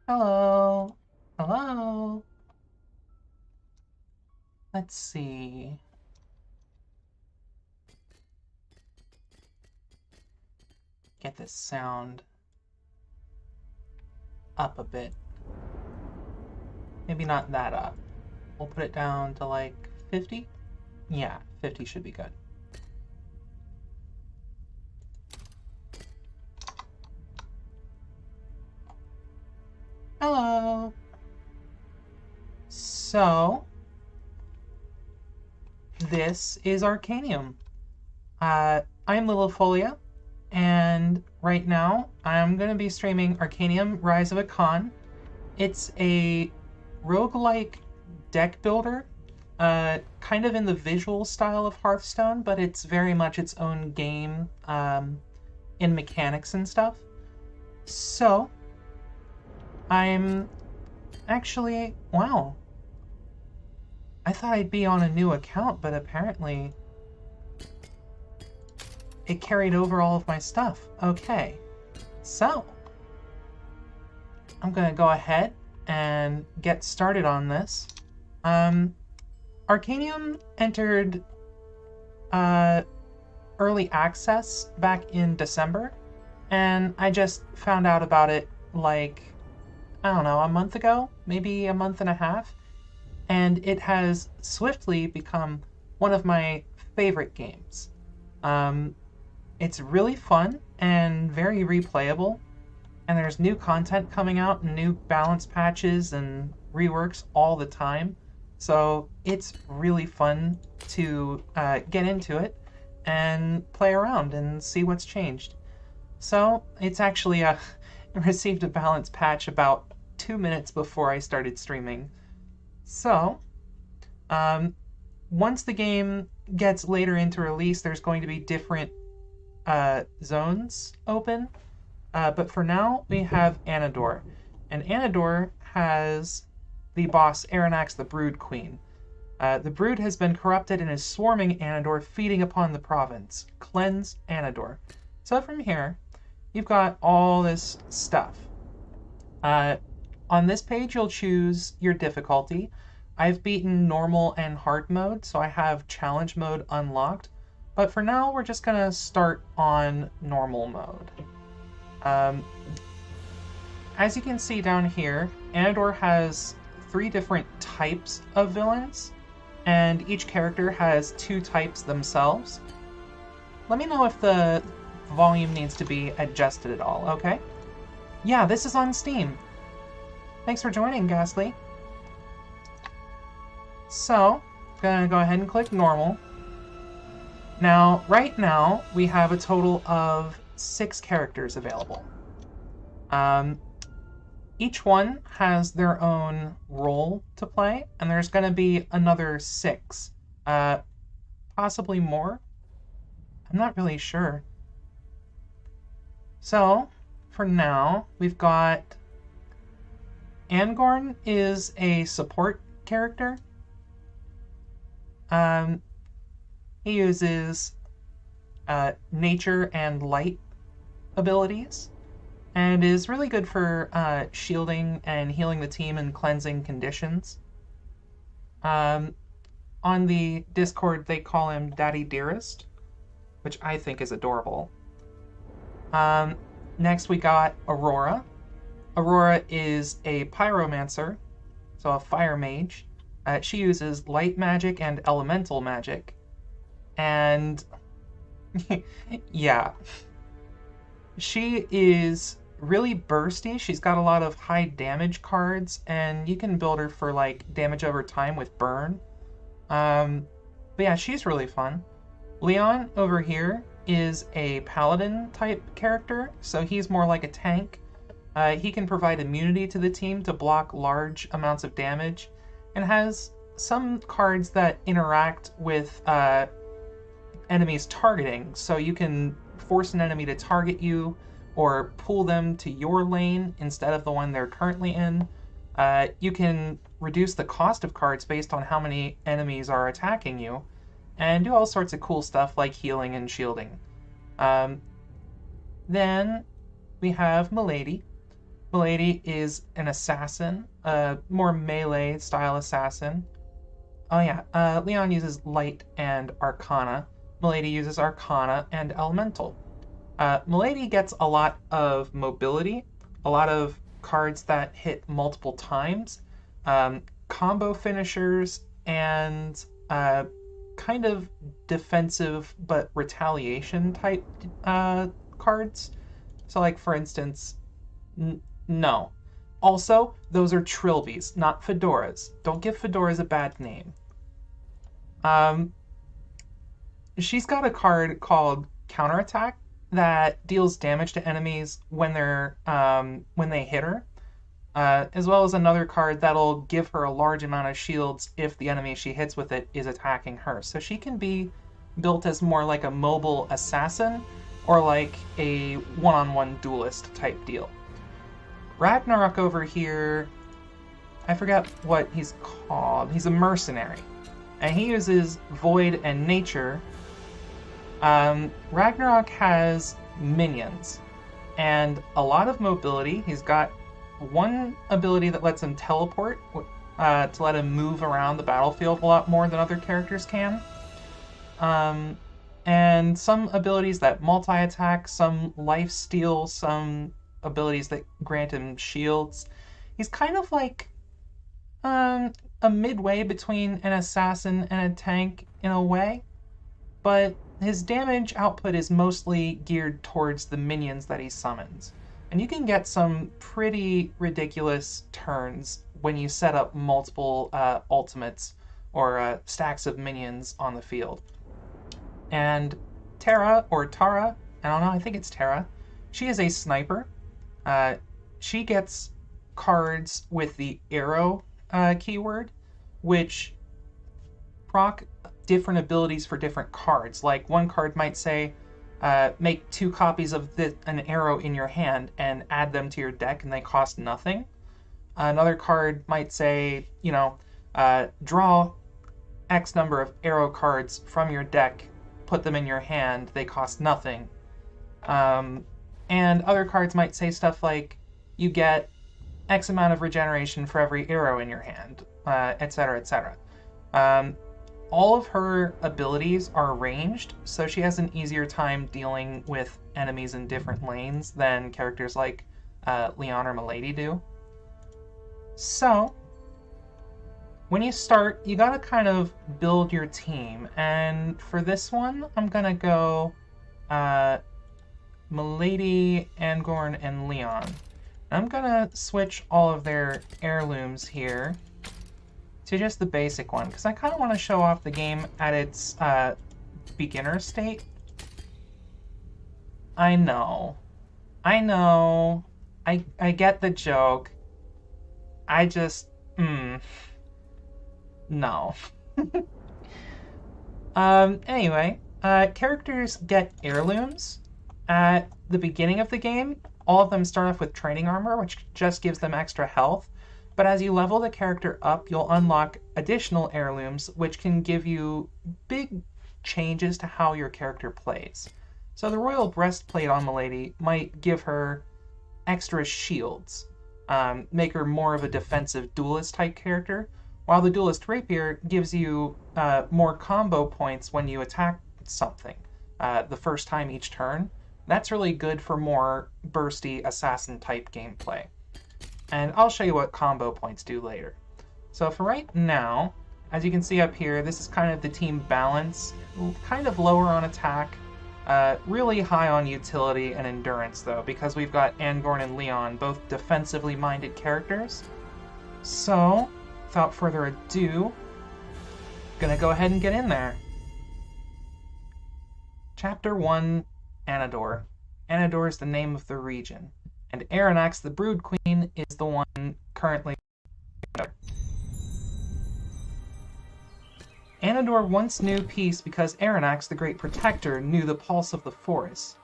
Hello. Hello. Let's see. Get this sound up a bit. Maybe not that up. We'll put it down to like 50. Yeah, 50 should be good. Hello. So, this is Arcanium. I'm Littlefolia, and right now I'm going to be streaming Arcanium Rise of Akhan. It's a roguelike deck builder, kind of in the visual style of Hearthstone, but it's very much its own game in mechanics and stuff. So, I'm actually, wow, I thought I'd be on a new account, but apparently it carried over all of my stuff. Okay, so I'm gonna go ahead and get started on this. Arcanium entered early access back in December, and I just found out about it like, I don't know, a month ago, maybe a month and a half, and it has swiftly become one of my favorite games. It's really fun and very replayable, and there's new content coming out and new balance patches and reworks all the time. So it's really fun to get into it and play around and see what's changed. So it's actually received a balance patch about 2 minutes before I started streaming. So once the game gets later into release, there's going to be different zones open. But for now, we have Anador. And Anador has the boss Aranax the Brood Queen. The Brood has been corrupted and is swarming Anador, feeding upon the province. Cleanse Anador. So from here, you've got all this stuff. On this page, you'll choose your difficulty. I've beaten normal and hard mode, so I have challenge mode unlocked. But for now, we're just going to start on normal mode. As you can see down here, Anador has 3 different types of villains, and each character has 2 types themselves. Let me know if the volume needs to be adjusted at all, okay? Yeah, this is on Steam. Thanks for joining, Ghastly. So, gonna go ahead and click normal. Now, right now, we have a total of 6 characters available. Each one has their own role to play, and there's going to be another 6. Possibly more. I'm not really sure. So, for now, we've got Angorn is a support character. He uses nature and light abilities, and is really good for shielding and healing the team in cleansing conditions. On the Discord, they call him Daddy Dearest, which I think is adorable. Next, we got Aurora. Aurora is a pyromancer, so a fire mage. She uses light magic and elemental magic. And yeah, she is really bursty. She's got a lot of high damage cards, and you can build her for like damage over time with burn. But yeah, she's really fun. Leon over here is a paladin type character, so he's more like a tank. He can provide immunity to the team to block large amounts of damage, and has some cards that interact with enemies targeting, so you can force an enemy to target you or pull them to your lane instead of the one they're currently in. You can reduce the cost of cards based on how many enemies are attacking you, and do all sorts of cool stuff like healing and shielding. Then we have Milady. Milady is an assassin, a more melee style assassin. Oh yeah, Leon uses light and arcana. Milady uses arcana and elemental. Milady gets a lot of mobility, a lot of cards that hit multiple times, combo finishers, and kind of defensive but retaliation type cards. So, like, for instance, no. Also, those are trilbies, not fedoras. Don't give fedoras a bad name. She's got a card called Counterattack that deals damage to enemies when they hit her, as well as another card that'll give her a large amount of shields if the enemy she hits with it is attacking her. So she can be built as more like a mobile assassin or like a one-on-one duelist type deal. Ragnarok over here, I forgot what he's called. He's a mercenary, and he uses Void and Nature. Ragnarok has minions and a lot of mobility. He's got one ability that lets him teleport to let him move around the battlefield a lot more than other characters can. And some abilities that multi-attack, some lifesteal, some abilities that grant him shields. He's kind of like a midway between an assassin and a tank in a way, but his damage output is mostly geared towards the minions that he summons. And you can get some pretty ridiculous turns when you set up multiple ultimates or stacks of minions on the field. And Tara, or Tara, I don't know, I think it's Tara, she is a sniper. She gets cards with the arrow keyword, which proc different abilities for different cards. Like, one card might say, make 2 copies of an arrow in your hand and add them to your deck, and they cost nothing. Another card might say, draw X number of arrow cards from your deck, put them in your hand, they cost nothing. And other cards might say stuff like, you get X amount of regeneration for every arrow in your hand, etc., etc. All of her abilities are ranged, so she has an easier time dealing with enemies in different lanes than characters like Leon or Milady do. So, when you start, you gotta kind of build your team, and for this one, I'm gonna go Milady, Angorn, and Leon. I'm gonna switch all of their heirlooms here to just the basic one, because I kind of want to show off the game at its beginner state. I know. I get the joke. I just... No. Anyway, characters get heirlooms at the beginning of the game. All of them start off with training armor, which just gives them extra health. But as you level the character up, you'll unlock additional heirlooms, which can give you big changes to how your character plays. So the Royal Breastplate on Milady might give her extra shields, make her more of a defensive duelist type character, while the Duelist Rapier gives you more combo points when you attack something the first time each turn. That's really good for more bursty assassin type gameplay. And I'll show you what combo points do later. So for right now, as you can see up here, this is kind of the team balance. Kind of lower on attack, really high on utility and endurance though, because we've got Angorn and Leon, both defensively minded characters. So, without further ado, gonna go ahead and get in there. Chapter 1, Anador. Anador is the name of the region, and Aranax, the Brood Queen, is the one currently. Anador once knew peace because Aranax, the Great Protector, knew the pulse of the forest.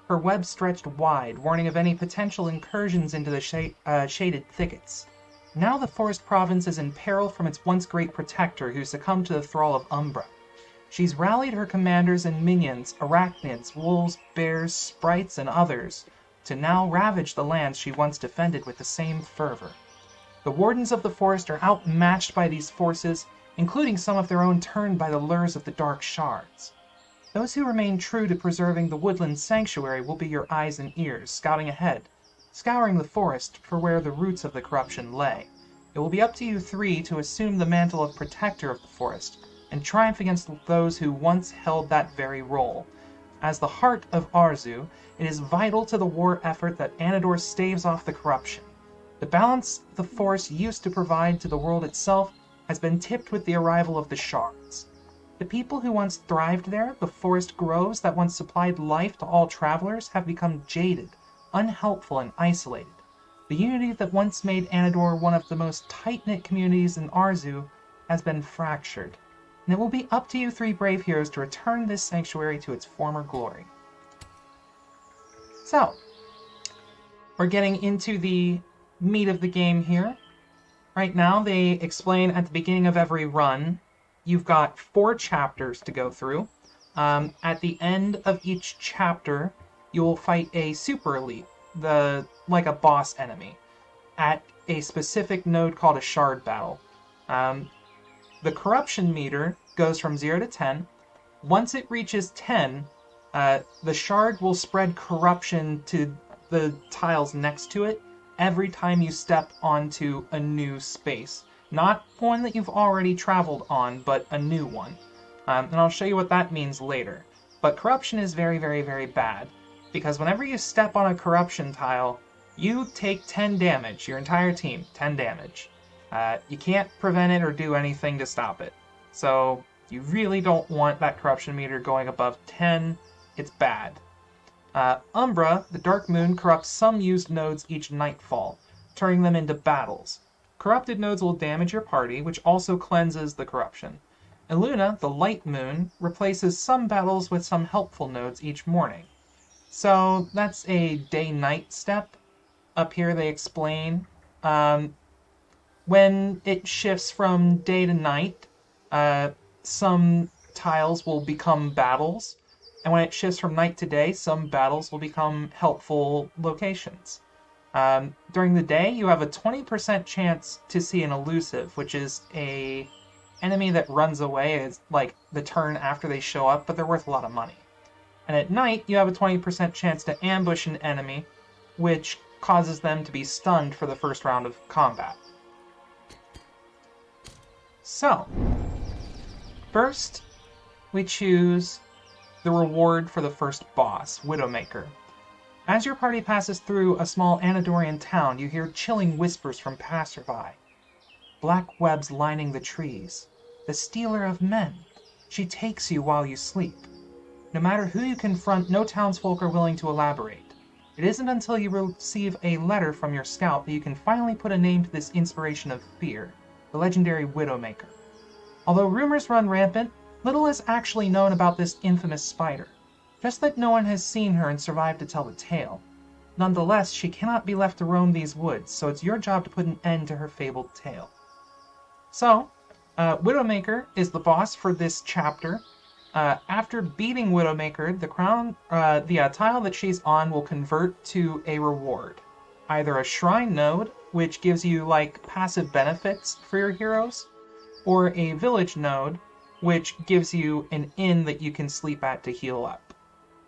Her web stretched wide, warning of any potential incursions into the shaded thickets. Now the forest province is in peril from its once Great Protector, who succumbed to the thrall of Umbra. She's rallied her commanders and minions, arachnids, wolves, bears, sprites, and others, to now ravage the lands she once defended with the same fervor. The wardens of the forest are outmatched by these forces, including some of their own turned by the lures of the dark shards. Those who remain true to preserving the woodland sanctuary will be your eyes and ears, scouting ahead, scouring the forest for where the roots of the corruption lay. It will be up to you three to assume the mantle of protector of the forest, and triumph against those who once held that very role. As the heart of Arzu, it is vital to the war effort that Anador staves off the corruption. The balance the forest used to provide to the world itself has been tipped with the arrival of the shards. The people who once thrived there, the forest groves that once supplied life to all travelers, have become jaded, unhelpful, and isolated. The unity that once made Anador one of the most tight-knit communities in Arzu has been fractured, and it will be up to you three brave heroes to return this sanctuary to its former glory. So, we're getting into the meat of the game here. Right now, they explain at the beginning of every run, you've got 4 chapters to go through. At the end of each chapter, you will fight a super elite, like a boss enemy, at a specific node called a shard battle. The corruption meter goes from 0 to 10. Once it reaches 10, the shard will spread corruption to the tiles next to it every time you step onto a new space. Not one that you've already traveled on, but a new one. And I'll show you what that means later. But corruption is very, very, very bad, because whenever you step on a corruption tile, you take 10 damage, your entire team, 10 damage. You can't prevent it or do anything to stop it. So you really don't want that corruption meter going above 10. It's bad. Umbra, the Dark Moon, corrupts some used nodes each nightfall, turning them into battles. Corrupted nodes will damage your party, which also cleanses the corruption. Illuna, the Light Moon, replaces some battles with some helpful nodes each morning. So that's a day-night step. Up here they explain when it shifts from day to night, some tiles will become battles. And when it shifts from night to day, some battles will become helpful locations. During the day, you have a 20% chance to see an elusive, which is a enemy that runs away. It's like the turn after they show up, but they're worth a lot of money. And at night, you have a 20% chance to ambush an enemy, which causes them to be stunned for the first round of combat. So, first, we choose the reward for the first boss, Widowmaker. As your party passes through a small Anadorian town, you hear chilling whispers from passerby. Black webs lining the trees. The stealer of men. She takes you while you sleep. No matter who you confront, no townsfolk are willing to elaborate. It isn't until you receive a letter from your scout that you can finally put a name to this inspiration of fear, the legendary Widowmaker. Although rumors run rampant, little is actually known about this infamous spider, just that no one has seen her and survived to tell the tale. Nonetheless, she cannot be left to roam these woods, so it's your job to put an end to her fabled tale. So, Widowmaker is the boss for this chapter. After beating Widowmaker, the tile that she's on will convert to a reward. Either a shrine node, which gives you like passive benefits for your heroes, or a village node, which gives you an inn that you can sleep at to heal up.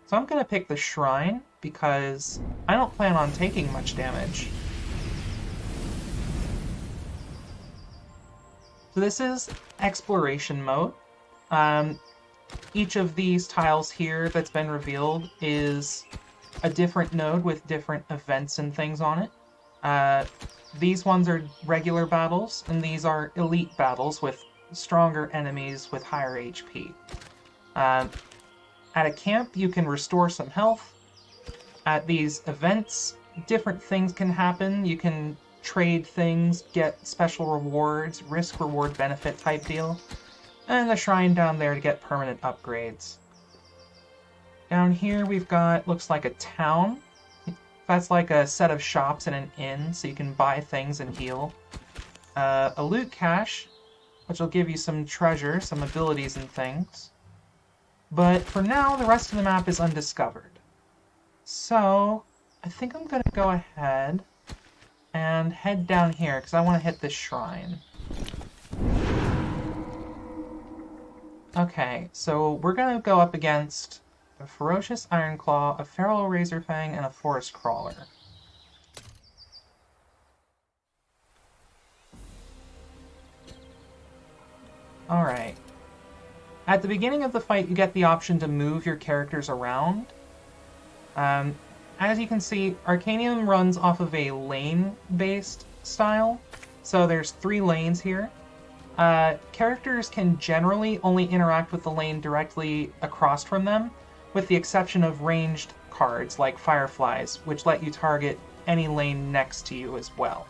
So I'm going to pick the shrine, because I don't plan on taking much damage. So this is exploration mode. Each of these tiles here that's been revealed is a different node with different events and things on it. These ones are regular battles, and these are elite battles with stronger enemies with higher HP. At a camp, you can restore some health. At these events, different things can happen. You can trade things, get special rewards, risk-reward benefit type deal. And the shrine down there to get permanent upgrades. Down here we've got, looks like a town. That's like a set of shops and an inn, so you can buy things and heal. A loot cache, which will give you some treasure, some abilities and things. But for now, the rest of the map is undiscovered. So, I think I'm gonna go ahead and head down here, because I want to hit this shrine. Okay, so we're gonna go up against a ferocious Ironclaw, a feral Razorfang, and a forest crawler. Alright. At the beginning of the fight, you get the option to move your characters around. As you can see, Arcanium runs off of a lane-based style, so there's 3 lanes here. Characters can generally only interact with the lane directly across from them, with the exception of ranged cards like Fireflies, which let you target any lane next to you as well.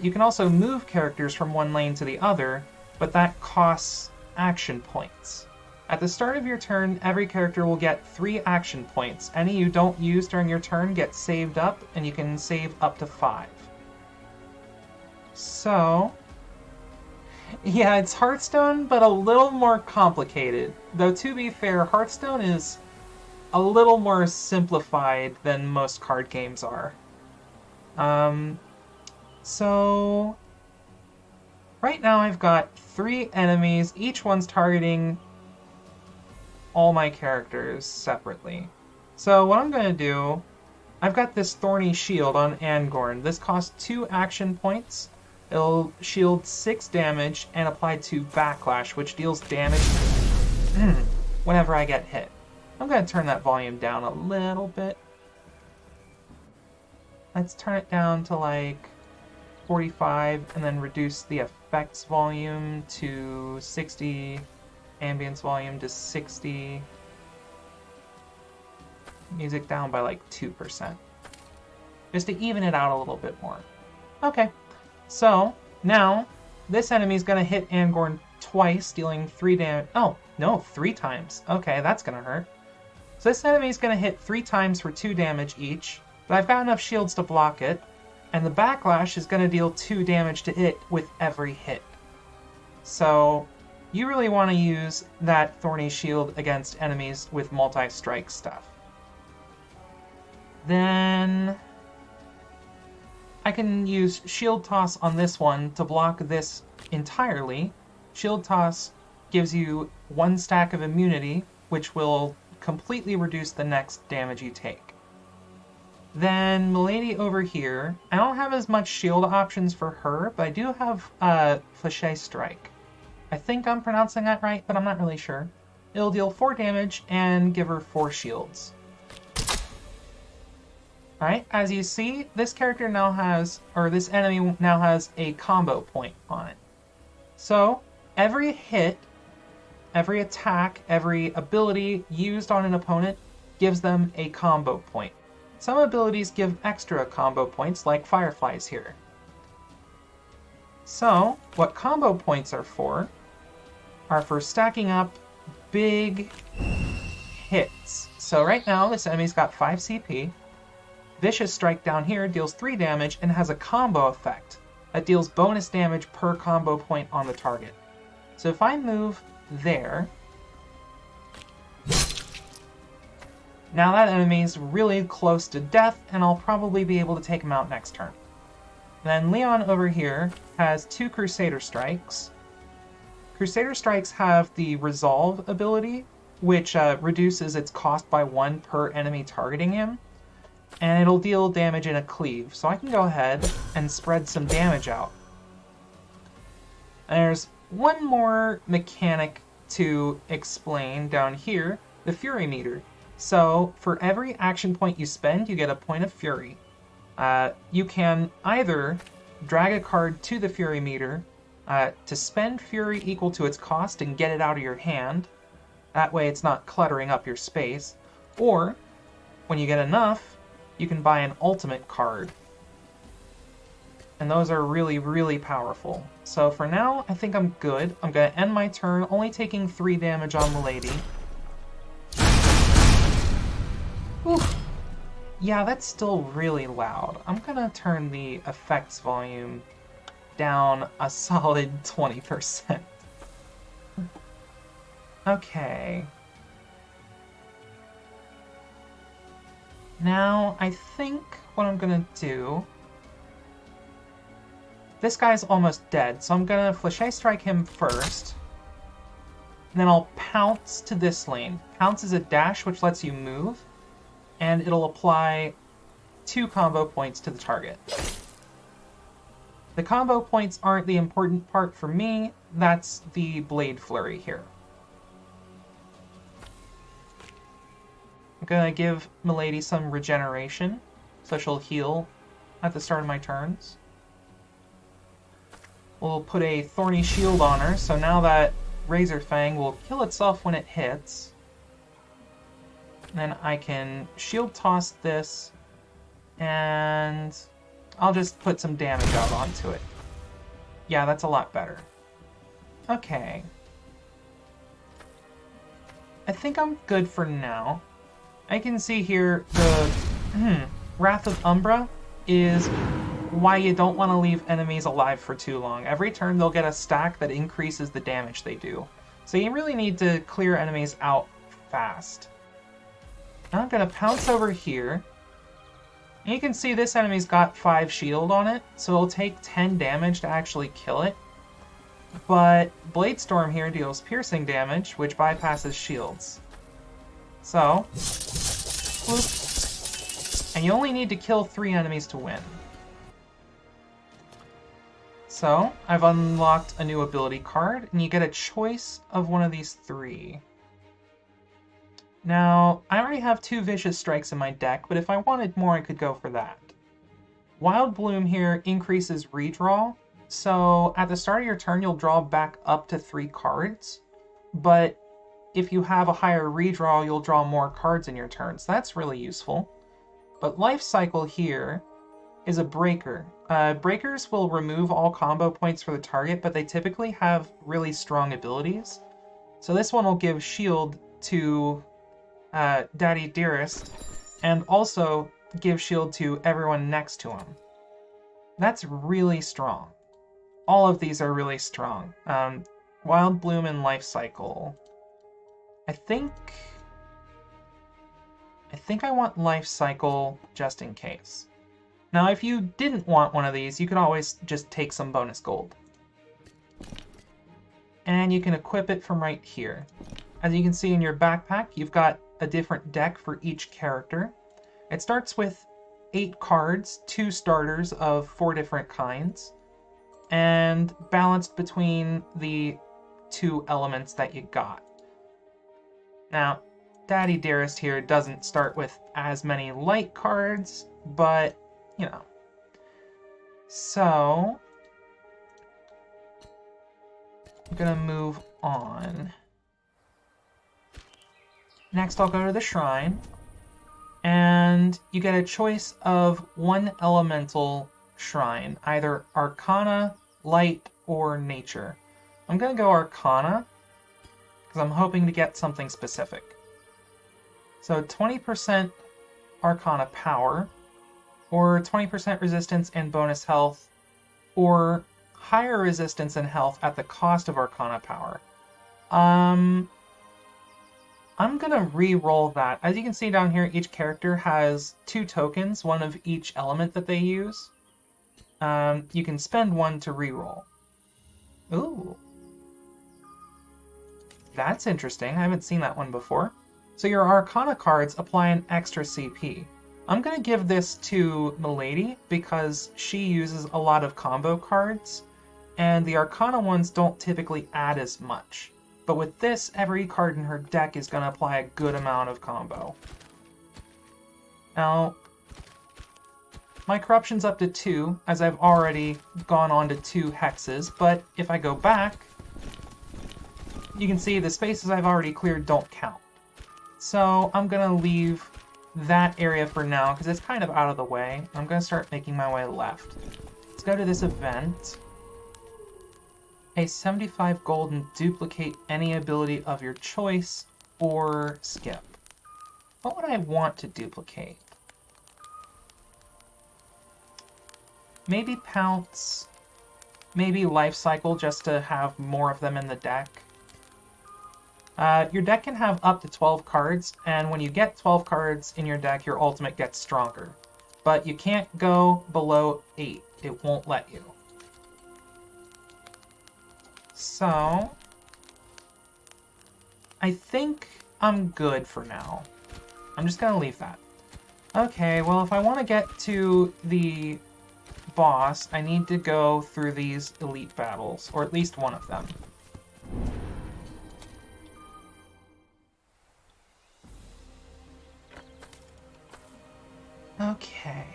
You can also move characters from one lane to the other, but that costs action points. At the start of your turn, every character will get 3 action points. Any you don't use during your turn get saved up, and you can save up to 5. So, yeah, it's Hearthstone, but a little more complicated. Though, to be fair, Hearthstone is a little more simplified than most card games are. So, right now I've got 3 enemies. Each one's targeting all my characters separately. So what I'm going to do, I've got this Thorny Shield on Angorn. This costs 2 action points. It'll shield 6 damage and apply 2 backlash, which deals damage whenever I get hit. I'm going to turn that volume down a little bit. Let's turn it down to like 45 and then reduce the effects volume to 60. Ambience volume to 60. Music down by like 2%. Just to even it out a little bit more. Okay, so now this enemy's gonna hit Angorn twice, dealing 3 damage. Oh, no, 3 times. Okay, that's gonna hurt. So this enemy's gonna hit 3 times for 2 damage each, but I've got enough shields to block it, and the backlash is gonna deal 2 damage to it with every hit. So you really want to use that Thorny Shield against enemies with multi-strike stuff. Then I can use Shield Toss on this one to block this entirely. Shield Toss gives you 1 stack of immunity, which will completely reduce the next damage you take. Then Milady over here, I don't have as much shield options for her, but I do have Fléché Strike. I think I'm pronouncing that right, but I'm not really sure. It'll deal 4 damage and give her 4 shields. Alright, as you see, this character now has, or this enemy now has a combo point on it. So, every hit, every attack, every ability used on an opponent gives them a combo point. Some abilities give extra combo points, like Fireflies here. So, what combo points are for stacking up big hits. So right now, this enemy's got 5 CP. Vicious Strike down here deals 3 damage and has a combo effect that deals bonus damage per combo point on the target. So if I move there, now that enemy's really close to death, and I'll probably be able to take him out next turn. Then Leon over here has 2 Crusader Strikes. Crusader Strikes have the Resolve ability, which reduces its cost by 1 per enemy targeting him, and it'll deal damage in a cleave. So I can go ahead and spread some damage out. And there's one more mechanic to explain down here, the Fury meter. So for every action point you spend, you get a point of Fury. You can either drag a card to the Fury meter to spend Fury equal to its cost and get it out of your hand. That way it's not cluttering up your space. Or, when you get enough, you can buy an ultimate card. And those are really, really powerful. So for now, I think I'm good. I'm going to end my turn, only taking 3 damage on Milady. Oof. Yeah, that's still really loud. I'm going to turn the effects volume down a solid 20%. Okay. Now, I think what I'm gonna do... This guy's almost dead, so I'm gonna Fléché Strike him first. And then I'll Pounce to this lane. Pounce is a dash which lets you move, and it'll apply 2 combo points to the target. The combo points aren't the important part for me, that's the Blade Flurry here. I'm gonna give Milady some regeneration, so she'll heal at the start of my turns. We'll put a Thorny Shield on her, so now that Razor Fang will kill itself when it hits. Then I can Shield Toss this, and I'll just put some damage out onto it. Yeah, that's a lot better. Okay. I think I'm good for now. I can see here the Wrath of Umbra is why you don't want to leave enemies alive for too long. Every turn they'll get a stack that increases the damage they do. So you really need to clear enemies out fast. Now I'm going to pounce over here. And you can see this enemy's got 5 shield on it, so it'll take 10 damage to actually kill it. But Blade Storm here deals piercing damage, which bypasses shields. So, whoop. And you only need to kill 3 enemies to win. So, I've unlocked a new ability card, and you get a choice of one of these 3. Now, I already have 2 Vicious Strikes in my deck, but if I wanted more, I could go for that. Wild Bloom here increases redraw, so at the start of your turn, you'll draw back up to 3 cards, but if you have a higher redraw, you'll draw more cards in your turn, so that's really useful. But Life Cycle here is a breaker. Breakers will remove all combo points for the target, but they typically have really strong abilities. So this one will give shield to Daddy Dearest, and also give shield to everyone next to him. That's really strong. All of these are really strong. Wild Bloom and Life Cycle. I think I want Life Cycle just in case. Now, if you didn't want one of these, you could always just take some bonus gold. And you can equip it from right here. As you can see in your backpack, you've got a different deck for each character. It starts with 8 cards, 2 starters of 4 different kinds, and balanced between the 2 elements that you got. Now, Daddy Dearest here doesn't start with as many light cards, but, you know. So, I'm gonna move on. Next, I'll go to the shrine, and you get a choice of 1 elemental shrine, either Arcana, Light, or Nature. I'm going to go Arcana, because I'm hoping to get something specific. So 20% Arcana power, or 20% resistance and bonus health, or higher resistance and health at the cost of Arcana power. I'm gonna re-roll that. As you can see down here, each character has 2 tokens, one of each element that they use. You can spend 1 to re-roll. Ooh. That's interesting. I haven't seen that one before. So your Arcana cards apply an extra CP. I'm gonna give this to Milady because she uses a lot of combo cards, and the Arcana ones don't typically add as much. But with this, every card in her deck is going to apply a good amount of combo. Now, my corruption's up to 2, as I've already gone on to 2 hexes, but if I go back, you can see the spaces I've already cleared don't count. So I'm going to leave that area for now, because it's kind of out of the way. I'm going to start making my way left. Let's go to this event. Pay 75 gold and duplicate any ability of your choice, or skip. What would I want to duplicate? Maybe Pounce, maybe Life Cycle just to have more of them in the deck. Your deck can have up to 12 cards, and when you get 12 cards in your deck, your ultimate gets stronger. But you can't go below 8. It won't let you. So, I think I'm good for now. I'm just going to leave that. Okay, well, if I want to get to the boss, I need to go through these elite battles, or at least one of them. Okay.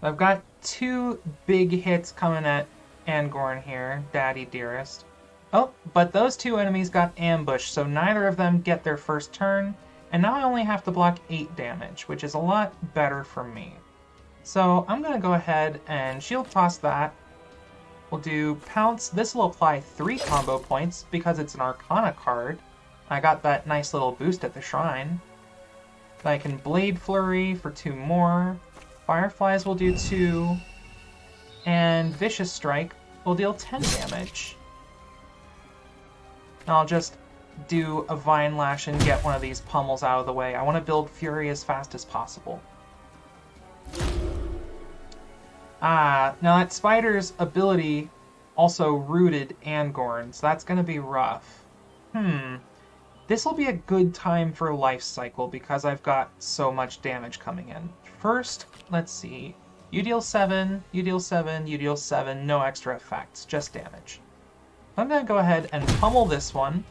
I've got 2 big hits coming at Angorn here, Daddy Dearest. Oh, but those 2 enemies got ambushed, so neither of them get their first turn, and now I only have to block 8 damage, which is a lot better for me. So I'm going to go ahead and shield toss that. We'll do Pounce. This will apply 3 combo points because it's an Arcana card. I got that nice little boost at the shrine. I can Blade Flurry for 2 more. Fireflies will do 2. And Vicious Strike will deal 10 damage. And I'll just do a Vine Lash and get one of these pummels out of the way. I want to build Fury as fast as possible. Now that spider's ability also rooted Angorn, so that's going to be rough. This will be a good time for Life Cycle because I've got so much damage coming in. First, let's see. You deal 7, you deal 7, you deal 7, no extra effects, just damage. I'm going to go ahead and pummel this one.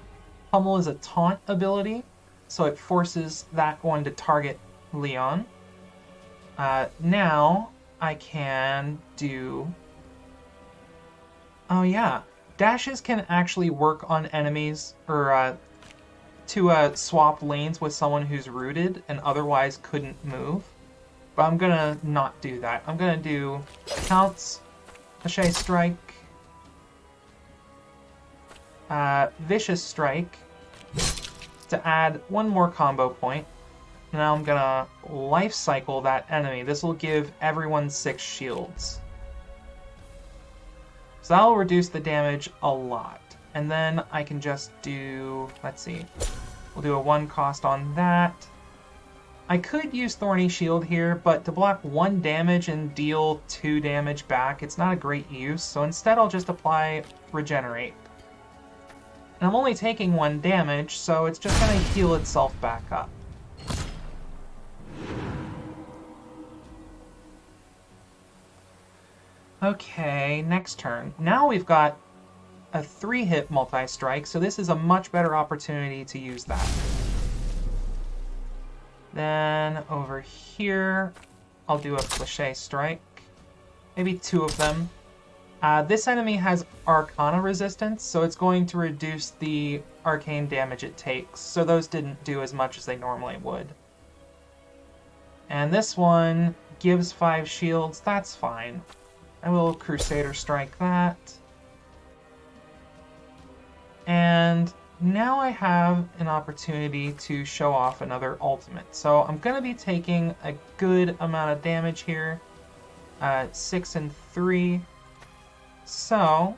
Pummel is a taunt ability, so it forces that one to target Leon. Now I can do... Oh yeah, dashes can actually work on enemies, or to swap lanes with someone who's rooted and otherwise couldn't move. But I'm gonna not do that. I'm gonna do Pounce, Cliche Strike, Vicious Strike to add 1 more combo point. Now I'm gonna Life Cycle that enemy. This will give everyone 6 shields. So that'll reduce the damage a lot. And then I can just do, let's see, we'll do a 1 cost on that. I could use Thorny Shield here, but to block 1 damage and deal 2 damage back, it's not a great use, so instead I'll just apply Regenerate. And I'm only taking 1 damage, so it's just going to heal itself back up. Okay, next turn. Now we've got a 3-hit multi-strike, so this is a much better opportunity to use that. Then over here, I'll do a Cliche Strike. Maybe 2 of them. This enemy has Arcana resistance, so it's going to reduce the arcane damage it takes, so those didn't do as much as they normally would. And this one gives 5 shields, that's fine. I will Crusader Strike that. And now I have an opportunity to show off another ultimate. So I'm going to be taking a good amount of damage here. 6 and 3. So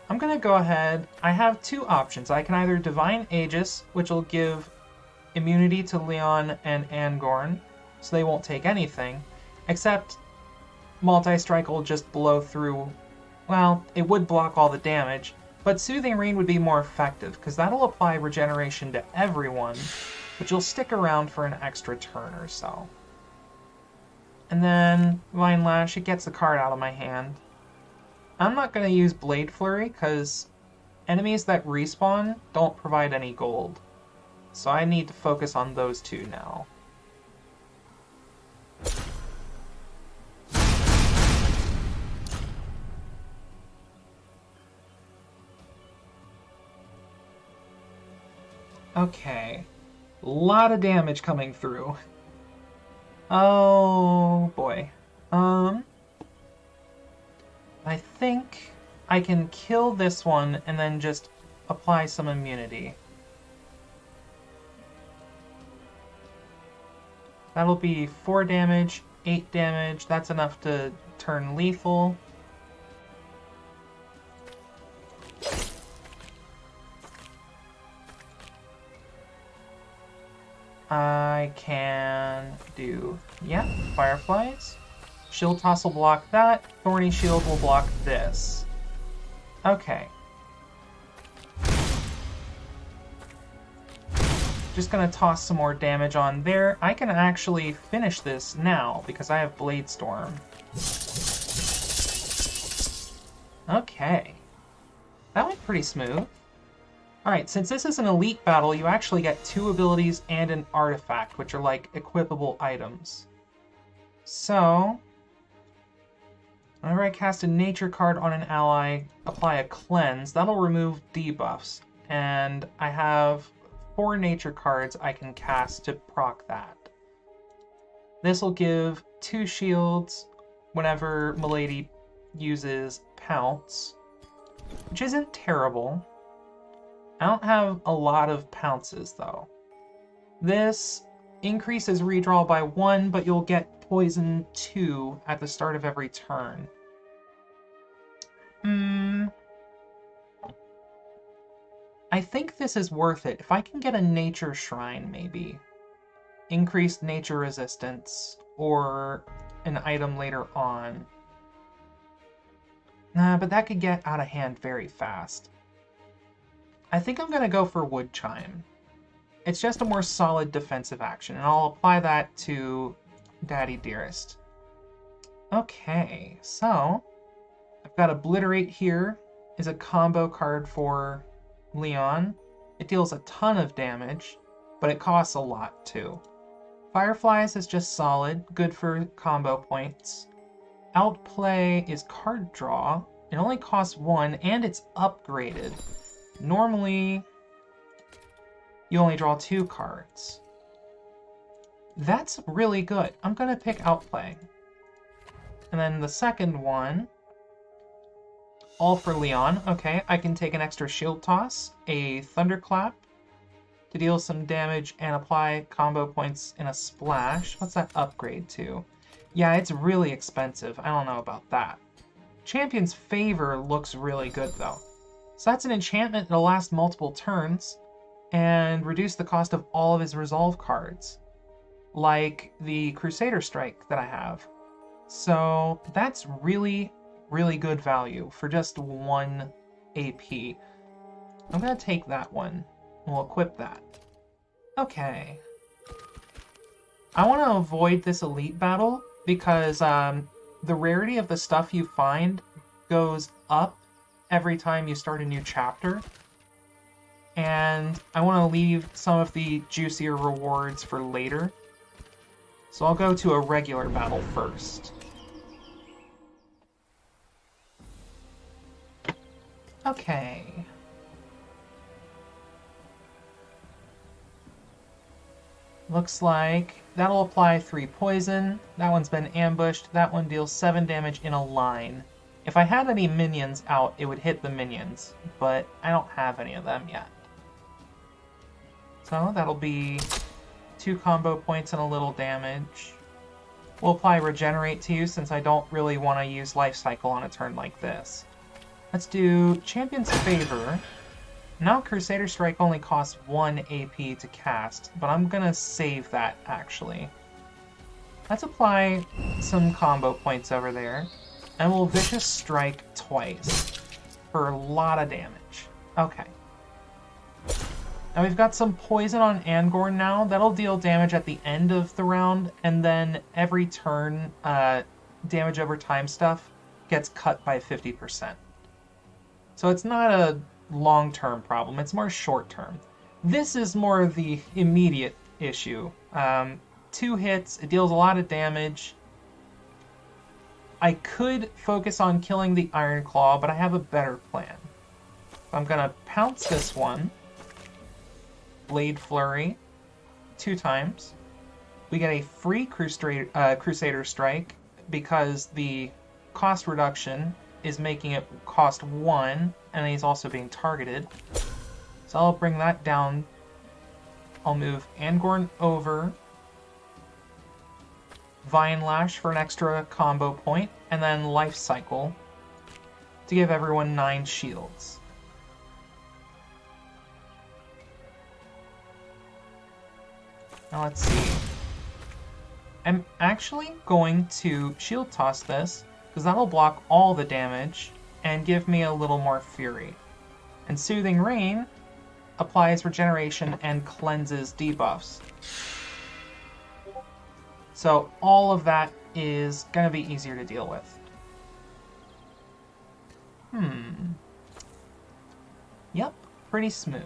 I'm going to go ahead. I have 2 options. I can either Divine Aegis, which will give immunity to Leon and Angorn, so they won't take anything, except Multi-Strike will just blow through, well, it would block all the damage, but Soothing Rain would be more effective, because that'll apply regeneration to everyone, which will stick around for an extra turn or so. And then Vine Lash, it gets the card out of my hand. I'm not going to use Blade Flurry, because enemies that respawn don't provide any gold. So I need to focus on those 2 now. Okay, a lot of damage coming through. Oh boy. I think I can kill this one and then just apply some immunity. That'll be 4 damage, 8 damage. That's enough to turn lethal. I can do, yeah, fireflies. Shield toss will block that. Thorny shield will block this. Okay. Just gonna toss some more damage on there. I can actually finish this now because I have Blade Storm. Okay. That went pretty smooth. Alright, since this is an elite battle, you actually get 2 abilities and an artifact, which are like equipable items. So, whenever I cast a nature card on an ally, apply a cleanse, that'll remove debuffs. And I have 4 nature cards I can cast to proc that. This will give 2 shields whenever Milady uses Pounce, which isn't terrible. I don't have a lot of pounces, though. This increases redraw by 1, but you'll get poison 2 at the start of every turn. I think this is worth it. If I can get a nature shrine, maybe. Increased nature resistance, or an item later on. But that could get out of hand very fast. I think I'm going to go for Wood Chime. It's just a more solid defensive action, and I'll apply that to Daddy Dearest. Okay, so I've got Obliterate here, is a combo card for Leon. It deals a ton of damage, but it costs a lot too. Fireflies is just solid, good for combo points. Outplay is card draw. It only costs 1, and it's upgraded. Normally, you only draw 2 cards. That's really good. I'm going to pick Outplay. And then the second one, all for Leon. Okay, I can take an extra Shield Toss, a Thunderclap to deal some damage and apply combo points in a splash. What's that upgrade to? Yeah, it's really expensive. I don't know about that. Champion's Favor looks really good, though. So that's an enchantment that'll last multiple turns and reduce the cost of all of his resolve cards, like the Crusader Strike that I have. So that's really, really good value for just 1 AP. I'm going to take that one. We'll equip that. Okay. I want to avoid this elite battle because the rarity of the stuff you find goes up every time you start a new chapter. And I want to leave some of the juicier rewards for later. So I'll go to a regular battle first. Okay. Looks like that'll apply 3 poison. That one's been ambushed. That one deals 7 damage in a line. If I had any minions out, it would hit the minions, but I don't have any of them yet. So that'll be 2 combo points and a little damage. We'll apply Regenerate to you since I don't really want to use Life Cycle on a turn like this. Let's do Champion's Favor. Now Crusader Strike only costs 1 AP to cast, but I'm gonna save that actually. Let's apply some combo points over there, and we'll Vicious Strike twice for a lot of damage. Okay. Now we've got some poison on Angorn now. That'll deal damage at the end of the round, and then every turn, damage over time stuff gets cut by 50%. So it's not a long-term problem, it's more short-term. This is more of the immediate issue. 2 hits, it deals a lot of damage. I could focus on killing the Iron Claw, but I have a better plan. I'm gonna pounce this one. Blade Flurry 2 times. We get a free Crusader Strike because the cost reduction is making it cost 1, and he's also being targeted. So I'll bring that down. I'll move Angorn over. Vine Lash for an extra combo point, and then Life Cycle to give everyone 9 shields. Now let's see. I'm actually going to shield toss this, because that'll block all the damage and give me a little more fury. And Soothing Rain applies regeneration and cleanses debuffs. So all of that is going to be easier to deal with. Yep, pretty smooth.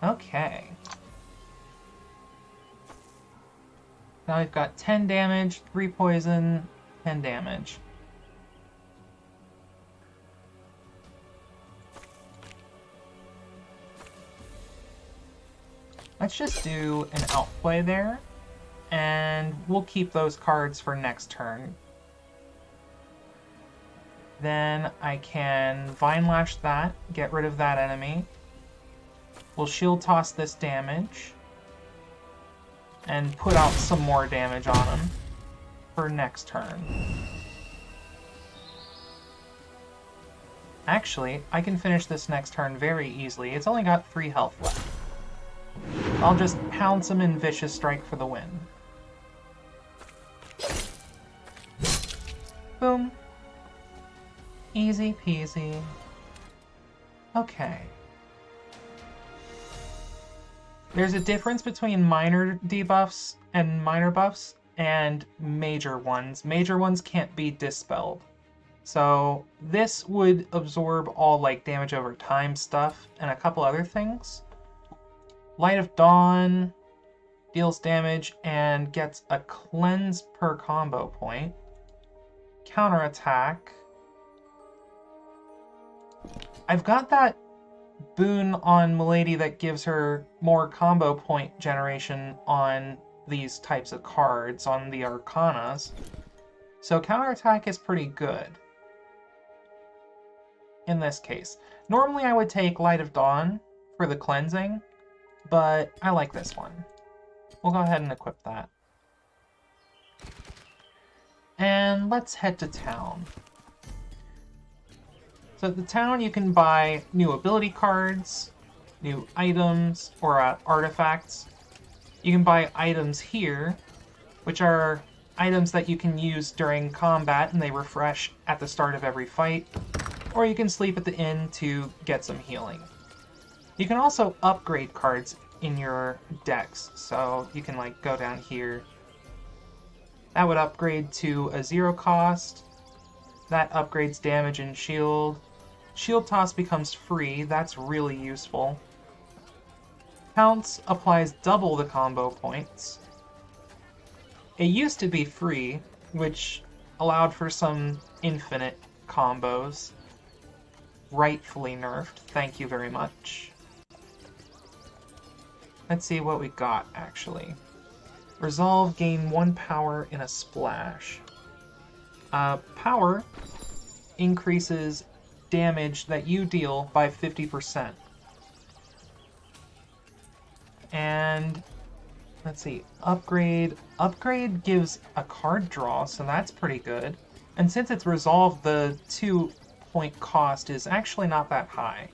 Okay. Now we've got 10 damage, 3 poison, 10 damage. Let's just do an outplay there, and we'll keep those cards for next turn. Then I can Vine Lash that, get rid of that enemy. We'll Shield Toss this damage, and put out some more damage on him for next turn. Actually, I can finish this next turn very easily. It's only got 3 health left. I'll just pounce him in Vicious Strike for the win. Boom. Easy peasy. Okay. There's a difference between minor debuffs and minor buffs and major ones. Major ones can't be dispelled. So this would absorb all like damage over time stuff and a couple other things. Light of Dawn deals damage and gets a cleanse per combo point. Counterattack. I've got that boon on Milady that gives her more combo point generation on these types of cards, on the Arcanas. So counterattack is pretty good in this case. Normally I would take Light of Dawn for the cleansing, but I like this one. We'll go ahead and equip that. And let's head to town. So at the town you can buy new ability cards, new items, or artifacts. You can buy items here, which are items that you can use during combat and they refresh at the start of every fight. Or you can sleep at the inn to get some healing. You can also upgrade cards in your decks, so you can like go down here. That would upgrade to a 0 cost. That upgrades damage and shield. Shield Toss becomes free, that's really useful. Pounce applies double the combo points. It used to be free, which allowed for some infinite combos. Rightfully nerfed, thank you very much. Let's see what we got, actually. Resolve, gain 1 power in a splash. Power increases damage that you deal by 50%. And let's see, upgrade. Upgrade gives a card draw, so that's pretty good. And since it's resolved, the 2-point cost is actually not that high.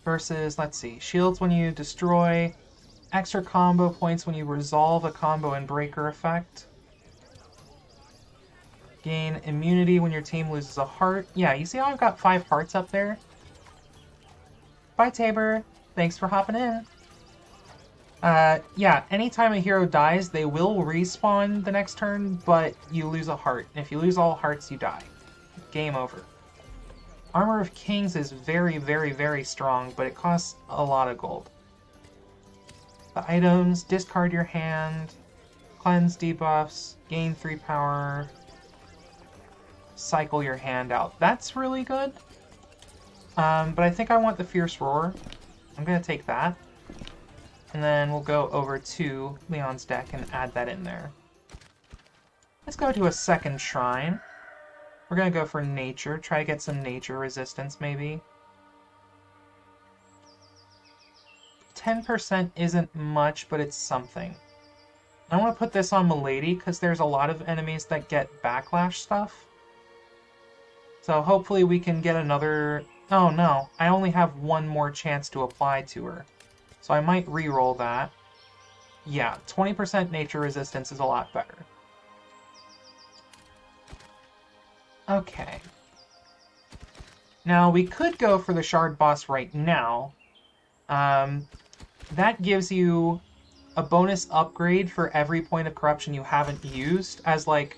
Versus, let's see, shields when you destroy, extra combo points when you resolve a combo and breaker effect. Gain immunity when your team loses a heart. Yeah, you see how I've got 5 hearts up there? Bye, Tabor. Thanks for hopping in. Yeah, anytime a hero dies, they will respawn the next turn, but you lose a heart. And if you lose all hearts, you die. Game over. Armor of Kings is very, very, very strong, but it costs a lot of gold. The items, discard your hand, cleanse debuffs, gain 3 power, cycle your hand out. That's really good. But I think I want the Fierce Roar. I'm going to take that. And then we'll go over to Leon's deck and add that in there. Let's go to a second shrine. We're going to go for nature. Try to get some nature resistance, maybe. 10% isn't much, but it's something. I want to put this on Milady, because there's a lot of enemies that get backlash stuff. So hopefully we can get another... Oh no, I only have one more chance to apply to her. So I might re-roll that. Yeah, 20% nature resistance is a lot better. Okay. Now, we could go for the Shard boss right now. That gives you a bonus upgrade for every point of corruption you haven't used, as like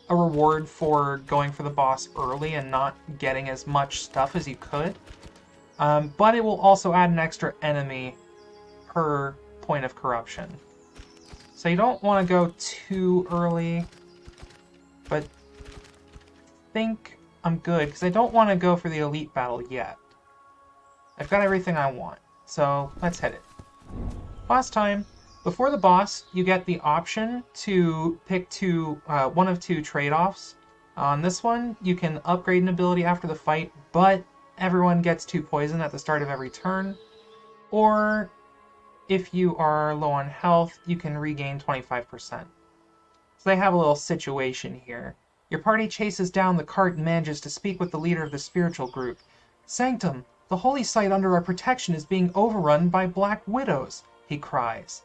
a reward for going for the boss early and not getting as much stuff as you could. But it will also add an extra enemy per point of corruption. So you don't want to go too early, but I think I'm good, because I don't want to go for the elite battle yet. I've got everything I want, so let's hit it. Boss time. Before the boss, you get the option to pick one of two trade-offs. On this one, you can upgrade an ability after the fight, but everyone gets 2 poison at the start of every turn. Or, if you are low on health, you can regain 25%. So they have a little situation here. Your party chases down the cart and manages to speak with the leader of the spiritual group. "Sanctum, the holy site under our protection is being overrun by black widows," he cries.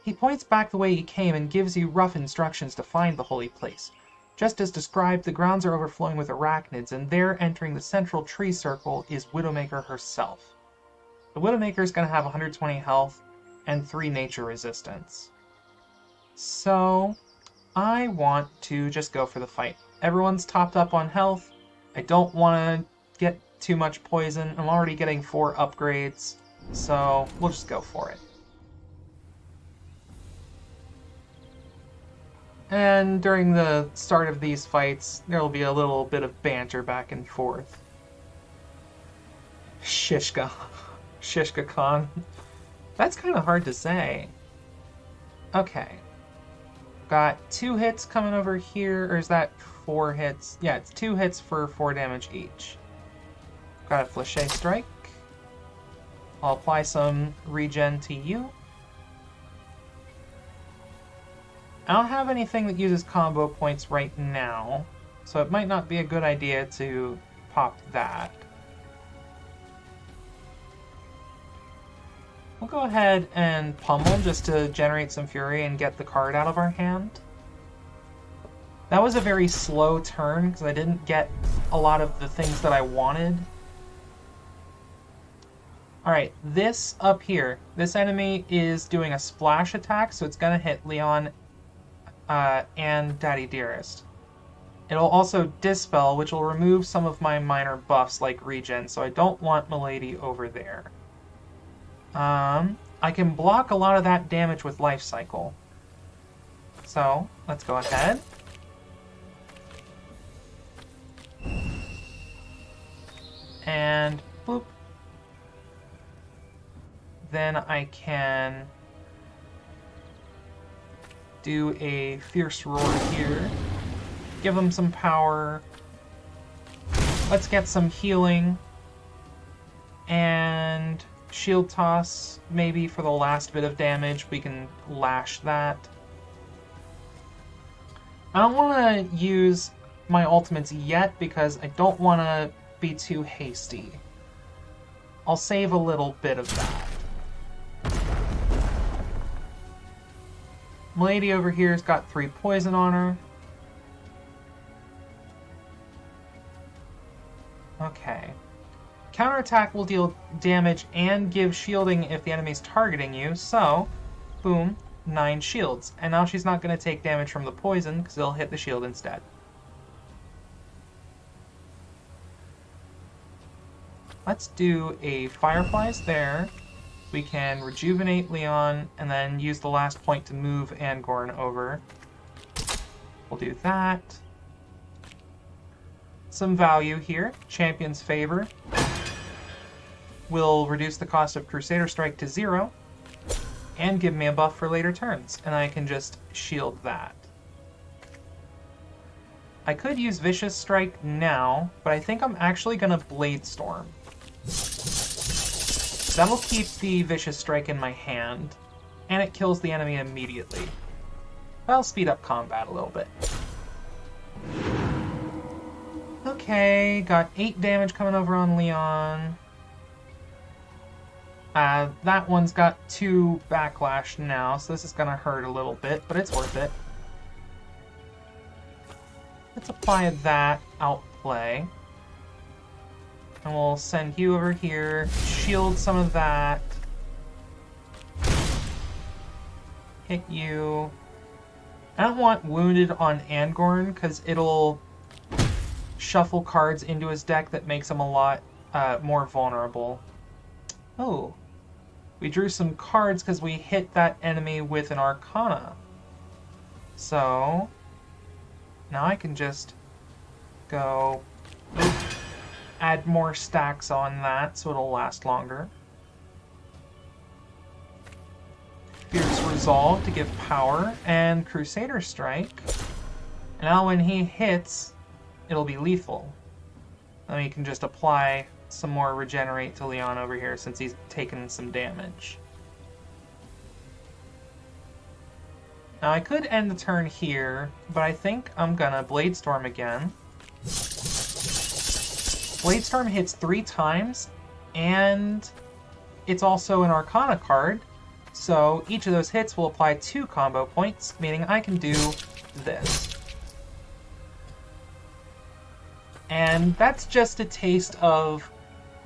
He points back the way he came and gives you rough instructions to find the holy place. Just as described, the grounds are overflowing with arachnids, and there, entering the central tree circle, is Widowmaker herself. The Widowmaker is going to have 120 health and 3 nature resistance. So, I want to just go for the fight. Everyone's topped up on health. I don't want to get too much poison. I'm already getting 4 upgrades, so we'll just go for it. And during the start of these fights, there will be a little bit of banter back and forth. Shishka. Shishka Khan. That's kind of hard to say. Okay. Got 2 hits coming over here, or is that 4 hits? Yeah, it's 2 hits for 4 damage each. Got a Fléché Strike. I'll apply some regen to you. I don't have anything that uses combo points right now, so it might not be a good idea to pop that. We'll go ahead and pummel just to generate some fury and get the card out of our hand. That was a very slow turn because I didn't get a lot of the things that I wanted. Alright, this up here, this enemy is doing a splash attack, so it's going to hit Leon and Daddy Dearest. It'll also dispel, which will remove some of my minor buffs like regen, so I don't want Milady over there. I can block a lot of that damage with Life Cycle. So, let's go ahead. And boop. Then I can do a Fierce Roar here. Give them some power. Let's get some healing. And Shield Toss, maybe for the last bit of damage. We can lash that. I don't want to use my ultimates yet because I don't want to be too hasty. I'll save a little bit of that. Milady over here has got 3 poison on her. Okay. Counterattack will deal damage and give shielding if the enemy's targeting you, so, boom, 9 shields. And now she's not going to take damage from the poison because it'll hit the shield instead. Let's do a Fireflies there. We can rejuvenate Leon and then use the last point to move Angorn over. We'll do that. Some value here. Champion's Favor will reduce the cost of Crusader Strike to 0 and give me a buff for later turns, and I can just shield that. I could use Vicious Strike now, but I think I'm actually going to Blade Storm. That'll keep the Vicious Strike in my hand, and it kills the enemy immediately. That'll speed up combat a little bit. Okay. Okay, got 8 damage coming over on Leon. That one's got 2 backlash now, so this is gonna hurt a little bit, but it's worth it. Let's apply that outplay. And we'll send you over here, shield some of that. Hit you. I don't want wounded on Angorn, because it'll shuffle cards into his deck that makes him a lot more vulnerable. Oh, we drew some cards because we hit that enemy with an Arcana. So, now I can just go add more stacks on that so it'll last longer. Fierce Resolve to give power, and Crusader Strike. Now when he hits, it'll be lethal. Then we can just apply some more Regenerate to Leon over here since he's taken some damage. Now I could end the turn here, but I think I'm gonna Bladestorm again. Bladestorm hits 3 times, and it's also an Arcana card, so each of those hits will apply 2 combo points, meaning I can do this. And that's just a taste of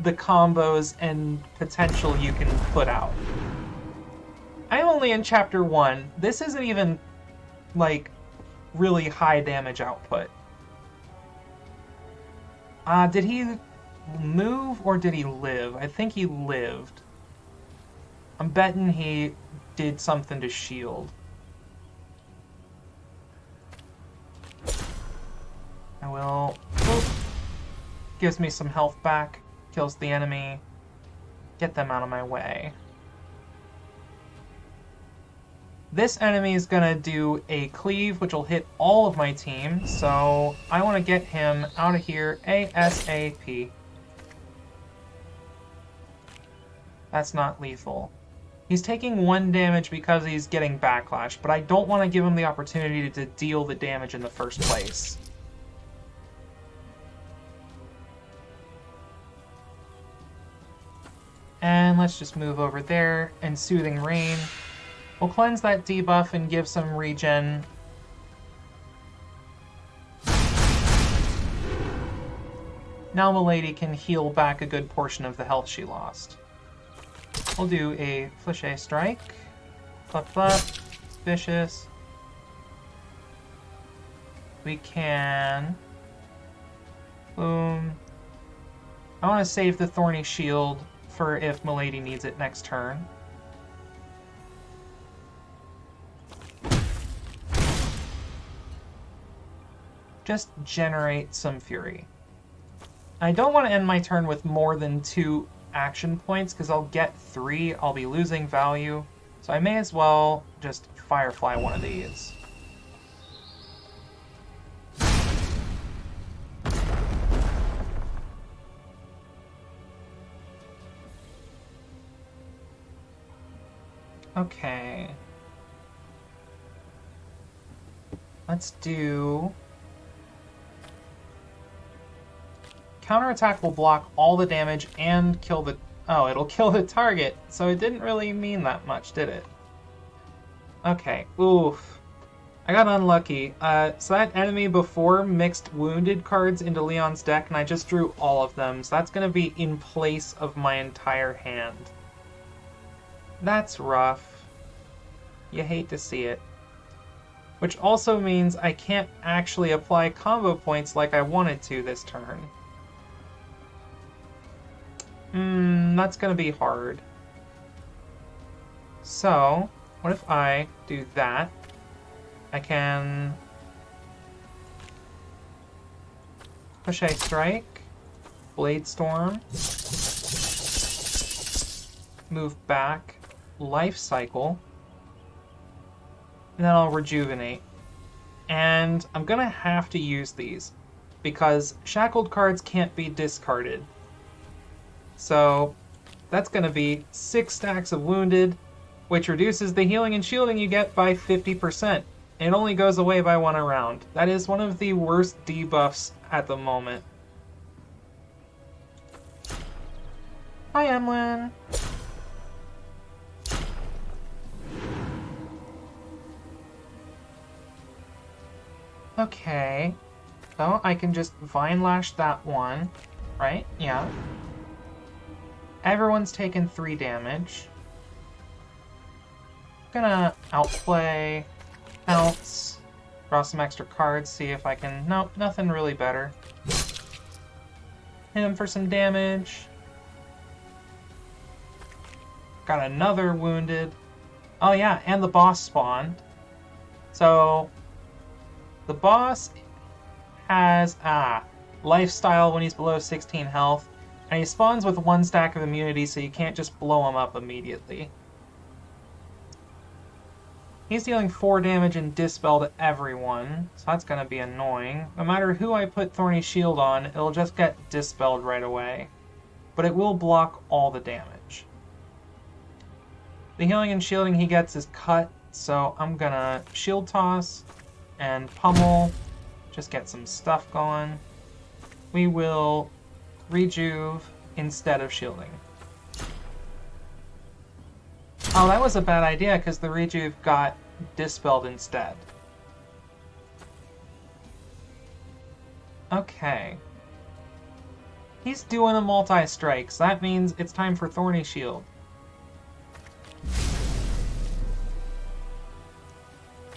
the combos and potential you can put out. I'm only in Chapter 1. This isn't even, like, really high damage output. Did he move or did he live? I think he lived. I'm betting he did something to shield. I will... Oop. Gives me some health back. Kills the enemy. Get them out of my way. This enemy is gonna do a cleave, which will hit all of my team, so I want to get him out of here ASAP. That's not lethal. He's taking 1 damage because he's getting backlash, but I don't want to give him the opportunity to deal the damage in the first place. And let's just move over there, and Soothing Rain. We'll cleanse that debuff and give some regen. Now Milady can heal back a good portion of the health she lost. We'll do a Fléché Strike. Flip flop. Vicious. We can... Boom. I want to save the Thorny Shield for if Milady needs it next turn. Just generate some fury. I don't want to end my turn with more than 2 action points, because I'll get 3, I'll be losing value. So I may as well just Firefly one of these. Okay. Let's do... Counterattack will block all the damage and kill the... Oh, it'll kill the target, so it didn't really mean that much, did it? Okay, oof. I got unlucky. So that enemy before mixed wounded cards into Leon's deck, and I just drew all of them, so that's going to be in place of my entire hand. That's rough. You hate to see it. Which also means I can't actually apply combo points like I wanted to this turn. That's gonna be hard. So, what if I do that? I can... Fléché Strike, Bladestorm, move back, Life Cycle, and then I'll Rejuvenate. And I'm gonna have to use these, because Shackled cards can't be discarded. So, that's gonna be 6 stacks of Wounded, which reduces the healing and shielding you get by 50%. It only goes away by 1 a round. That is one of the worst debuffs at the moment. Hi, Emlyn. Okay. So I can just Vine Lash that one, right? Yeah. Everyone's taken 3 damage. Gonna outplay, bounce, draw some extra cards, see if I can... Nope, nothing really better. Hit him for some damage. Got another wounded. Oh yeah, and the boss spawned. So, the boss has, lifestyle when he's below 16 health, and he spawns with 1 stack of immunity, so you can't just blow him up immediately. He's dealing 4 damage and dispel to everyone, so that's gonna be annoying. No matter who I put Thorny Shield on, it'll just get dispelled right away. But it will block all the damage. The healing and shielding he gets is cut, so I'm gonna Shield Toss and Pummel, just get some stuff going. We will Rejuve instead of shielding. Oh, that was a bad idea because the Rejuve got dispelled instead. Okay. He's doing a multi-strike, so that means it's time for Thorny Shield.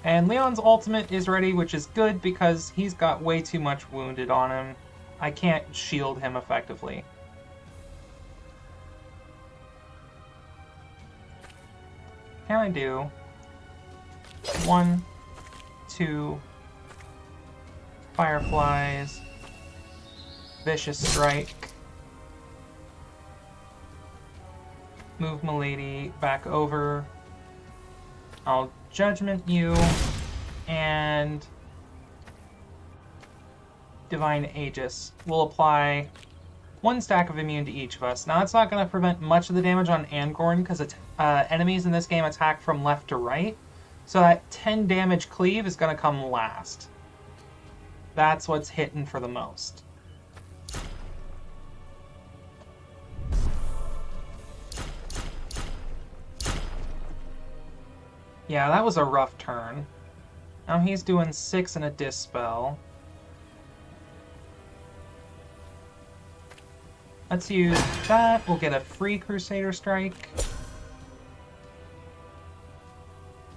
And Leon's ultimate is ready, which is good because he's got way too much wounded on him. I can't shield him effectively. Can I do 1, 2 Fireflies, Vicious Strike, move Milady back over, I'll Judgment you, and Divine Aegis. We'll apply 1 stack of immune to each of us. Now that's not going to prevent much of the damage on Angorn because enemies in this game attack from left to right. So that 10 damage cleave is going to come last. That's what's hitting for the most. Yeah, that was a rough turn. Now he's doing 6 and a Dispel. Let's use that. We'll get a free Crusader Strike.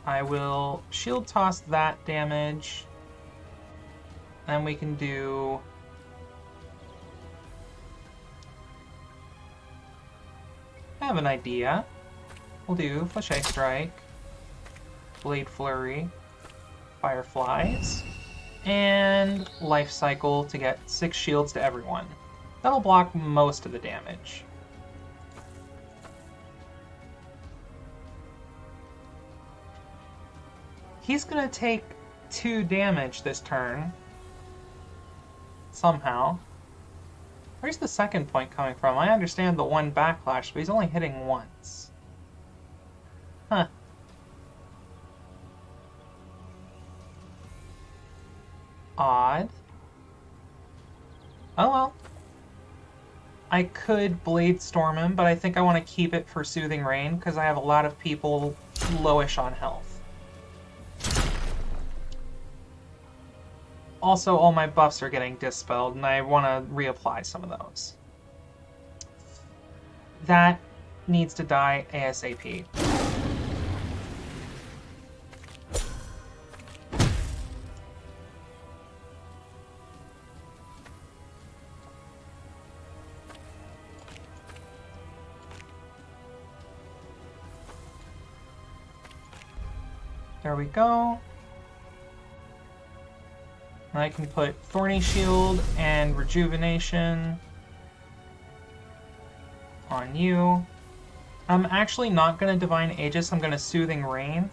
I will Shield Toss that damage. Then we can do... I have an idea. We'll do Flèche Strike, Blade Flurry, Fireflies, and Life Cycle to get 6 shields to everyone. That'll block most of the damage. He's gonna take 2 damage this turn. Somehow. Where's the second point coming from? I understand the 1 backlash, but he's only hitting once. Huh. Odd. Oh well. I could Blade Storm him, but I think I want to keep it for Soothing Rain because I have a lot of people lowish on health. Also, all my buffs are getting dispelled, and I want to reapply some of those. That needs to die ASAP. There we go. I can put Thorny Shield and Rejuvenation on you. I'm actually not going to Divine Aegis, I'm going to Soothing Rain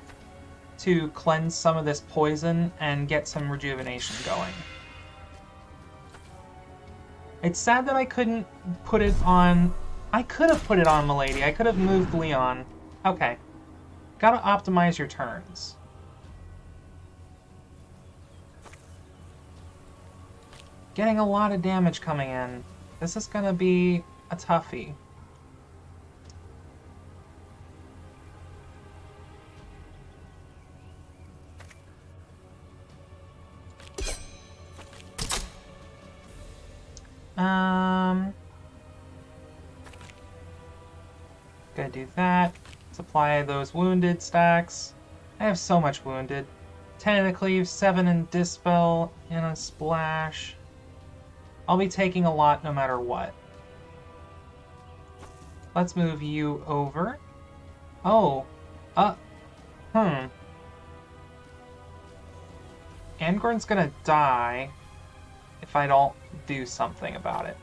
to cleanse some of this poison and get some rejuvenation going. It's sad that I couldn't put it on... I could have put it on Milady. I could have moved Leon. Okay. Gotta optimize your turns. Getting a lot of damage coming in. This is gonna be a toughie. Gonna do that. Supply those wounded stacks. I have so much wounded. 10 in the cleave, 7 in dispel, and a splash. I'll be taking a lot no matter what. Let's move you over. Oh. Angorn's gonna die if I don't do something about it.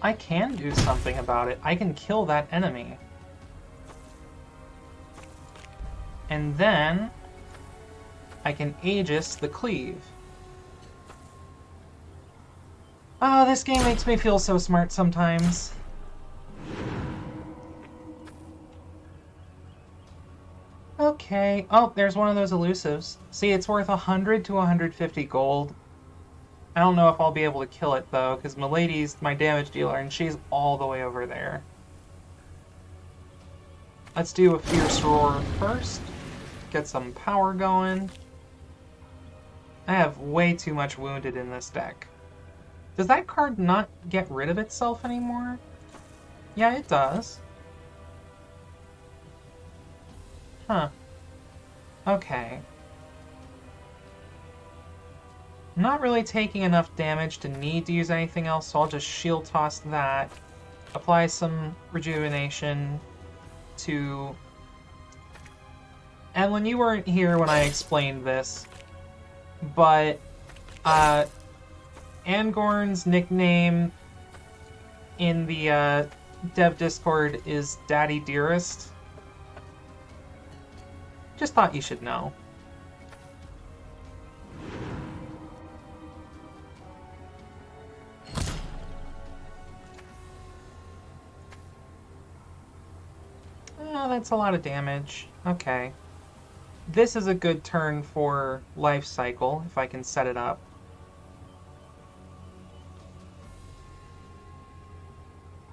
I can do something about it. I can kill that enemy. And then I can Aegis the cleave. Oh, this game makes me feel so smart sometimes. Okay. Oh, there's one of those elusives. See, it's worth 100 to 150 gold. I don't know if I'll be able to kill it, though, because Milady's my damage dealer, and she's all the way over there. Let's do a Fierce Roar first. Get some power going. I have way too much wounded in this deck. Does that card not get rid of itself anymore? Yeah, it does. Huh. Okay. I'm not really taking enough damage to need to use anything else, so I'll just shield toss that. Apply some rejuvenation to... Ellen, you weren't here when I explained this, but Angorn's nickname in the dev Discord is Daddy Dearest. Just thought you should know. Oh, that's a lot of damage. Okay. This is a good turn for life cycle, if I can set it up.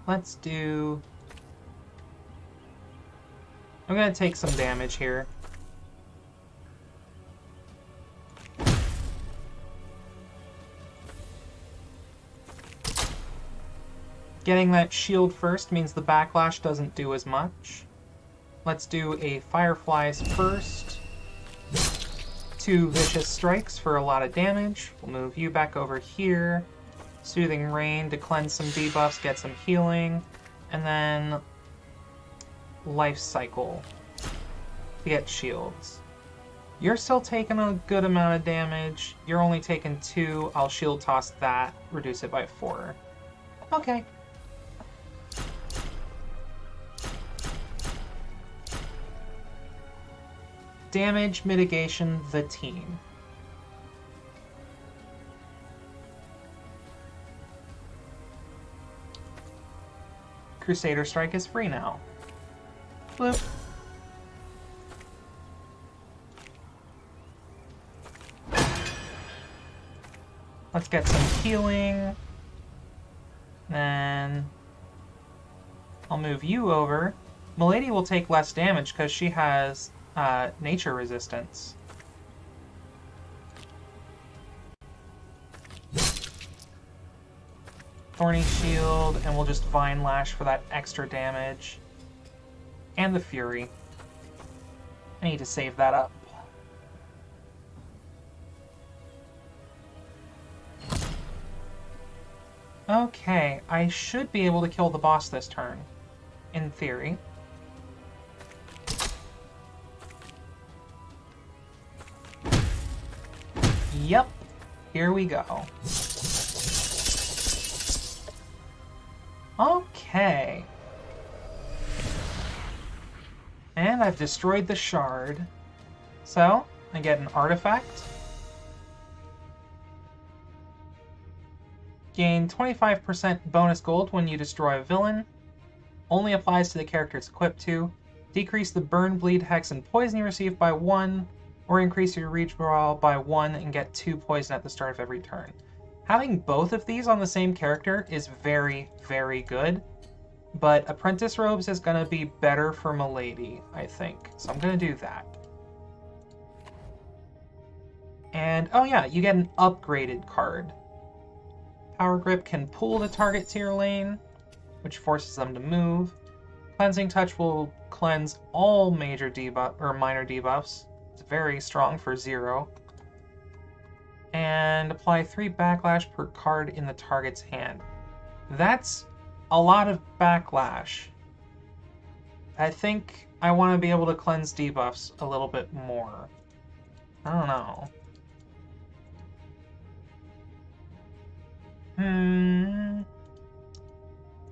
Let's do... I'm gonna take some damage here. Getting that shield first means the backlash doesn't do as much. Let's do a Fireflies first. 2 Vicious Strikes for a lot of damage. We'll move you back over here. Soothing Rain to cleanse some debuffs, get some healing. And then Life Cycle to get shields. You're still taking a good amount of damage. You're only taking 2. I'll shield toss that, reduce it by 4. Okay. Damage mitigation, the team. Crusader Strike is free now. Bloop. Let's get some healing. Then I'll move you over. Milady will take less damage because she has nature resistance. Thorny Shield, and we'll just Vine Lash for that extra damage. And the Fury. I need to save that up. Okay, I should be able to kill the boss this turn, in theory. Yep, here we go. Okay. And I've destroyed the shard. So, I get an artifact. Gain 25% bonus gold when you destroy a villain. Only applies to the character it's equipped to. Decrease the burn, bleed, hex, and poison you receive by 1, or increase your redraw by 1 and get 2 poison at the start of every turn. Having both of these on the same character is very, very good. But Apprentice Robes is going to be better for Milady, I think. So I'm going to do that. And, oh yeah, you get an upgraded card. Power Grip can pull the target to your lane, which forces them to move. Cleansing Touch will cleanse all major debuff or minor debuffs. It's very strong for 0. And apply 3 backlash per card in the target's hand. That's a lot of backlash. I think I want to be able to cleanse debuffs a little bit more. I don't know.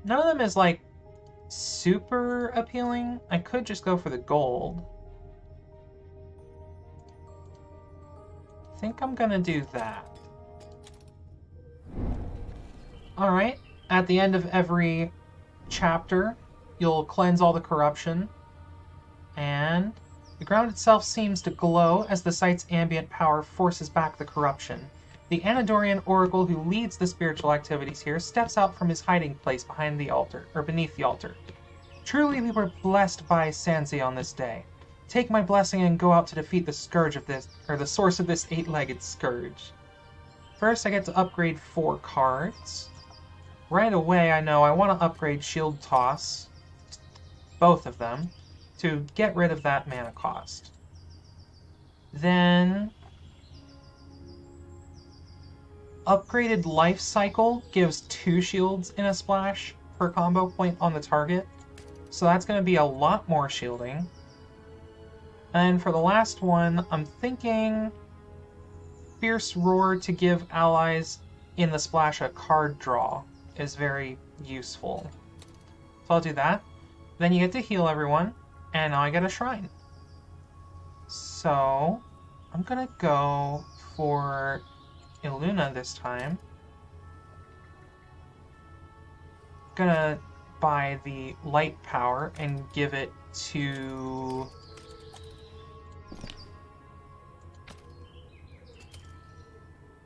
None of them is like super appealing. I could just go for the gold. I think I'm gonna do that. Alright, at the end of every chapter, you'll cleanse all the corruption. And the ground itself seems to glow as the site's ambient power forces back the corruption. The Anadorian oracle who leads the spiritual activities here steps out from his hiding place behind the altar, or beneath the altar. Truly we were blessed by Sanzi on this day. Take my blessing and go out to defeat the scourge of this, or the source of this 8-legged scourge. First I get to upgrade 4 cards. Right away I know I want to upgrade Shield Toss, both of them, to get rid of that mana cost. Then upgraded Life Cycle gives 2 shields in a splash per combo point on the target, so that's going to be a lot more shielding. And for the last one, I'm thinking Fierce Roar to give allies in the splash a card draw is very useful. So I'll do that. Then you get to heal everyone, and now I get a shrine. So I'm going to go for Illuna this time. Gonna buy the light power and give it to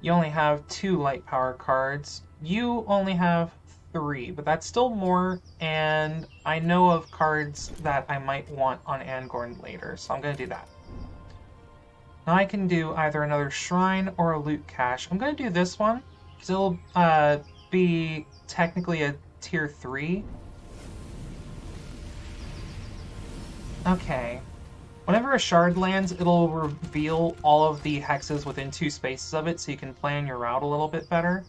you. Only have 2 light power cards. You only have 3, but that's still more, and I know of cards that I might want on Angorn later, so I'm gonna do that. Now I can do either another shrine or a loot cache. I'm going to do this one, because it'll be technically a tier 3. Okay. Whenever a shard lands, it'll reveal all of the hexes within 2 spaces of it, so you can plan your route a little bit better.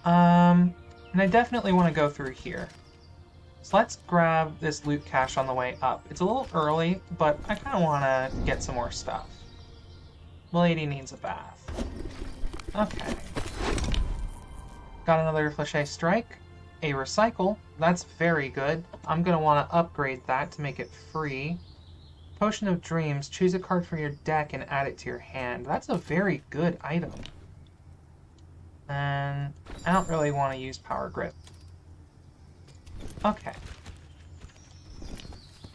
And I definitely want to go through here. So let's grab this loot cache on the way up. It's a little early, but I kind of want to get some more stuff. Milady needs a bath. Okay. Got another Fléché Strike. A Recycle. That's very good. I'm going to want to upgrade that to make it free. Potion of Dreams. Choose a card from your deck and add it to your hand. That's a very good item. And I don't really want to use Power Grip. Okay.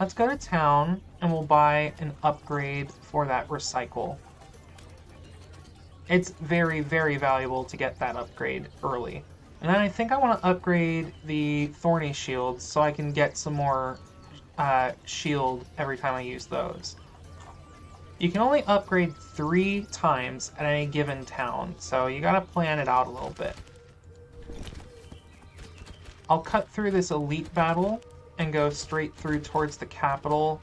Let's go to town, and we'll buy an upgrade for that Recycle. It's very, very valuable to get that upgrade early. And then I think I want to upgrade the Thorny Shields so I can get some more shield every time I use those. You can only upgrade 3 times at any given town, so you gotta plan it out a little bit. I'll cut through this elite battle and go straight through towards the capital.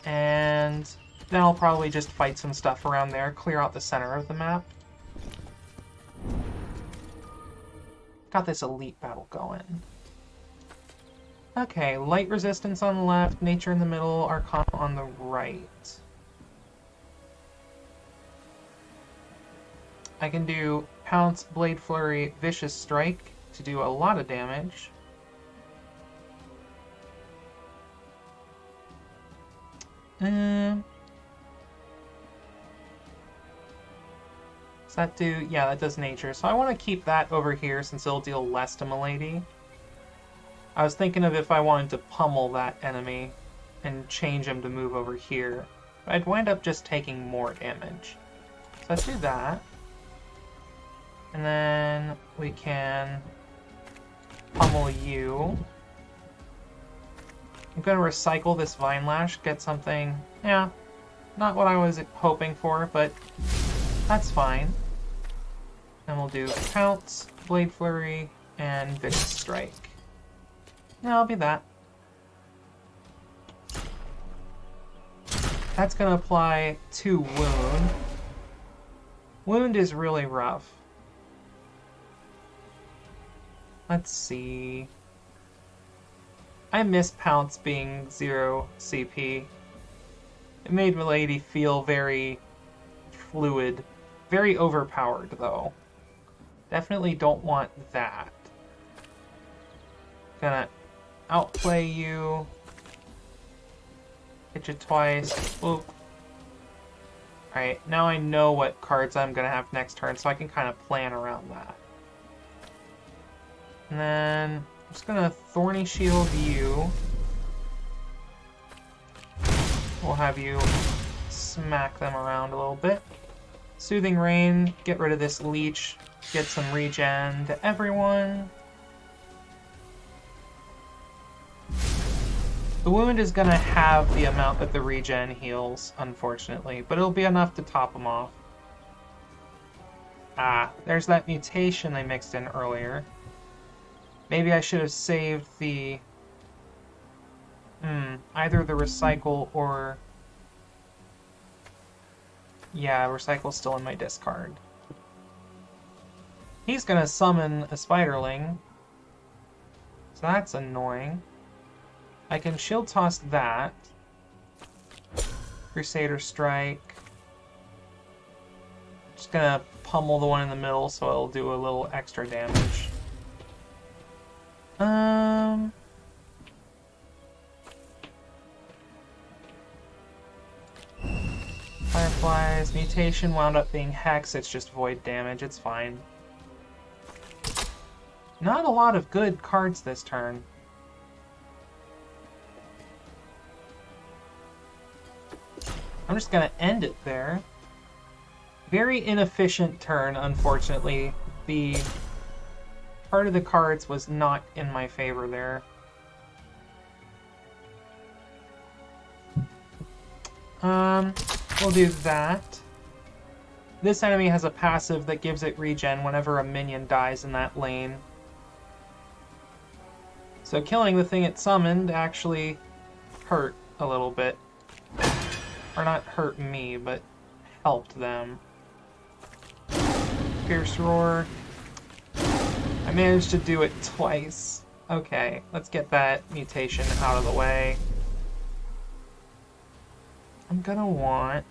And then I'll probably just fight some stuff around there, clear out the center of the map. Got this elite battle going. Okay, light resistance on the left, nature in the middle, Arcana on the right. I can do Pounce, Blade Flurry, Vicious Strike to do a lot of damage. Does that do... yeah, that does nature. So I want to keep that over here since it'll deal less to Milady. I was thinking of if I wanted to pummel that enemy and change him to move over here. I'd wind up just taking more damage. So let's do that. And then we can pummel you. I'm gonna recycle this Vine Lash, get something, yeah, not what I was hoping for, but that's fine. And we'll do Pounce, Blade Flurry, and Vicious Strike. Yeah, I'll be that. That's gonna apply 2 Wound. Wound is really rough. Let's see. I miss Pounce being 0 CP. It made Milady feel very fluid. Very overpowered, though. Definitely don't want that. Gonna outplay you. Hit you twice. Oop. Alright, now I know what cards I'm gonna have next turn, so I can kind of plan around that. And then I'm just gonna Thorny Shield you. We'll have you smack them around a little bit. Soothing Rain, get rid of this leech, get some regen to everyone. The wound is gonna have the amount that the regen heals, unfortunately, but it'll be enough to top them off. Ah, there's that mutation I mixed in earlier. Maybe I should have saved the... either the recycle or... Yeah, recycle's still in my discard. He's gonna summon a spiderling. So that's annoying. I can shield toss that. Crusader Strike. Just gonna pummel the one in the middle so it'll do a little extra damage. Fireflies, mutation wound up being Hex, it's just void damage, it's fine. Not a lot of good cards this turn. I'm just gonna end it there. Very inefficient turn, unfortunately. The part of the cards was not in my favor there. We'll do that. This enemy has a passive that gives it regen whenever a minion dies in that lane. So killing the thing it summoned actually hurt a little bit. Or not hurt me, but helped them. Fierce Roar. I managed to do it twice. Okay, let's get that mutation out of the way. I'm gonna want...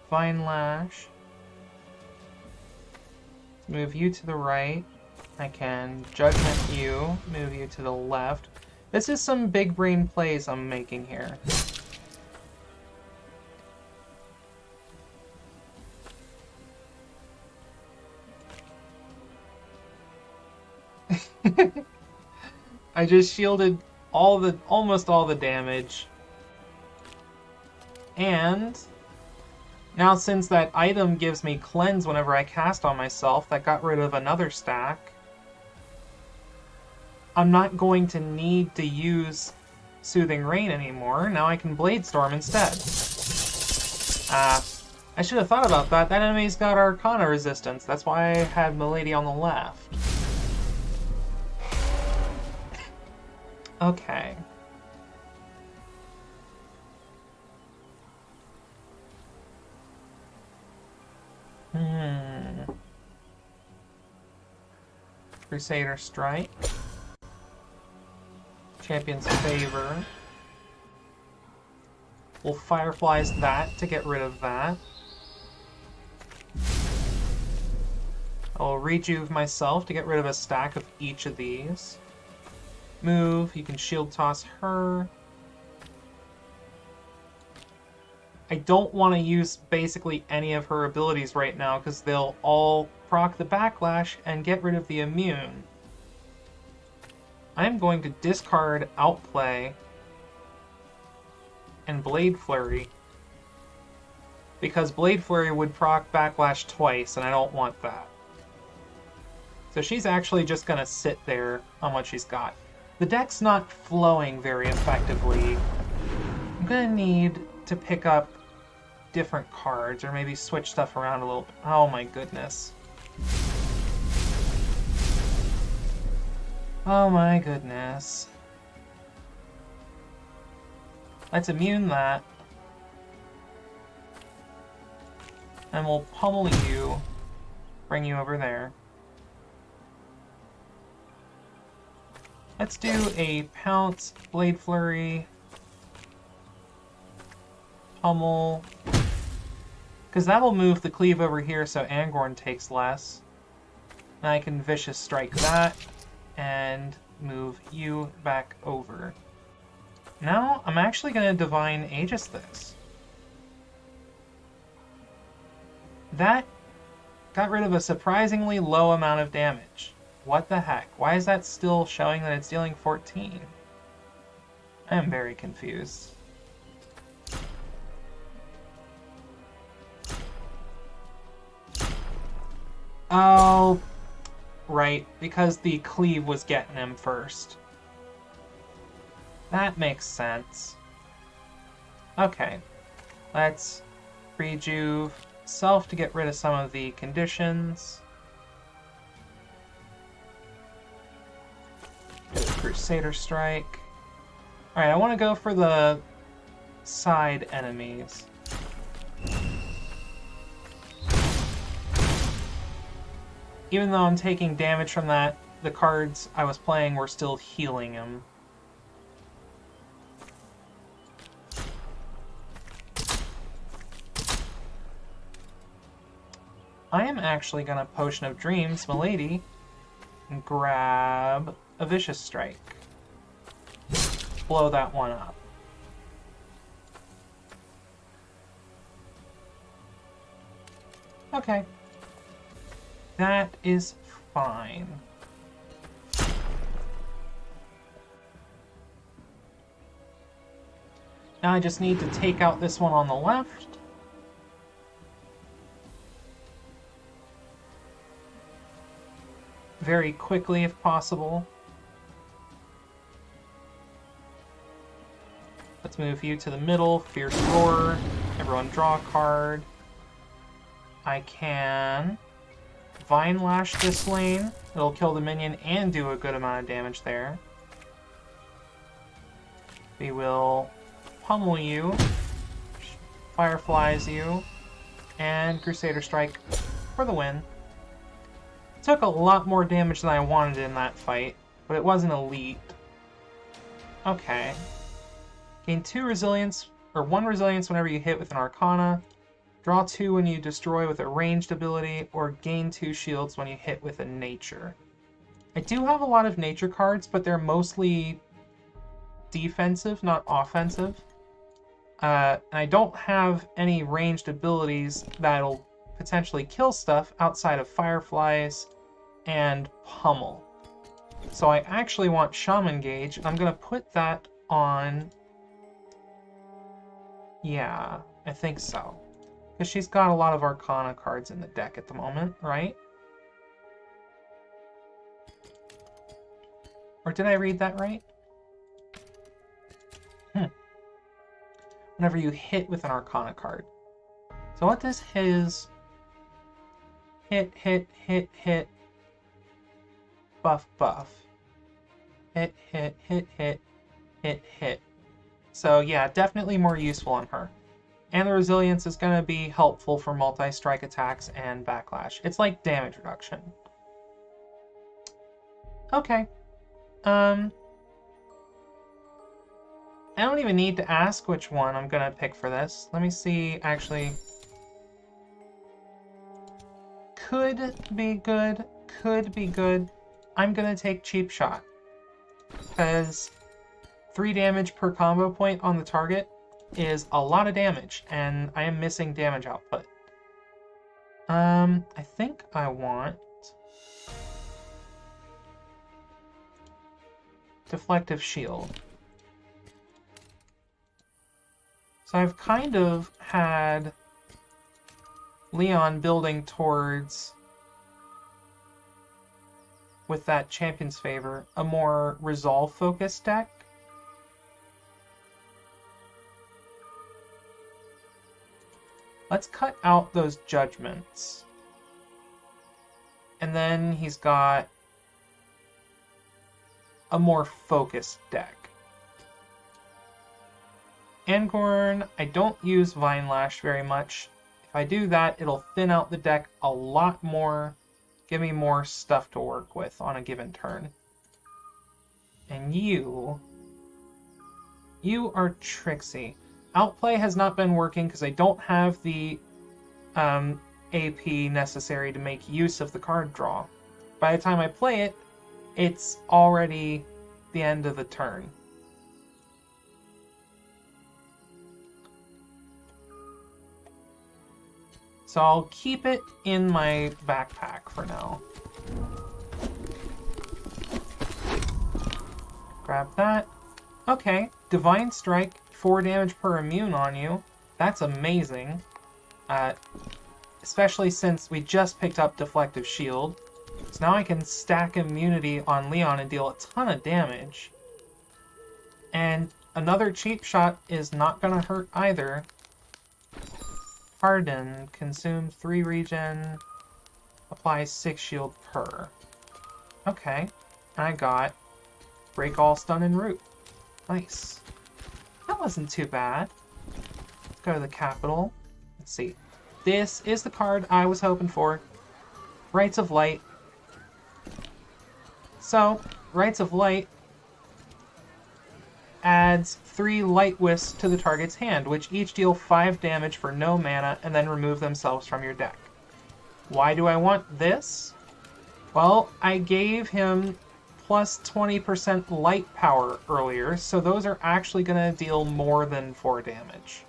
Vine Lash. Move you to the right. I can Judgment you, move you to the left. This is some big brain plays I'm making here. I just shielded almost all the damage. And now since that item gives me cleanse whenever I cast on myself, that got rid of another stack. I'm not going to need to use Soothing Rain anymore. Now I can Blade Storm instead. I should have thought about that. That enemy's got Arcana resistance. That's why I had Milady on the left. Okay. Crusader Strike. Champion's Favor. We'll Fireflies that to get rid of that. I'll Rejuve myself to get rid of a stack of each of these. Move, you can shield toss her. I don't want to use basically any of her abilities right now because they'll all proc the backlash and get rid of the immune. I'm going to discard Outplay and Blade Flurry. because Blade Flurry would proc Backlash twice, and I don't want that. So she's actually just going to sit there on what she's got. The deck's not flowing very effectively. I'm going to need to pick up different cards, or maybe switch stuff around a little bit. Oh my goodness. Oh my goodness. Let's immune that. And we'll pummel you, bring you over there. Let's do a Pounce, Blade Flurry, pummel, because that'll move the cleave over here so Angorn takes less. And I can Vicious Strike that, and move you back over. Now, I'm actually going to Divine Aegis this. That got rid of a surprisingly low amount of damage. What the heck? Why is that still showing that it's dealing 14? I am very confused. Oh, right, because the cleave was getting him first. That makes sense. Okay, let's rejuve self to get rid of some of the conditions. Do a Crusader Strike. Alright, I want to go for the side enemies. Even though I'm taking damage from that, the cards I was playing were still healing him. I am actually going to Potion of Dreams, milady, and grab a Vicious Strike. Blow that one up. Okay. That is fine. Now I just need to take out this one on the left. Very quickly if possible. Let's move you to the middle. Fierce Roar. Everyone draw a card. I can Vine Lash this lane. It'll kill the minion and do a good amount of damage there. We will pummel you, Fireflies you, and Crusader Strike for the win. Took a lot more damage than I wanted in that fight, but it wasn't elite. Okay. Gain 2 resilience, or 1 resilience whenever you hit with an Arcana. Draw 2 when you destroy with a ranged ability, or gain 2 shields when you hit with a nature. I do have a lot of nature cards, but they're mostly defensive, not offensive. And I don't have any ranged abilities that'll potentially kill stuff outside of Fireflies and Pummel. So I actually want Shaman Gauge. I'm going to put that on... Yeah, I think so. Because she's got a lot of Arcana cards in the deck at the moment, right? Or did I read that right? Whenever you hit with an Arcana card. So what does his hit, buff, hit, hit. So yeah, definitely more useful on her. And the resilience is going to be helpful for multi-strike attacks and backlash. It's like damage reduction. Okay. I don't even need to ask which one I'm going to pick for this. Let me see, actually. Could be good. Could be good. I'm going to take Cheap Shot. Because 3 damage per combo point on the target is a lot of damage, and I am missing damage output. I think I want Deflective Shield. So I've kind of had Leon building towards, with that Champion's Favor, a more resolve-focused deck. Let's cut out those judgments. And then he's got a more focused deck. Angorn, I don't use Vine Lash very much. If I do that, it'll thin out the deck a lot more, give me more stuff to work with on a given turn. And you are Trixie. Outplay has not been working because I don't have the AP necessary to make use of the card draw. By the time I play it, it's already the end of the turn. So I'll keep it in my backpack for now. Grab that. Okay, Divine Strike, 4 damage per immune on you. That's amazing. Especially since we just picked up Deflective Shield. So now I can stack immunity on Leon and deal a ton of damage. And another cheap shot is not going to hurt either. Harden, consume 3 regen, applies 6 shield per. Okay, and I got Break All, Stun, and Root. Nice. That wasn't too bad. Let's go to the capital. Let's see. This is the card I was hoping for. Rites of Light. So, Rites of Light adds 3 Light Wisps to the target's hand, which each deal 5 damage for no mana and then remove themselves from your deck. Why do I want this? Well, I gave him plus 20% light power earlier, so those are actually going to deal more than 4 damage.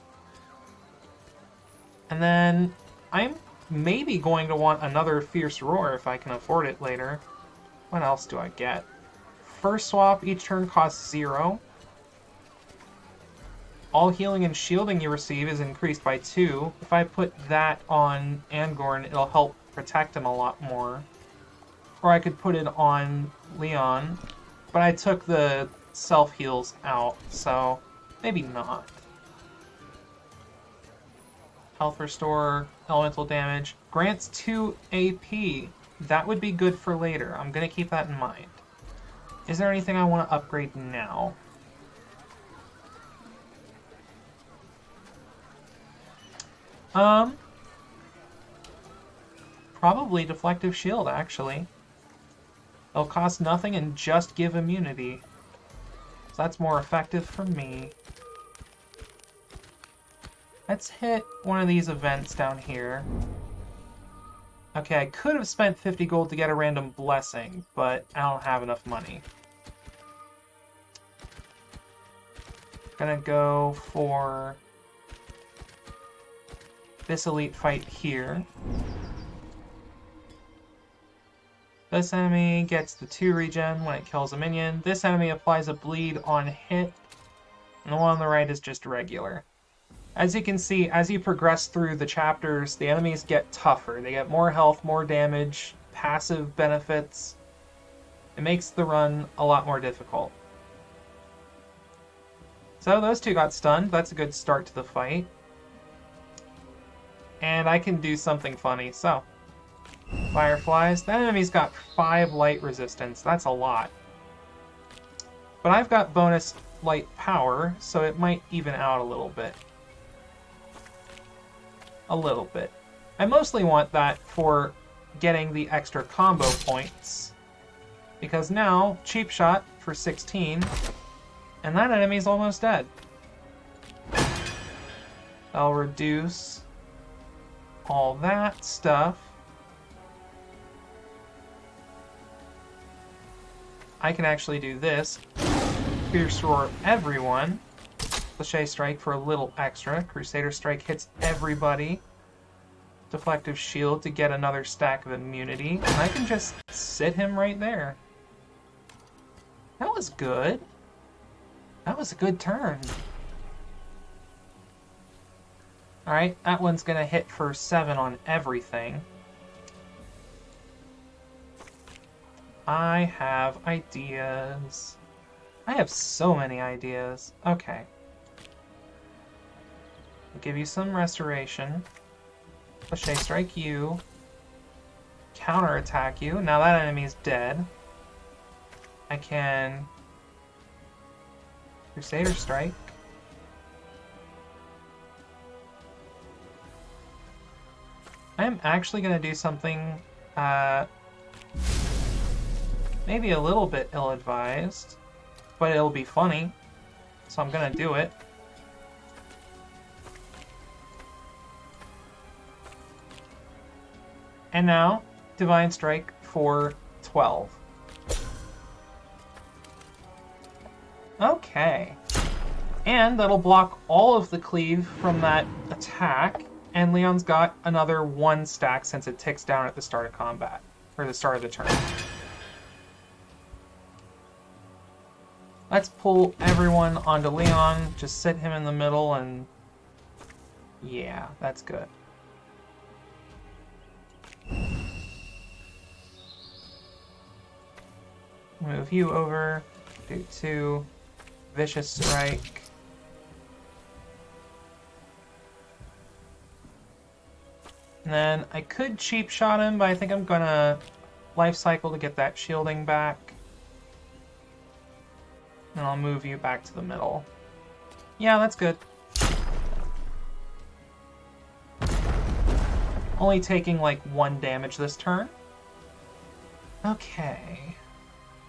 And then I'm maybe going to want another Fierce Roar if I can afford it later. What else do I get? First swap, each turn costs 0. All healing and shielding you receive is increased by 2. If I put that on Angorn, it'll help protect him a lot more. Or I could put it on Leon, but I took the self-heals out, so maybe not. Health Restore, Elemental Damage, grants 2 AP. That would be good for later. I'm going to keep that in mind. Is there anything I want to upgrade now? Probably Deflective Shield, actually. It'll cost nothing and just give immunity. So that's more effective for me. Let's hit one of these events down here. Okay, I could have spent 50 gold to get a random blessing, but I don't have enough money. Gonna go for this elite fight here. This enemy gets the 2 regen when it kills a minion. This enemy applies a bleed on hit. And the one on the right is just regular. As you can see, as you progress through the chapters, the enemies get tougher. They get more health, more damage, passive benefits. It makes the run a lot more difficult. So those 2 got stunned. That's a good start to the fight. And I can do something funny, so... Fireflies. That enemy's got 5 light resistance. That's a lot. But I've got bonus light power, so it might even out a little bit. A little bit. I mostly want that for getting the extra combo points. Because now, cheap shot for 16, and that enemy's almost dead. I'll reduce all that stuff. I can actually do this. Fierce Roar everyone. Cliché Strike for a little extra. Crusader Strike hits everybody. Deflective Shield to get another stack of immunity. And I can just sit him right there. That was good. That was a good turn. Alright, that one's gonna hit for 7 on everything. I have ideas. I have so many ideas. Okay. I'll give you some restoration. Cliche strike you. Counterattack you. Now that enemy's dead. I can Crusader strike. I am actually going to do something maybe a little bit ill-advised, but it'll be funny, so I'm going to do it. And now, Divine Strike for 12. Okay. And that'll block all of the cleave from that attack, and Leon's got another 1 stack since it ticks down at the start of combat, or the start of the turn. Let's pull everyone onto Leon, just sit him in the middle, and yeah, that's good. Move you over, do 2, Vicious Strike. And then I could cheap shot him, but I think I'm gonna life cycle to get that shielding back. And I'll move you back to the middle. Yeah, that's good. Only taking like 1 damage this turn. Okay.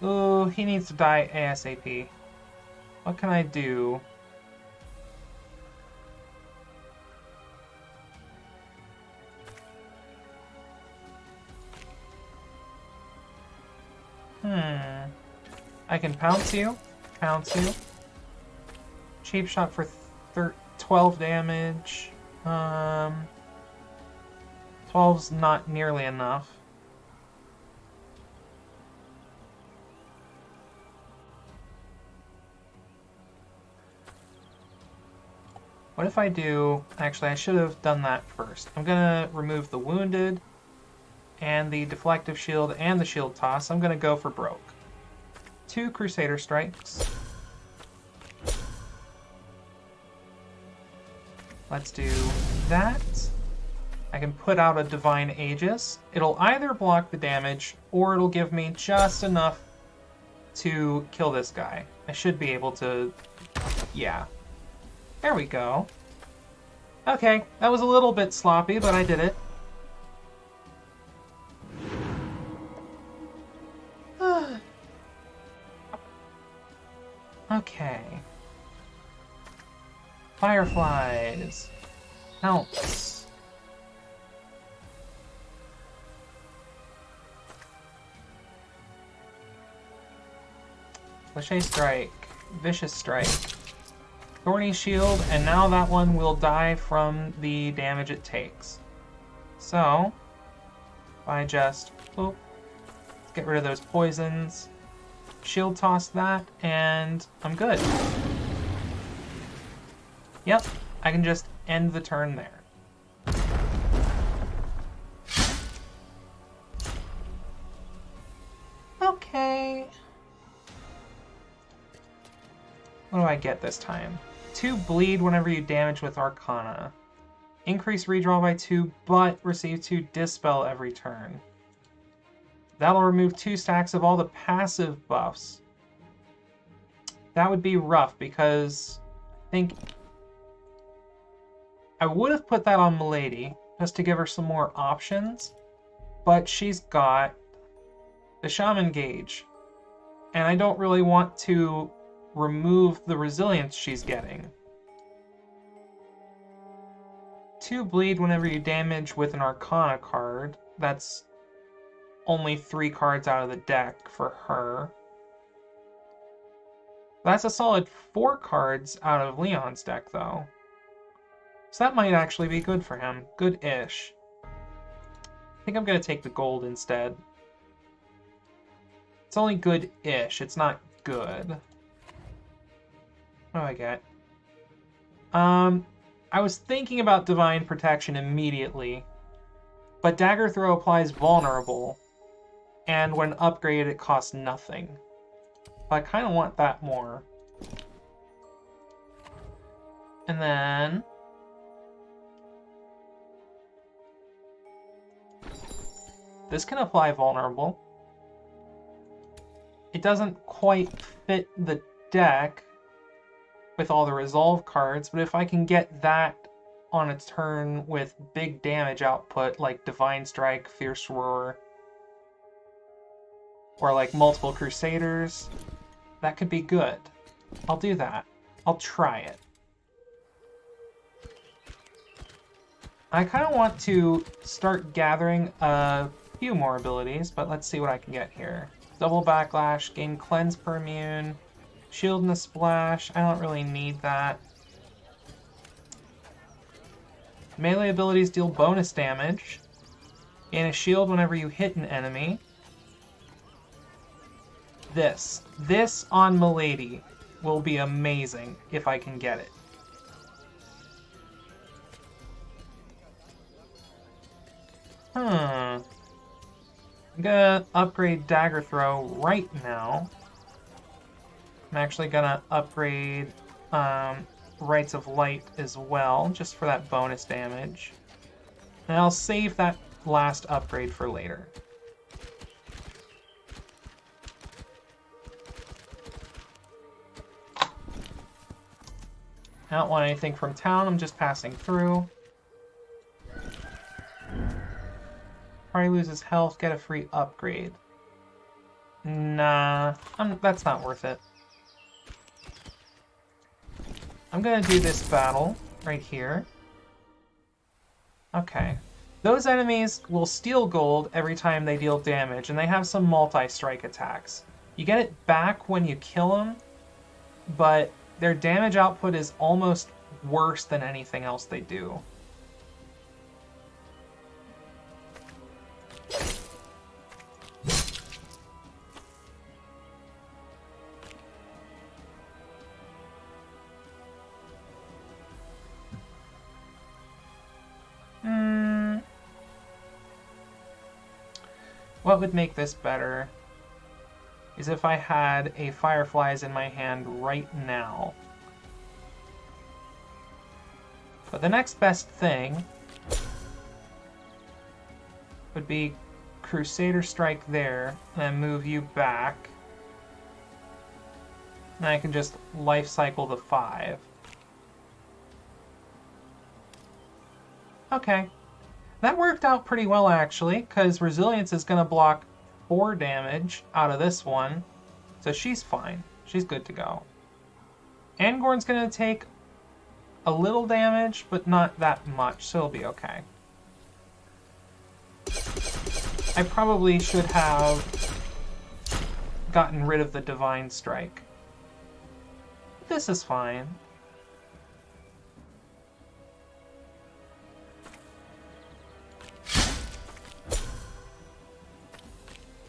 Ooh, he needs to die ASAP. What can I do? I can pounce you. Pounce you. Cheap shot for 12 damage. 12's not nearly enough. What if I do... Actually, I should have done that first. I'm gonna remove the wounded, and the deflective shield, and the shield toss. I'm gonna go for broke. 2 Crusader strikes. Let's do that. I can put out a Divine Aegis. It'll either block the damage, or it'll give me just enough to kill this guy. I should be able to... Yeah. There we go. Okay, that was a little bit sloppy, but I did it. Okay. Fireflies. Pounce. Cliche Strike. Vicious Strike. Thorny Shield, and now that one will die from the damage it takes. So, if I just... Let's get rid of those poisons. Shield toss that, and I'm good. Yep, I can just end the turn there. Okay. What do I get this time? 2 bleed whenever you damage with Arcana. Increase redraw by 2, but receive 2 dispel every turn. That'll remove 2 stacks of all the passive buffs. That would be rough because I think I would have put that on Milady just to give her some more options, but she's got the Shaman Gauge, and I don't really want to remove the resilience she's getting. 2 bleed whenever you damage with an Arcana card. That's only 3 cards out of the deck for her. That's a solid 4 cards out of Leon's deck, though. So that might actually be good for him. Good-ish. I think I'm going to take the gold instead. It's only good-ish. It's not good. What do I get? I was thinking about Divine Protection immediately, but Dagger Throw applies vulnerable, and when upgraded it costs nothing. But I kind of want that more. And then... this can apply vulnerable. It doesn't quite fit the deck with all the resolve cards, but if I can get that on its turn with big damage output like Divine Strike, Fierce Roar, or like multiple Crusaders, that could be good. I'll do that. I'll try it. I kind of want to start gathering a few more abilities, but let's see what I can get here. Double Backlash, gain Cleanse per immune, Shield and a Splash. I don't really need that. Melee abilities deal bonus damage. Gain a shield whenever you hit an enemy. This on Milady will be amazing if I can get it. I'm gonna upgrade Dagger Throw right now. I'm actually gonna upgrade Rites of Light as well, just for that bonus damage. And I'll save that last upgrade for later. I don't want anything from town, I'm just passing through. Party loses health, get a free upgrade. Nah, that's not worth it. I'm gonna do this battle right here. Okay. Those enemies will steal gold every time they deal damage, and they have some multi-strike attacks. You get it back when you kill them, but their damage output is almost worse than anything else they do. What would make this better is if I had a Fireflies in my hand right now. But the next best thing would be Crusader Strike there, and then move you back. And I can just life cycle the 5. Okay. That worked out pretty well, actually, because Resilience is going to block 4 damage out of this one, so she's fine. She's good to go. Angorn's going to take a little damage, but not that much, so it'll be okay. I probably should have gotten rid of the Divine Strike. This is fine.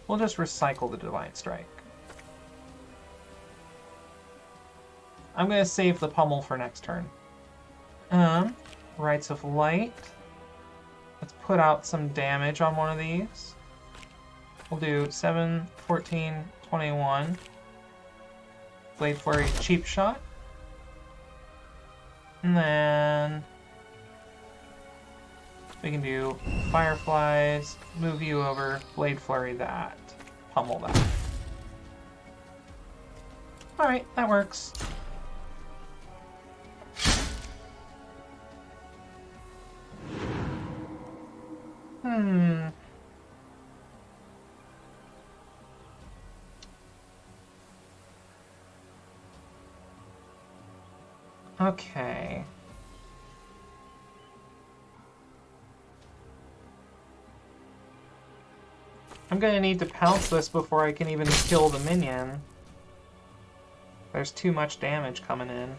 We'll just recycle the Divine Strike. I'm going to save the Pummel for next turn. Rites of Light. Let's put out some damage on one of these. We'll do 7, 14, 21. Blade Flurry, Cheap Shot. And then we can do Fireflies, move you over, Blade Flurry that, pummel that. Alright, that works. Okay. I'm gonna need to pounce this before I can even kill the minion. There's too much damage coming in.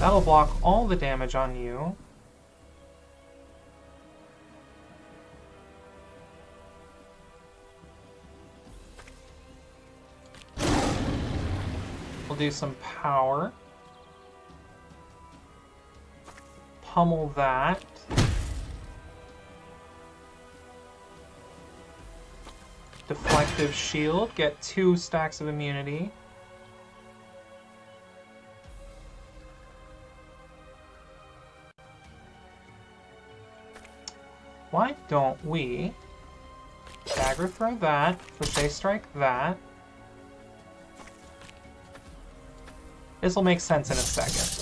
That'll block all the damage on you. We'll do some power. Pummel that. Deflective shield, get 2 stacks of immunity. Why don't we dagger throw that, crochet strike that. This will make sense in a second.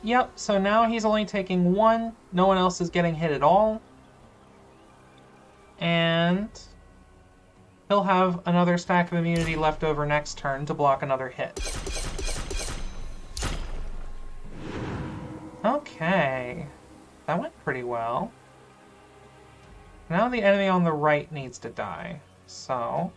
Yep, so now he's only taking 1. No one else is getting hit at all. And he'll have another stack of immunity left over next turn to block another hit. Okay, that went pretty well. Now the enemy on the right needs to die, so...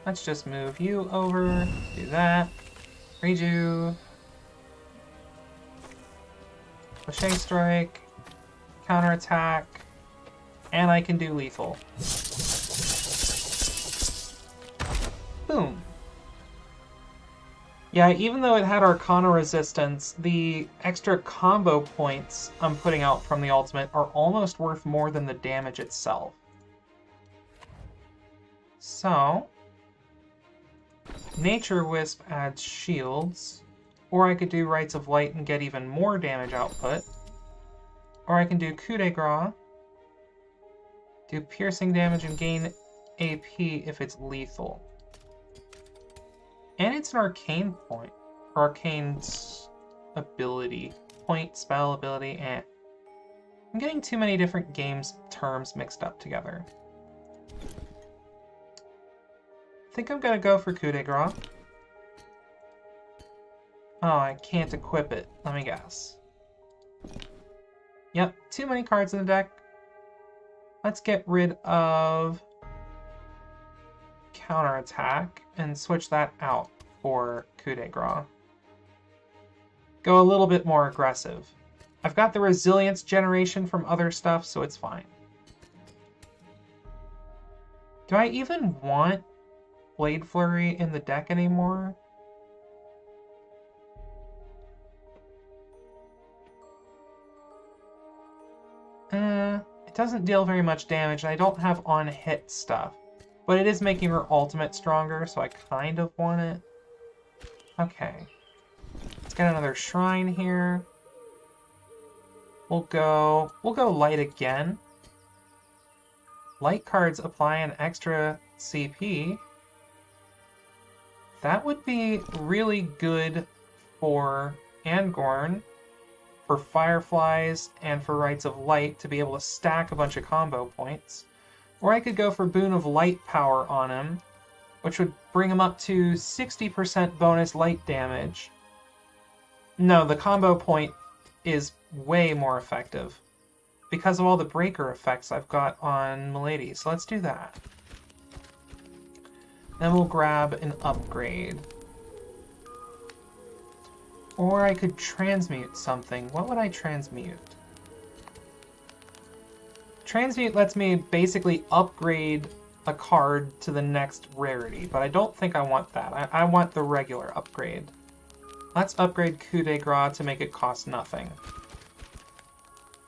let's just move you over, do that, redo, crochet strike, counterattack, and I can do lethal. Boom. Yeah, even though it had Arcana resistance, the extra combo points I'm putting out from the ultimate are almost worth more than the damage itself. So... Nature Wisp adds shields, or I could do Rites of Light and get even more damage output, or I can do Coup de Grace, do piercing damage and gain AP if it's lethal. And it's an arcane point, or arcane's ability, point, spell, ability, and... I'm getting too many different games terms mixed up together. I think I'm gonna go for Coup de Grace. Oh, I can't equip it. Let me guess. Yep, too many cards in the deck. Let's get rid of counterattack and switch that out for Coup de Grace. Go a little bit more aggressive. I've got the resilience generation from other stuff, so it's fine. Do I even want Blade Flurry in the deck anymore? It doesn't deal very much damage, and I don't have on-hit stuff. But it is making her ultimate stronger, so I kind of want it. Okay. Let's get another shrine here. We'll go light again. Light cards apply an extra CP. That would be really good for Angorn, for Fireflies, and for Rites of Light to be able to stack a bunch of combo points. Or I could go for Boon of Light power on him, which would bring him up to 60% bonus light damage. No, the combo point is way more effective because of all the breaker effects I've got on Milady. So let's do that. Then we'll grab an upgrade. Or I could transmute something. What would I transmute? Transmute lets me basically upgrade a card to the next rarity, but I don't think I want that. I want the regular upgrade. Let's upgrade Coup de Grace to make it cost nothing.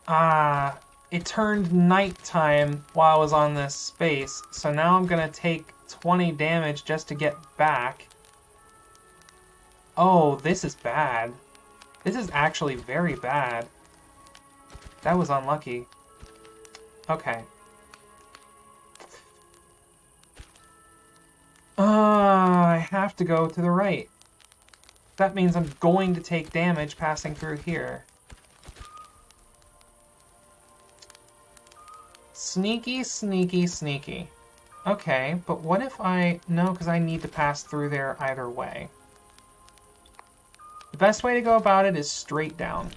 Ah, it turned nighttime while I was on this space, so now I'm gonna take 20 damage just to get back. Oh, this is bad. This is actually very bad. That was unlucky. Okay. I have to go to the right. That means I'm going to take damage passing through here. Sneaky, sneaky, sneaky. Okay, but what if I... No, because I need to pass through there either way. The best way to go about it is straight down.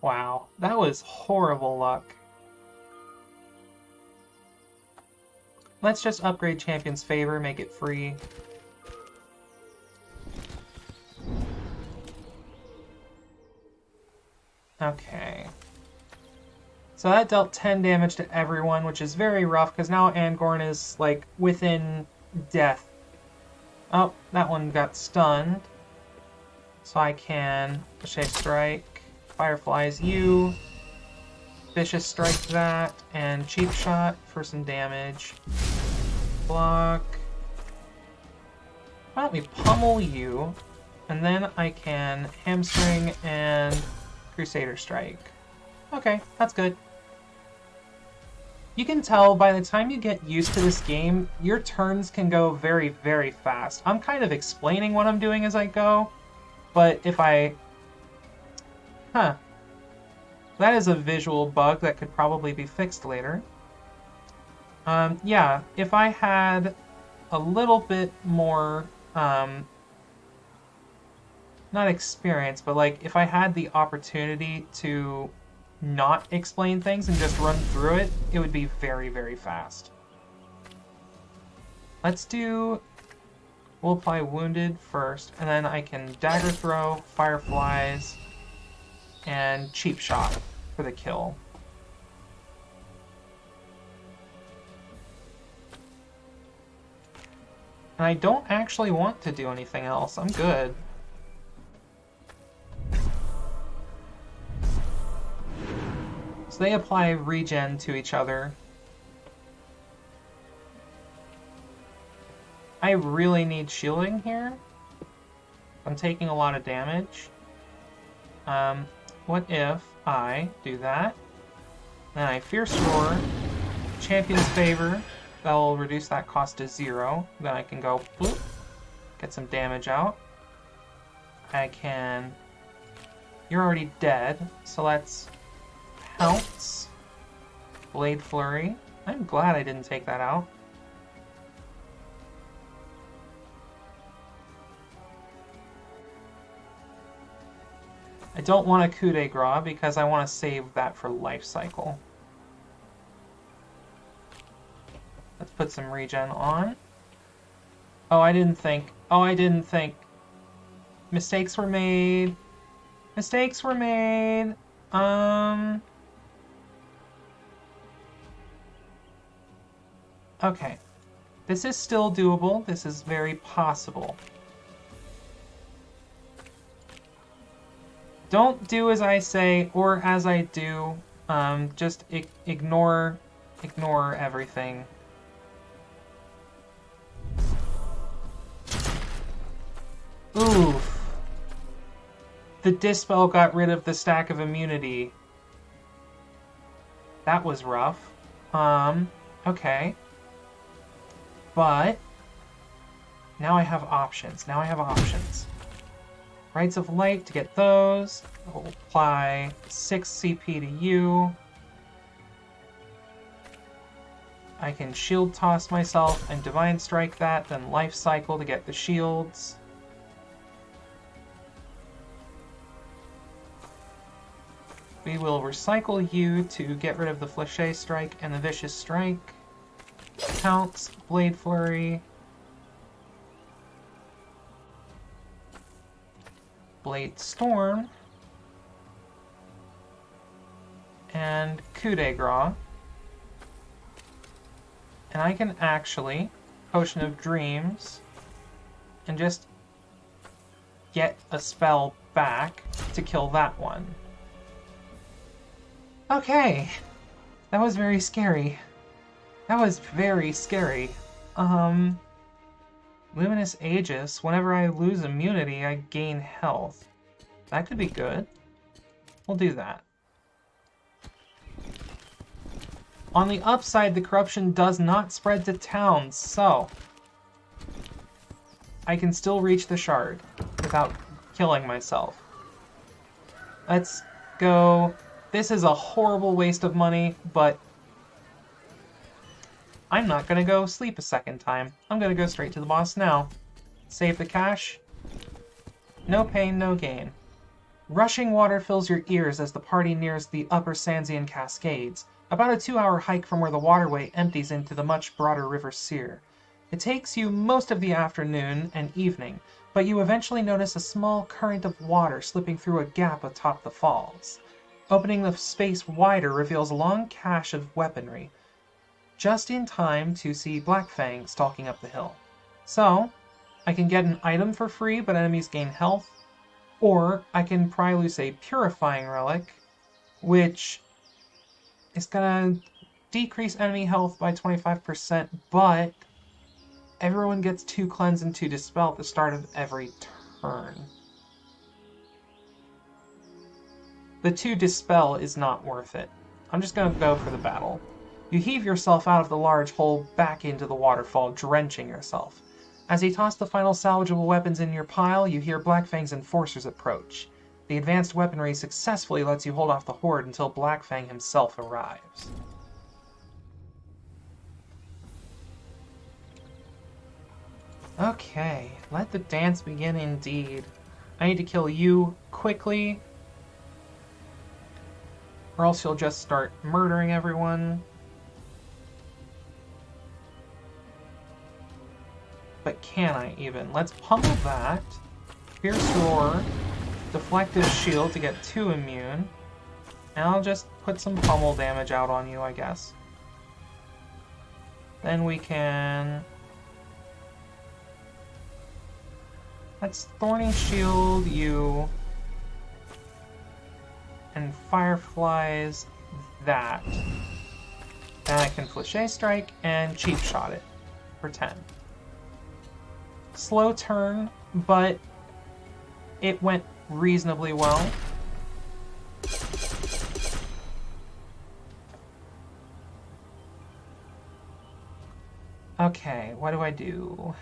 Wow, that was horrible luck. Let's just upgrade Champion's Favor, make it free. Okay. So that dealt 10 damage to everyone, which is very rough, because now Angorn is, like, within death. Oh, that one got stunned. So I can Shade Strike, Fireflies you, Vicious Strike that, and Cheap Shot for some damage. Block. Why don't we pummel you, and then I can Hamstring and Crusader Strike. Okay, that's good. You can tell by the time you get used to this game, your turns can go very, very fast. I'm kind of explaining what I'm doing as I go, but if I... Huh. That is a visual bug that could probably be fixed later. Yeah, if I had a little bit more, not experience, but like, if I had the opportunity to not explain things and just run through it, it would be very, very fast. Let's do... We'll apply Wounded first, and then I can Dagger Throw, Fireflies, and Cheap Shot for the kill. And I don't actually want to do anything else. I'm good. So they apply regen to each other. I really need shielding here. I'm taking a lot of damage. What if I do that? Then I Fierce Roar, Champion's Favor. That'll reduce that cost to 0. Then I can go bloop, get some damage out. I can... You're already dead, so let's Pounce. Blade Flurry. I'm glad I didn't take that out. I don't want a coup de grace because I want to save that for life cycle. Let's put some regen on. Oh, I didn't think. Oh, I didn't think. Mistakes were made. Mistakes were made. Okay. This is still doable. This is very possible. Don't do as I say or as I do. Just ignore everything. Oof. The Dispel got rid of the stack of immunity. That was rough. Okay. But now I have options. Now I have options. Rights of Light to get those. I'll apply 6 CP to you. I can Shield Toss myself and Divine Strike that, then Life Cycle to get the shields. We will recycle you to get rid of the Fléché Strike and the Vicious Strike. Pounce, Blade Flurry. Blade Storm. And Coup de Grace. And I can actually Potion of Dreams and just get a spell back to kill that one. Okay, that was very scary. That was very scary. Luminous Aegis. Whenever I lose immunity, I gain health. That could be good. We'll do that. On the upside, the corruption does not spread to towns, so I can still reach the shard without killing myself. Let's go. This is a horrible waste of money, but I'm not going to go sleep a second time. I'm going to go straight to the boss now. Save the cash. No pain, no gain. Rushing water fills your ears as the party nears the Upper Sansian Cascades, about a 2-hour hike from where the waterway empties into the much broader River Seer. It takes you most of the afternoon and evening, but you eventually notice a small current of water slipping through a gap atop the falls. Opening the space wider reveals a long cache of weaponry, just in time to see Blackfang stalking up the hill. So, I can get an item for free, but enemies gain health, or I can pry loose a purifying relic, which is gonna decrease enemy health by 25%, but everyone gets 2 cleanse and 2 dispel at the start of every turn. The 2 dispel is not worth it. I'm just gonna go for the battle. You heave yourself out of the large hole back into the waterfall, drenching yourself. As you toss the final salvageable weapons in your pile, you hear Blackfang's enforcers approach. The advanced weaponry successfully lets you hold off the horde until Blackfang himself arrives. Okay, let the dance begin indeed. I need to kill you quickly, or else you'll just start murdering everyone. But can I even? Let's pummel that. Pierce Roar. Deflective Shield to get 2 immune. And I'll just put some pummel damage out on you, I guess. Then we can... Let's Thorny Shield you. And Fireflies that. Then I can Flechet Strike and Cheap Shot it for 10. Slow turn, but it went reasonably well. Okay, what do I do?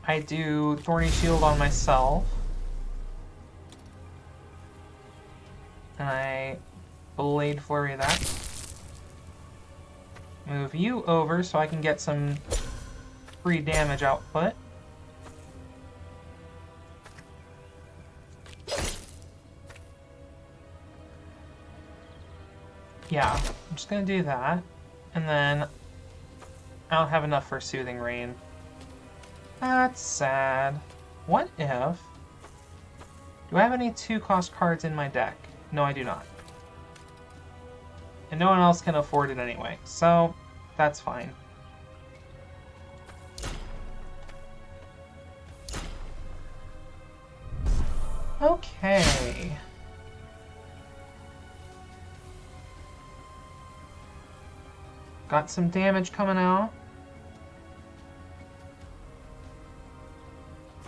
I do Thorny Shield on myself. And I Blade Flurry that. Move you over so I can get some free damage output. Yeah, I'm just gonna do that. And then I don't have enough for Soothing Rain. That's sad. What if... Do I have any 2-cost cards in my deck? No, I do not. And no one else can afford it anyway, so that's fine. Okay. Got some damage coming out.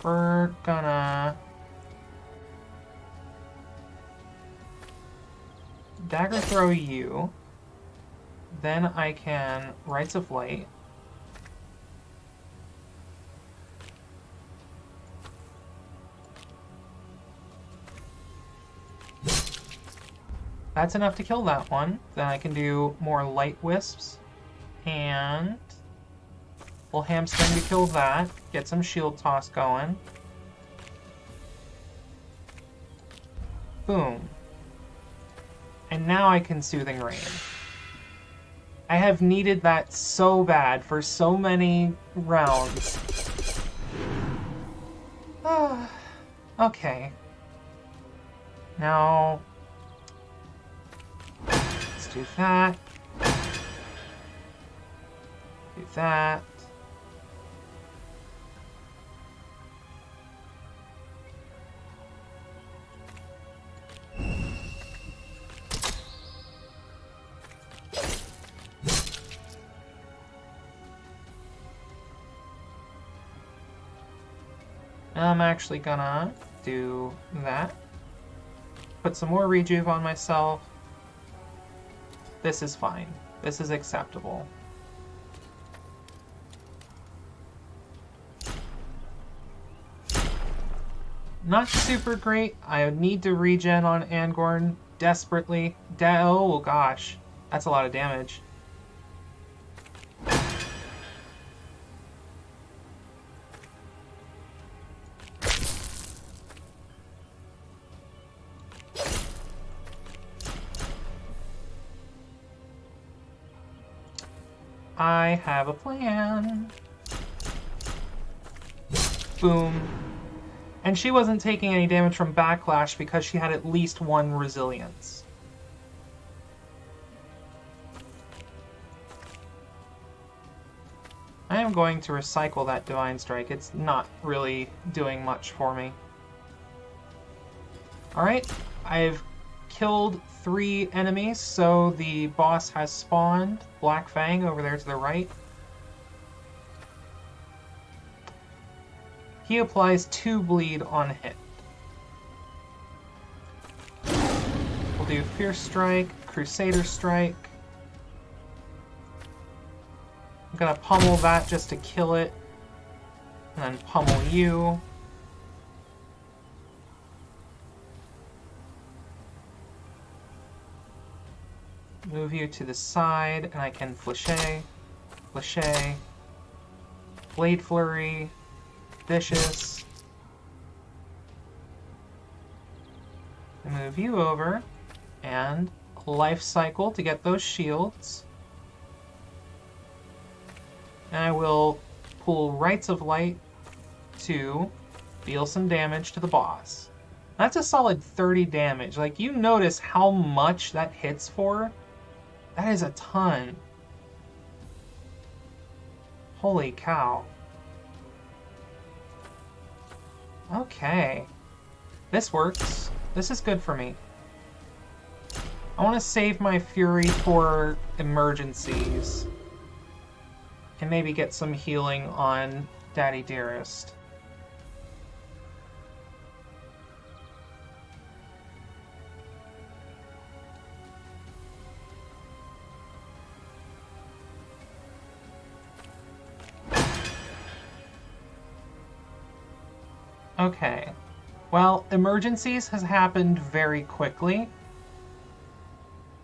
We're gonna... Dagger Throw you. Then I can Rites of Light. That's enough to kill that one. Then I can do more Light Wisps. And we'll Hamstring to kill that. Get some Shield Toss going. Boom. And now I can Soothing Rain. I have needed that so bad for so many rounds. Okay. Now... let's do that. Do that. I'm actually gonna do that. Put some more rejuve on myself. This is fine. This is acceptable. Not super great. I need to regen on Angorn desperately. Oh gosh, that's a lot of damage. I have a plan. Boom. And she wasn't taking any damage from backlash because she had at least 1 resilience. I am going to recycle that Divine Strike. It's not really doing much for me. Alright, I've killed 3 enemies, so the boss has spawned. Black Fang over there to the right. He applies 2 bleed on hit. We'll do Fierce Strike, Crusader Strike. I'm gonna pummel that just to kill it, and then pummel you. Move you to the side, and I can Fléché, Fléché, Blade Flurry, Vicious. Move you over, and Life Cycle to get those shields. And I will pull Rites of Light to deal some damage to the boss. That's a solid 30 damage. Like, you notice how much that hits for? That is a ton. Holy cow. Okay. This works. This is good for me. I want to save my fury for emergencies. And maybe get some healing on Daddy Dearest. Okay. Well, emergencies has happened very quickly.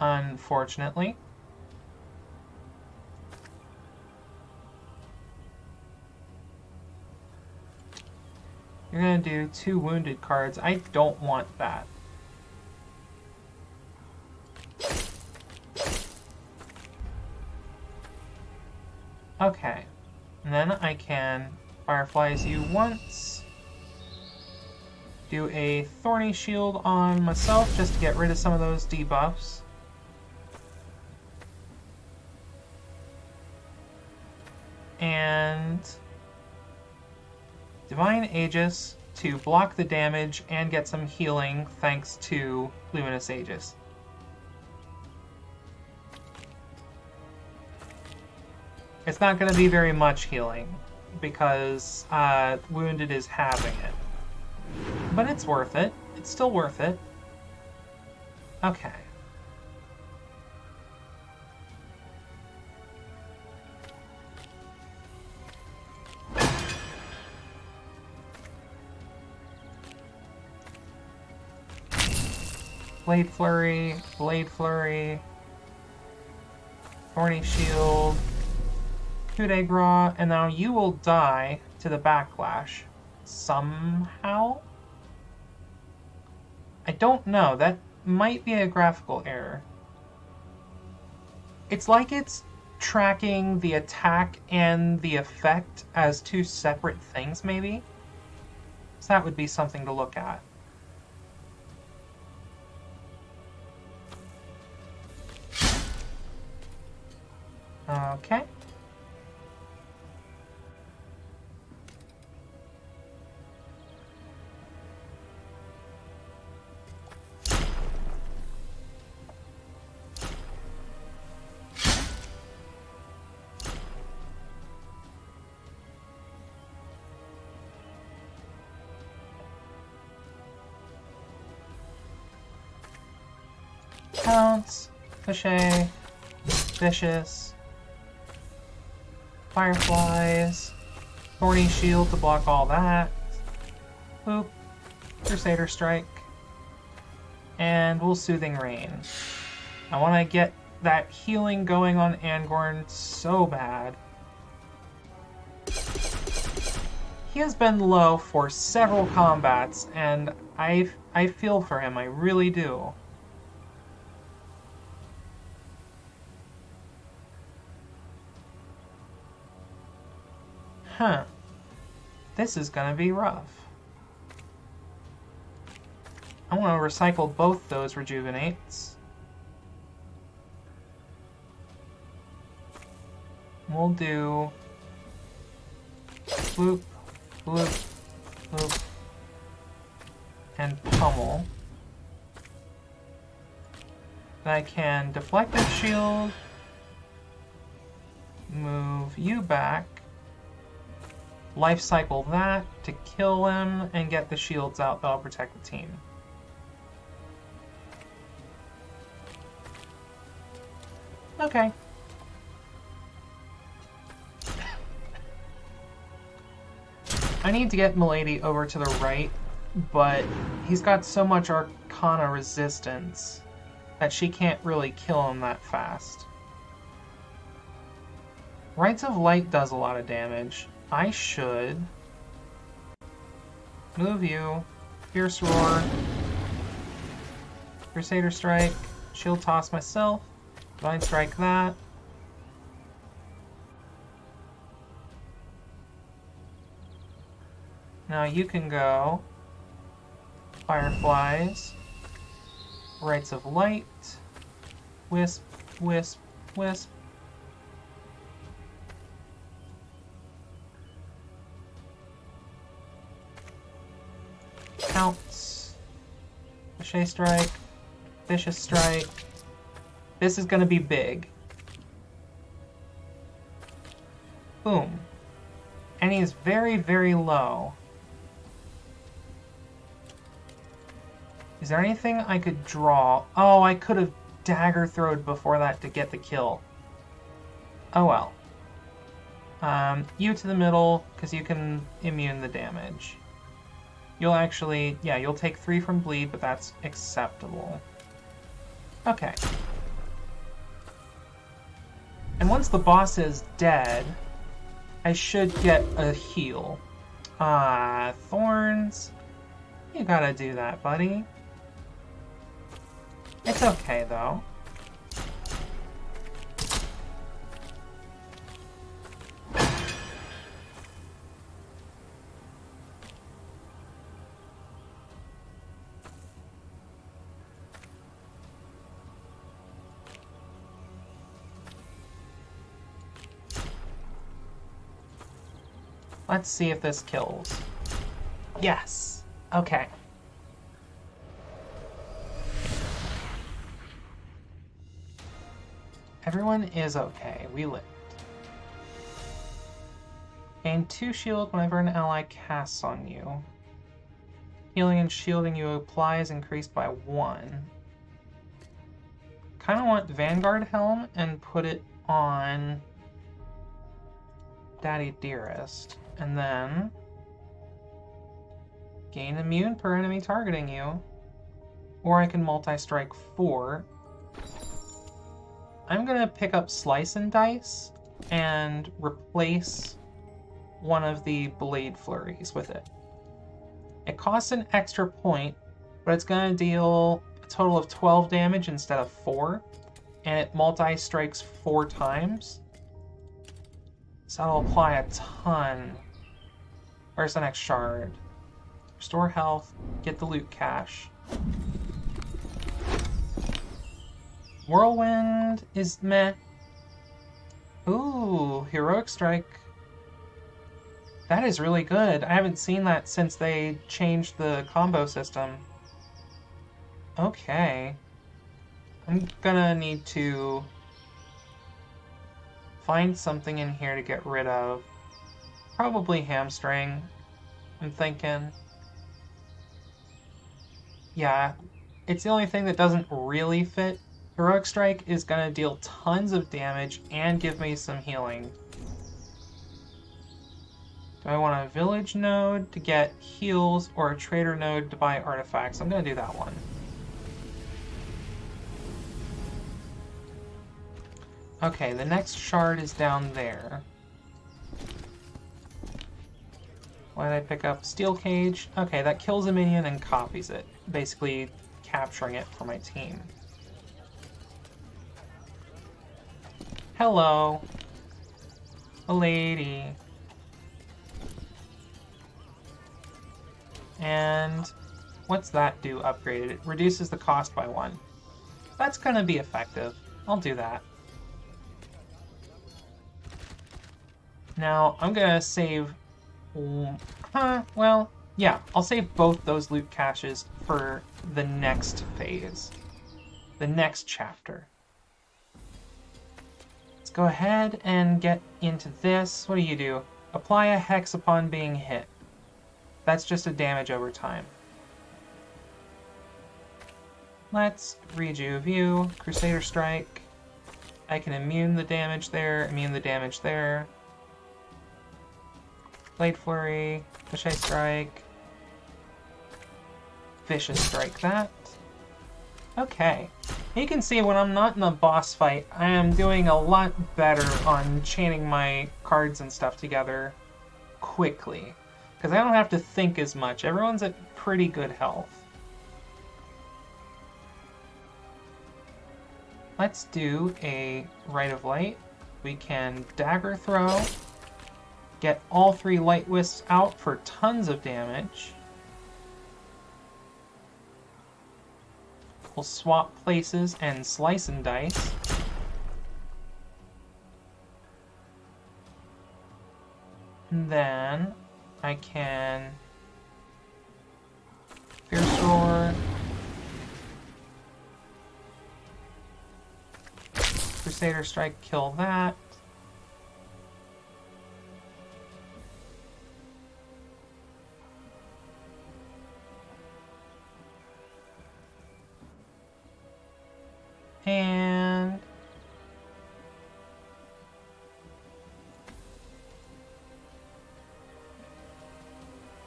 Unfortunately. You're gonna do 2 wounded cards. I don't want that. Okay. And then I can Fireflies you once. Do a Thorny Shield on myself just to get rid of some of those debuffs. And Divine Aegis to block the damage and get some healing thanks to Luminous Aegis. It's not going to be very much healing because Wounded is having it. But it's worth it. It's still worth it. Okay. Blade Flurry, Blade Flurry, Thorny Shield, coup de grace, and now you will die to the backlash. Somehow? I don't know. That might be a graphical error. It's like it's tracking the attack and the effect as 2 separate things, maybe? So that would be something to look at. Okay. Pounce, Fléché, Vicious, Fireflies, Thorny Shield to block all that. Boop, Crusader Strike, and we'll Soothing Rain. I want to get that healing going on Angorn so bad. He has been low for several combats, and I feel for him, I really do. Huh. This is gonna be rough. I want to recycle both those rejuvenates. We'll do bloop, bloop, bloop, and pummel. Then I can deflect the shield, move you back, life cycle that to kill him, and get the shields out that'll protect the team. Okay. I need to get Milady over to the right, but he's got so much Arcana resistance that she can't really kill him that fast. Rites of Light does a lot of damage. I should move you, Fierce Roar, Crusader Strike, Shield Toss myself, Divine Strike that. Now you can go Fireflies, Rites of Light, Wisp, Wisp, Wisp. Counts. Ricochet Strike, Vicious Strike. This is going to be big. Boom. And he's very, very low. Is there anything I could draw? Oh, I could have dagger throwed before that to get the kill. Oh well. You to the middle, because you can immune the damage. You'll actually, yeah, you'll take 3 from bleed, but that's acceptable. Okay. And once the boss is dead, I should get a heal. Thorns. You gotta do that, buddy. It's okay, though. Let's see if this kills. Yes! Okay. Everyone is okay. We lived. Gain 2 shield whenever an ally casts on you. Healing and shielding you apply is increased by 1. Kinda want Vanguard Helm and put it on Daddy Dearest. And then gain immune per enemy targeting you. Or I can multi-strike 4. I'm gonna pick up Slice and Dice and replace one of the Blade Flurries with it. It costs an extra point, but it's gonna deal a total of 12 damage instead of 4, and it multi-strikes 4 times. So that'll apply a ton. Where's the next shard? Restore health, get the loot cache. Whirlwind is meh. Ooh, Heroic Strike. That is really good. I haven't seen that since they changed the combo system. Okay. I'm gonna need to find something in here to get rid of. Probably Hamstring, I'm thinking. Yeah, it's the only thing that doesn't really fit. Heroic Strike is going to deal tons of damage and give me some healing. Do I want a village node to get heals or a trader node to buy artifacts? I'm going to do that one. Okay, the next shard is down there. Why did I pick up Steel Cage? Okay, that kills a minion and copies it, basically capturing it for my team. Hello. A lady. And what's that do upgraded? It reduces the cost by 1. That's gonna be effective. I'll do that. Now, I'm gonna save... well, yeah, I'll save both those loot caches for the next phase. The next chapter. Let's go ahead and get into this. What do? Apply a hex upon being hit. That's just a damage over time. Let's redo view, Crusader Strike. I can immune the damage there, immune the damage there. Blade Flurry, Push Strike. Vicious Strike that. Okay. You can see when I'm not in a boss fight, I am doing a lot better on chaining my cards and stuff together quickly. Because I don't have to think as much. Everyone's at pretty good health. Let's do a Rite of Light. We can Dagger Throw. Get all 3 Light Wisps out for tons of damage. We'll swap places and slice and dice. And then I can Fierce Roar, Crusader Strike, kill that. And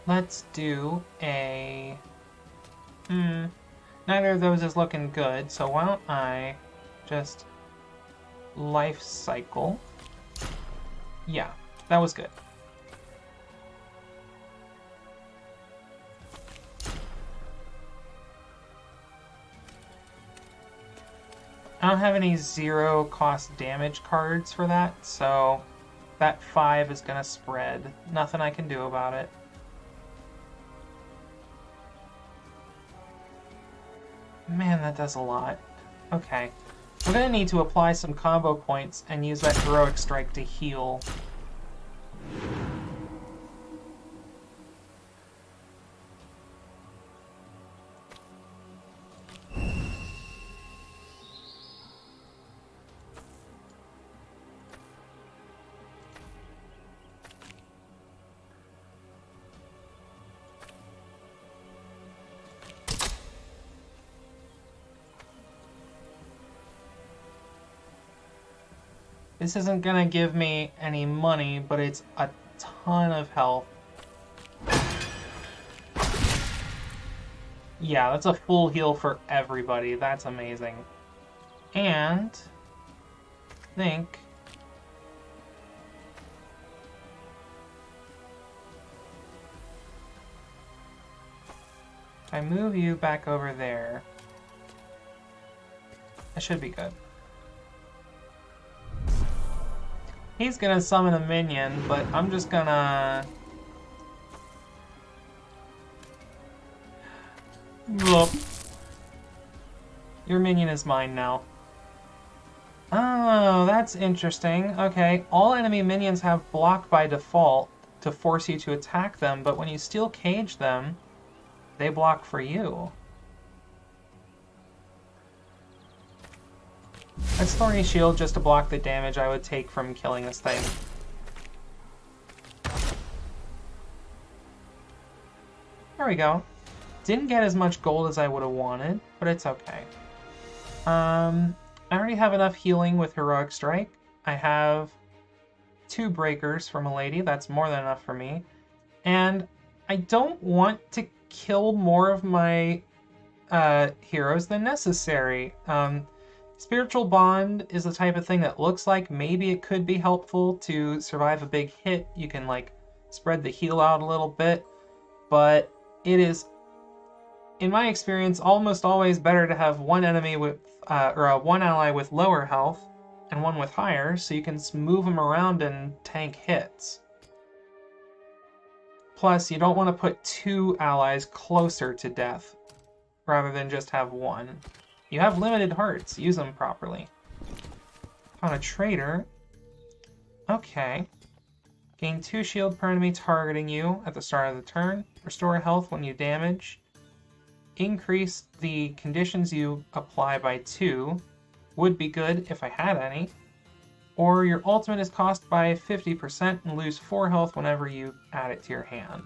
let's do a... neither of those is looking good, so why don't I just life cycle? Yeah, that was good. I don't have any 0 cost damage cards for that, so that 5 is gonna spread. Nothing I can do about it. Man, that does a lot. Okay. I'm gonna need to apply some combo points and use that Heroic Strike to heal. This isn't gonna give me any money, but it's a ton of health. Yeah, that's a full heal for everybody. That's amazing. And I think if I move you back over there, that should be good. He's gonna summon a minion, but I'm just gonna... Look. Your minion is mine now. Oh, that's interesting. Okay, all enemy minions have block by default to force you to attack them, but when you steel cage them, they block for you. Let's Thorny Shield just to block the damage I would take from killing this thing. There we go. Didn't get as much gold as I would have wanted, but it's okay. I already have enough healing with Heroic Strike. I have 2 breakers for Milady. That's more than enough for me. And I don't want to kill more of my heroes than necessary. Spiritual Bond is the type of thing that looks like maybe it could be helpful to survive a big hit. You can, like, spread the heal out a little bit, but it is, in my experience, almost always better to have one enemy with, one ally with lower health and one with higher, so you can move them around and tank hits. Plus, you don't want to put 2 allies closer to death rather than just have 1. You have limited hearts. Use them properly. Found a traitor. Okay. Gain 2 shield per enemy targeting you at the start of the turn. Restore health when you damage. Increase the conditions you apply by 2. Would be good if I had any. Or your ultimate is cost by 50% and lose 4 health whenever you add it to your hand.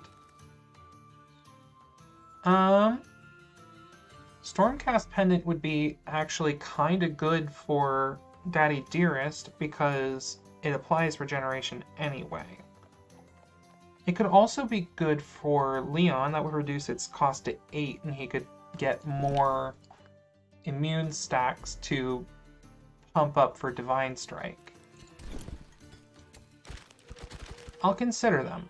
Stormcast Pendant would be actually kind of good for Daddy Dearest because it applies regeneration anyway. It could also be good for Leon. That would reduce its cost to 8 and he could get more immune stacks to pump up for Divine Strike. I'll consider them.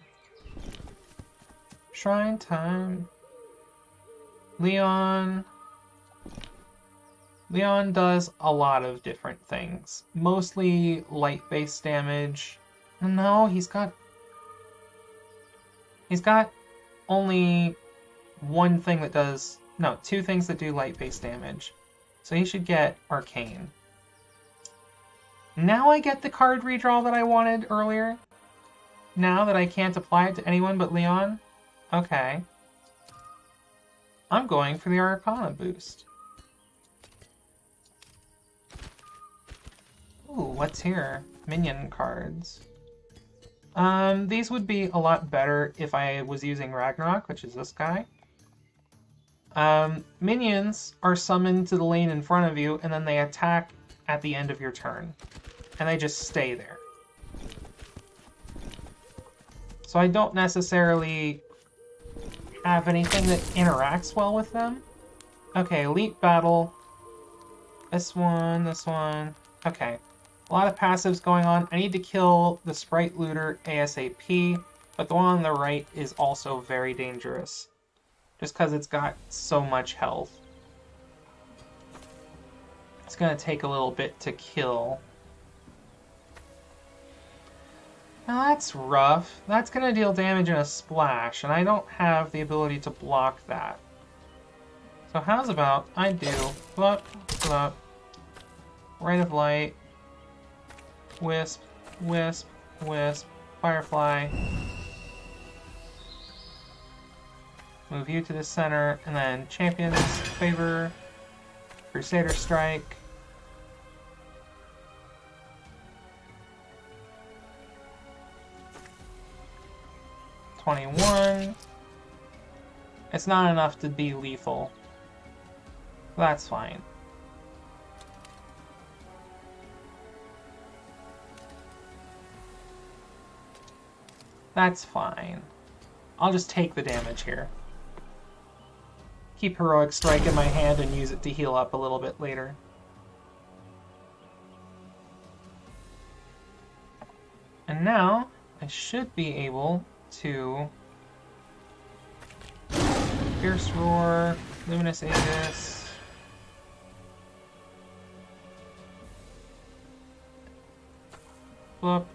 Shrine time. Leon does a lot of different things. Mostly light-based damage. No, he's got only one thing that does... No, 2 things that do light-based damage. So he should get Arcane. Now I get the card redraw that I wanted earlier. Now that I can't apply it to anyone but Leon. Okay. I'm going for the Arcana boost. Ooh, what's here? Minion cards. These would be a lot better if I was using Ragnarok, which is this guy. Minions are summoned to the lane in front of you, and then they attack at the end of your turn. And they just stay there. So I don't necessarily have anything that interacts well with them. Okay, Elite Battle. This one. Okay. A lot of passives going on. I need to kill the Sprite Looter ASAP, but the one on the right is also very dangerous. Just because it's got so much health. It's going to take a little bit to kill. Now that's rough. That's going to deal damage in a splash, and I don't have the ability to block that. So how's about I do Flup, Flup, Ray of Light, Wisp, Wisp, Wisp, Firefly. Move you to the center, and then Champion's Favor, Crusader Strike. $21. It's not enough to be lethal. That's fine. That's fine. I'll just take the damage here. Keep Heroic Strike in my hand and use it to heal up a little bit later. And now, I should be able to Fierce Roar, Luminous Aegis, Flip,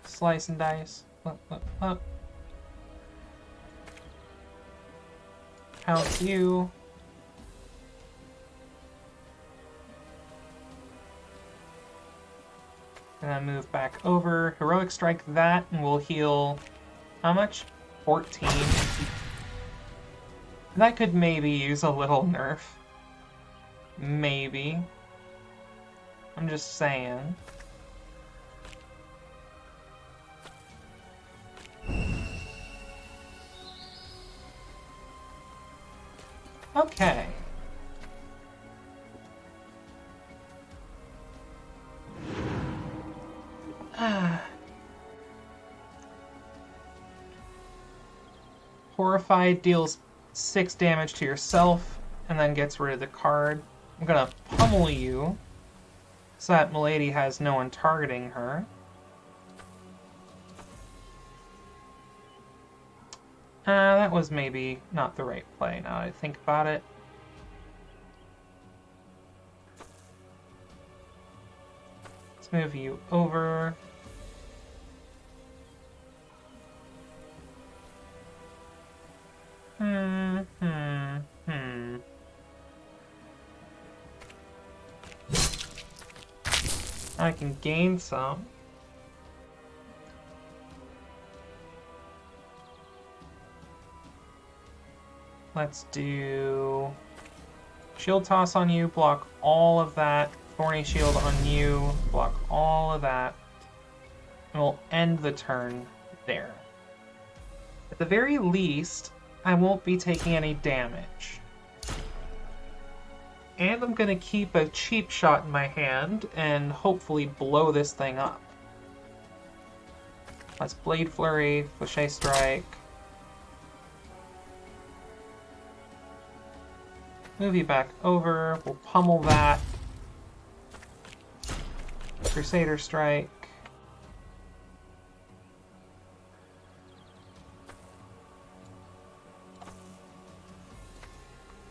Slice and Dice, flip, flip, flip, Pounce you, and then move back over, Heroic Strike that, and we'll heal, how much? 14. That could maybe use a little nerf. Maybe. I'm just saying. Okay. Horrified deals 6 damage to yourself and then gets rid of the card. I'm gonna pummel you so that Milady has no one targeting her. That was maybe not the right play now that I think about it. Let's move you over. I can gain some. Let's do shield toss on you, block all of that. Thorny shield on you, block all of that. And we'll end the turn there. At the very least, I won't be taking any damage. And I'm gonna keep a cheap shot in my hand and hopefully blow this thing up. Let's Blade Flurry, Flechet Strike. Move you back over, we'll pummel that. Crusader Strike.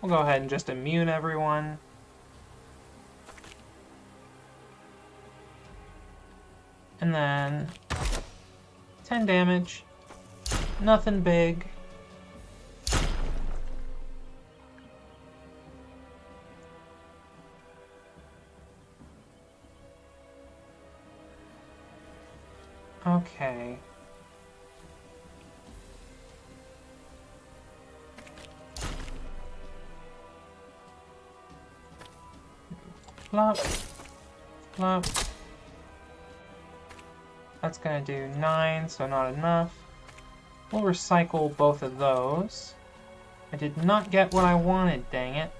We'll go ahead and just immune everyone. And then 10 damage. Nothing big. Okay. Flop. Flop. That's gonna do 9, so not enough. We'll recycle both of those. I did not get what I wanted, dang it.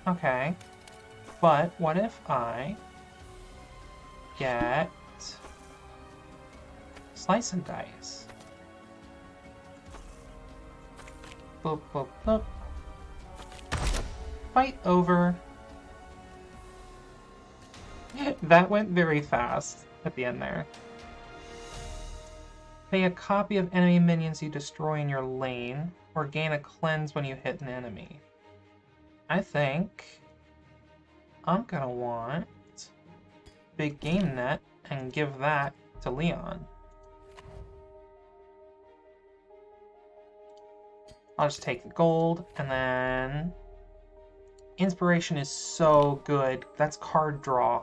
Okay. But what if I get Slice and Dice? Boop, boop, boop. Fight over. That went very fast at the end there. Pay a copy of enemy minions you destroy in your lane, or gain a cleanse when you hit an enemy. I think I'm gonna want Big Game Net and give that to Leon. I'll just take the gold, and then Inspiration is so good. That's card draw.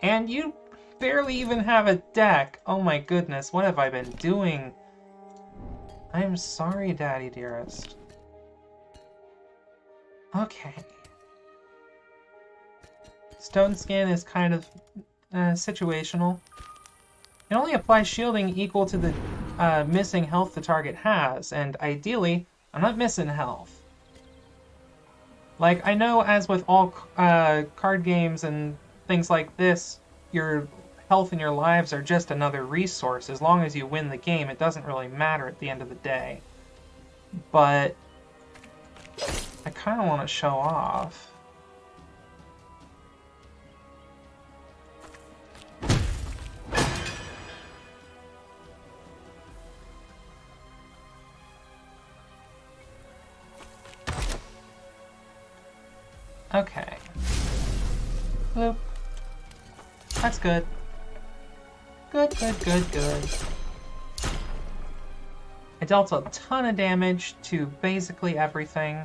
And you barely even have a deck. Oh my goodness, what have I been doing? I am sorry, Daddy Dearest. Okay. Stone Skin is kind of situational. It only applies shielding equal to the missing health the target has, and ideally, I'm not missing health. Like, I know as with all card games and things like this, your health and your lives are just another resource. As long as you win the game, it doesn't really matter at the end of the day. But I kind of want to show off. Okay. Bloop. That's good. Good, good, good, good. I dealt a ton of damage to basically everything.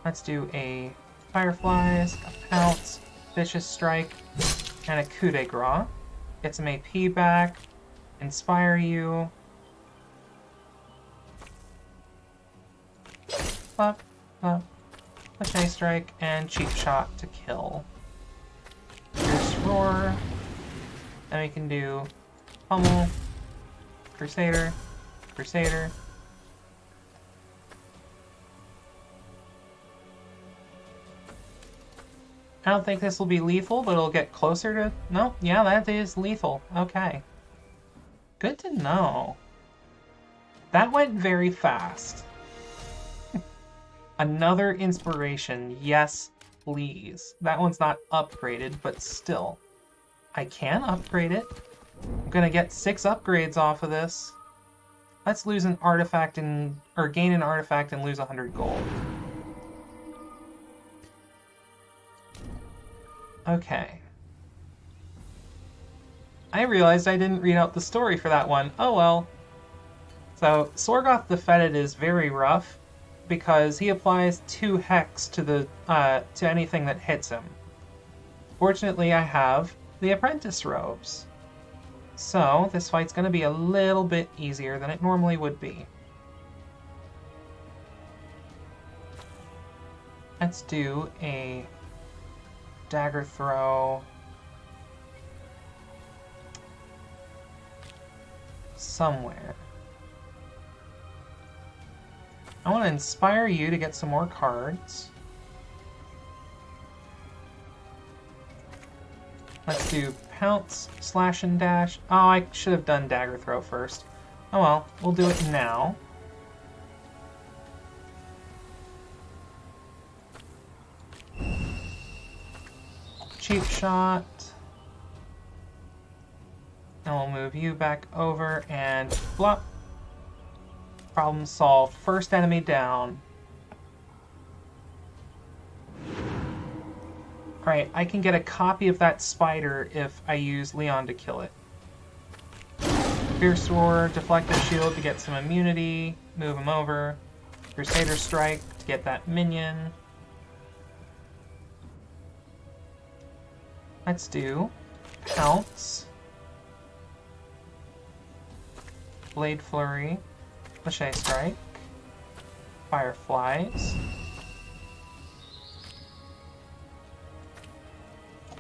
Let's do a Fireflies, a Pounce, Vicious Strike, and a Coup de Grace. Get some AP back. Inspire you. Flop, flop. Flechet Strike, and Cheap Shot to kill. Fierce Roar. Then we can do Pummel, Crusader, Crusader. I don't think this will be lethal, but it'll get closer to... No, yeah, that is lethal. Okay. Good to know. That went very fast. Another inspiration, yes, please. That one's not upgraded, but still. I can upgrade it. I'm gonna get 6 upgrades off of this. Let's lose an artifact or gain an artifact and lose 100 gold. Okay. I realized I didn't read out the story for that one. Oh well. So, Sorgoth the Fetid is very rough. because he applies 2 hex to the to anything that hits him. Fortunately, I have the apprentice robes, so this fight's going to be a little bit easier than it normally would be. Let's do a dagger throw somewhere. I want to inspire you to get some more cards. Let's do pounce, slash and dash. Oh, I should have done dagger throw first. Oh well, we'll do it now. Cheap shot. And we'll move you back over and flop. Problem solved. First enemy down. Alright, I can get a copy of that spider if I use Leon to kill it. Fierce Roar, deflect the shield to get some immunity, move him over. Crusader Strike to get that minion. Let's do Pounce. Blade Flurry. Cliché Strike. Fireflies.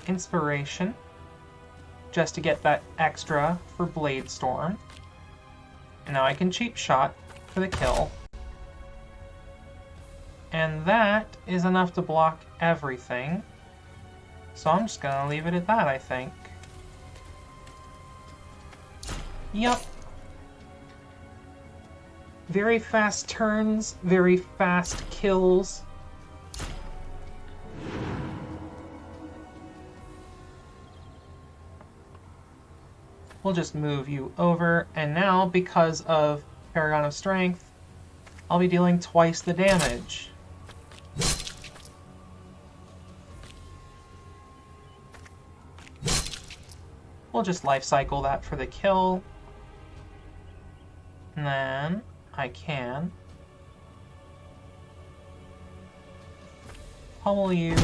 Inspiration. Just to get that extra for Blade Storm. And now I can cheap shot for the kill. And that is enough to block everything. So I'm just gonna leave it at that, I think. Yup. Very fast turns, very fast kills. We'll just move you over, and now, because of Paragon of Strength, I'll be dealing twice the damage. We'll just life cycle that for the kill. And then I can pummel you.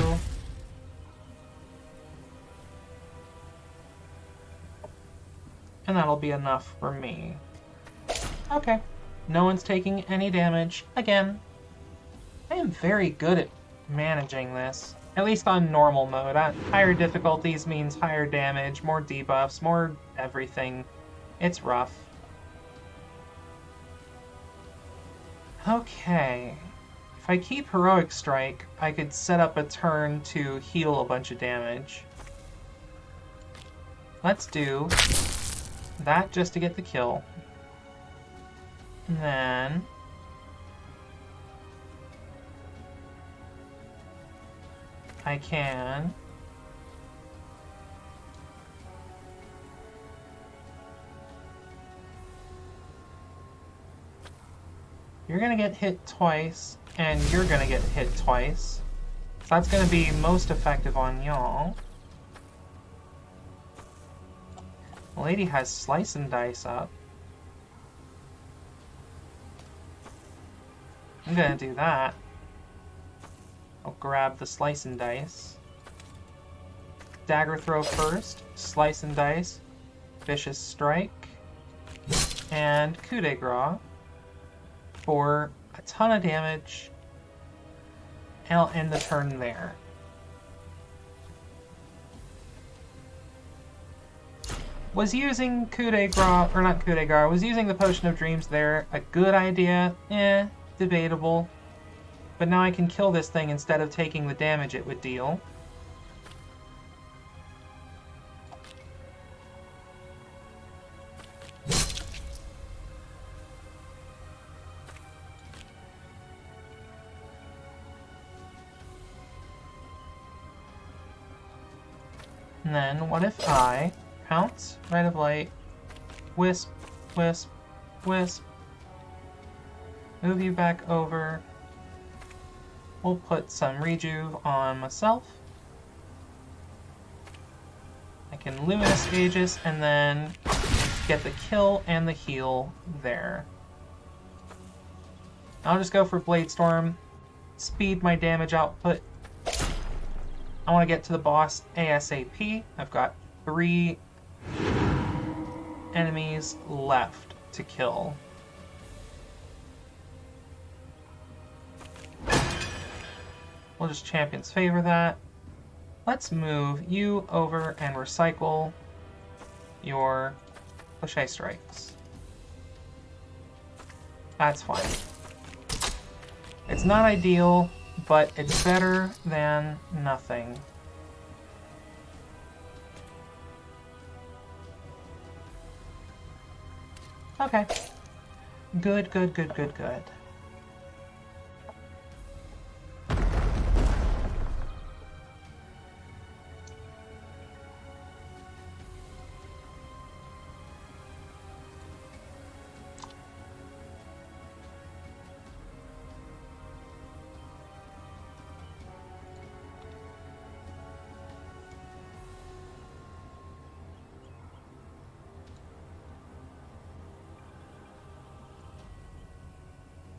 And that'll be enough for me. Okay. No one's taking any damage. Again, I am very good at managing this. At least on normal mode. Higher difficulties means higher damage, more debuffs, more everything. It's rough. Okay. If I keep Heroic Strike, I could set up a turn to heal a bunch of damage. Let's do that just to get the kill. And then I can you're gonna get hit twice, and you're gonna get hit twice. So that's gonna be most effective on y'all. The lady has Slice and Dice up. I'm gonna do that. I'll grab the Slice and Dice. Dagger throw first, Slice and Dice, Vicious Strike, and Coup de Grace for a ton of damage. And I'll end the turn there. Was using Coup de Grace, or not Coup de Grace, was using the Potion of Dreams there a good idea? Debatable. But now I can kill this thing instead of taking the damage it would deal. And then, what if I pounce, Rite of Light, wisp, wisp, wisp, move you back over. We'll put some rejuve on myself. I can Luminous Aegis and then get the kill and the heal there. I'll just go for Blade Storm, speed my damage output. I want to get to the boss ASAP. I've got 3 enemies left to kill. We'll just Champion's Favor that. Let's move you over and recycle your Cliche Strikes. That's fine. It's not ideal, but it's better than nothing. Okay. Good, good, good, good, good.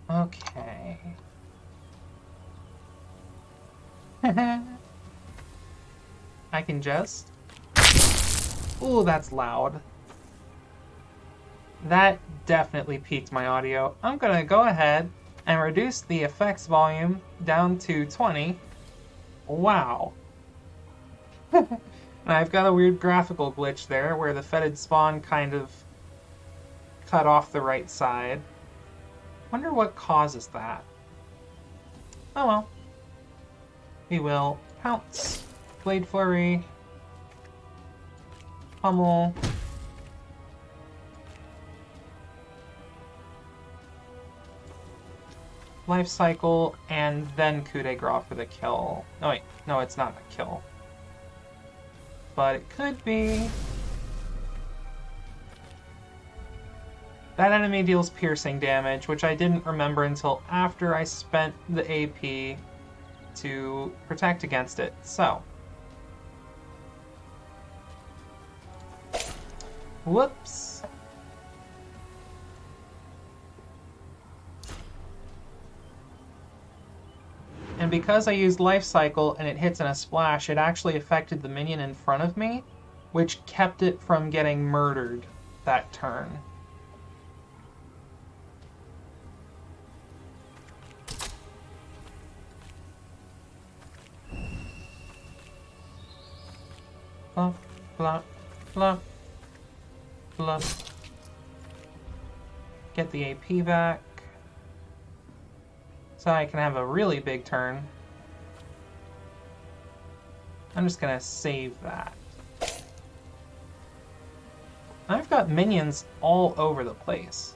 Okay. I can just... Ooh, that's loud. That definitely peaked my audio. I'm gonna go ahead and reduce the effects volume down to 20. Wow. And I've got a weird graphical glitch there where the fetid spawn kind of cut off the right side. Wonder what causes that. Oh well. We will pounce, Blade Flurry, pummel, Life Cycle, and then coup de grace for the kill. Oh wait, no, it's not a kill. But it could be. That enemy deals piercing damage, which I didn't remember until after I spent the AP to protect against it. So. Whoops. And because I used Life Cycle and it hits in a splash, it actually affected the minion in front of me, which kept it from getting murdered that turn. Blah, blah, blah, blah. Get the AP back. So I can have a really big turn. I'm just gonna save that. I've got minions all over the place.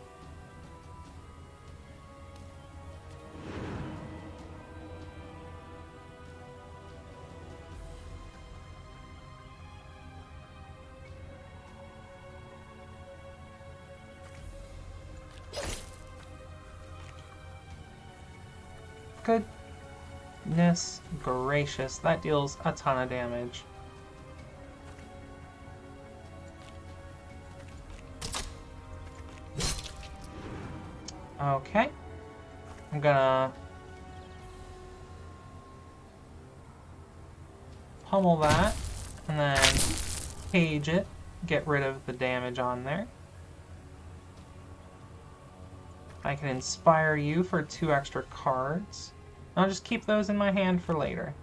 Goodness gracious, that deals a ton of damage. Okay. I'm gonna pummel that and then cage it, get rid of the damage on there. I can inspire you for 2 extra cards. I'll just keep those in my hand for later.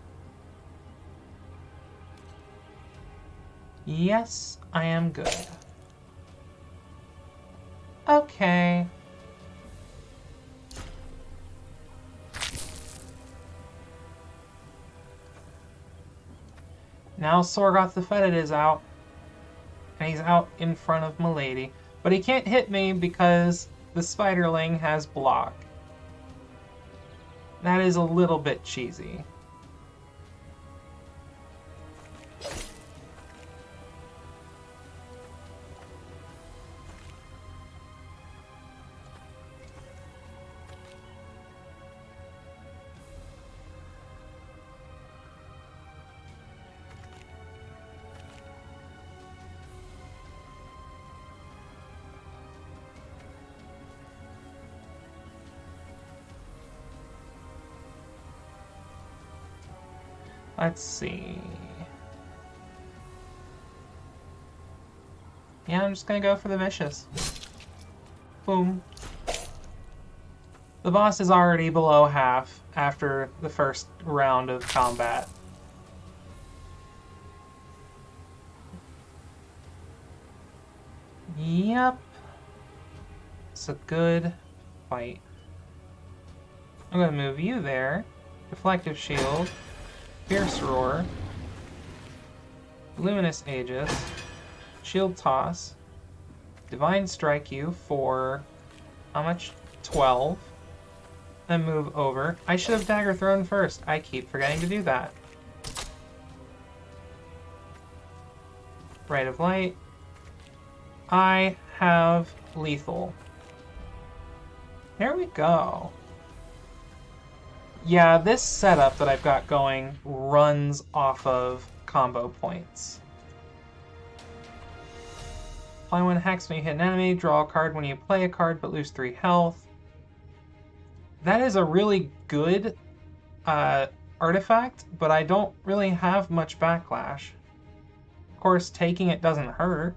Yes, I am good. Okay. Now Sorgoth the Fetid is out. And he's out in front of Milady. But he can't hit me because the Spiderling has block. That is a little bit cheesy. Let's see. Yeah, I'm just gonna go for the vicious. Boom. The boss is already below half after the first round of combat. Yep. It's a good fight. I'm gonna move you there. Reflective Shield. Fierce Roar. Luminous Aegis. Shield Toss. Divine Strike you for... how much? 12. Then move over. I should have Dagger Thrown first. I keep forgetting to do that. Rite of Light. I have Lethal. There we go. Yeah, this setup that I've got going runs off of combo points. Apply 1 hex when you hit an enemy, draw a card when you play a card but lose 3 health. That is a really good artifact, but I don't really have much backlash. Of course, taking it doesn't hurt.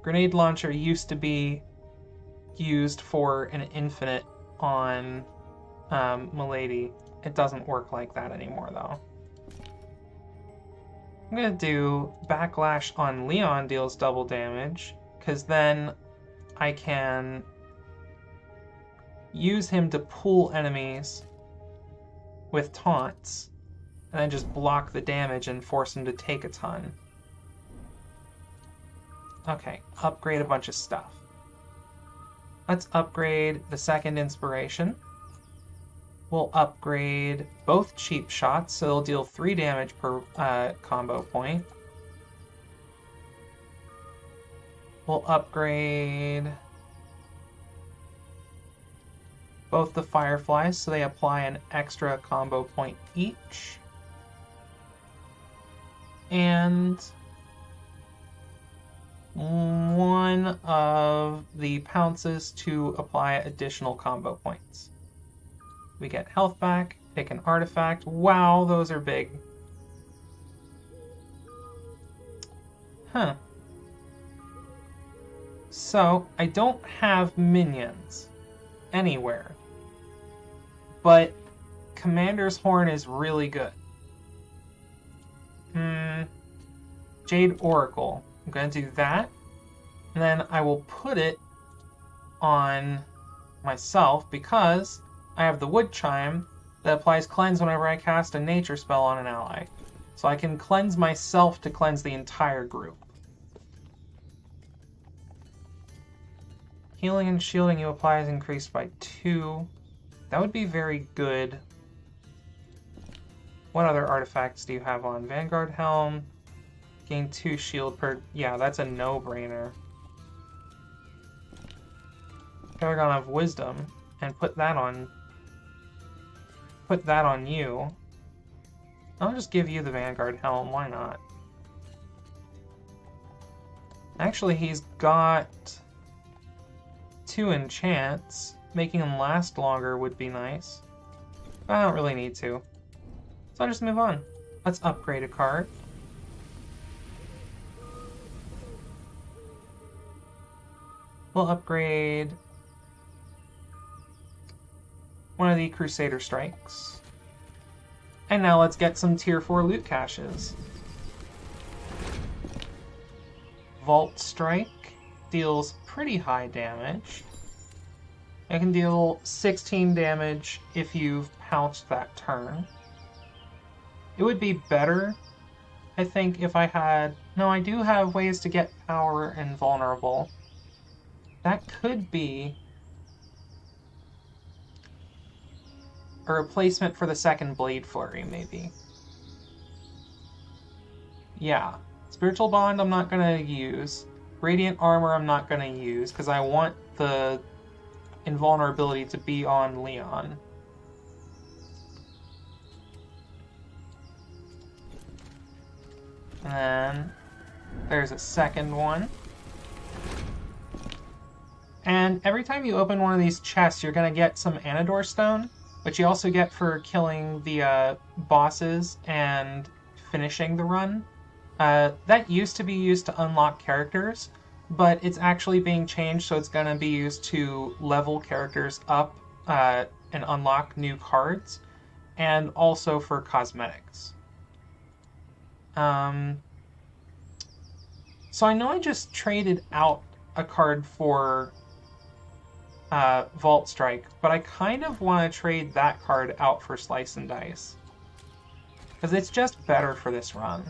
Grenade launcher used to be used for an infinite on Milady. It doesn't work like that anymore, though. I'm gonna do Backlash on Leon deals double damage, because then I can use him to pull enemies with taunts, and then just block the damage and force him to take a ton. Okay, upgrade a bunch of stuff. Let's upgrade the second inspiration. We'll upgrade both cheap shots, so they'll deal 3 damage per combo point. We'll upgrade both the fireflies, so they apply an extra combo point each. And one of the pounces to apply additional combo points. We get health back, pick an artifact. Wow, those are big. Huh. So, I don't have minions anywhere. But Commander's Horn is really good. Jade Oracle. I'm going to do that. And then I will put it on myself because I have the Wood Chime that applies Cleanse whenever I cast a nature spell on an ally. So I can cleanse myself to cleanse the entire group. Healing and shielding you apply is increased by 2. That would be very good. What other artifacts do you have on? Vanguard Helm. Gain 2 shield per... Yeah, that's a no-brainer. Paragon of Wisdom. And put that on you. I'll just give you the Vanguard Helm, why not? Actually, he's got 2 enchants. Making them last longer would be nice. But I don't really need to. So I'll just move on. Let's upgrade a card. We'll upgrade one of the Crusader Strikes. And now let's get some tier 4 loot caches. Vault Strike deals pretty high damage. It can deal 16 damage if you've pounced that turn. It would be better, I think, if I had... No, I do have ways to get power and vulnerable. That could be a replacement for the second Blade Flurry, maybe. Yeah. Spiritual Bond I'm not going to use. Radiant Armor I'm not going to use, because I want the invulnerability to be on Leon. And then there's a second one. And And every time you open one of these chests, you're going to get some Anador Stone, which you also get for killing the bosses and finishing the run. That used to be used to unlock characters, but it's actually being changed, so it's going to be used to level characters up and unlock new cards, and also for cosmetics. So I know I just traded out a card for Vault Strike, but I kind of want to trade that card out for Slice and Dice. Because it's just better for this run.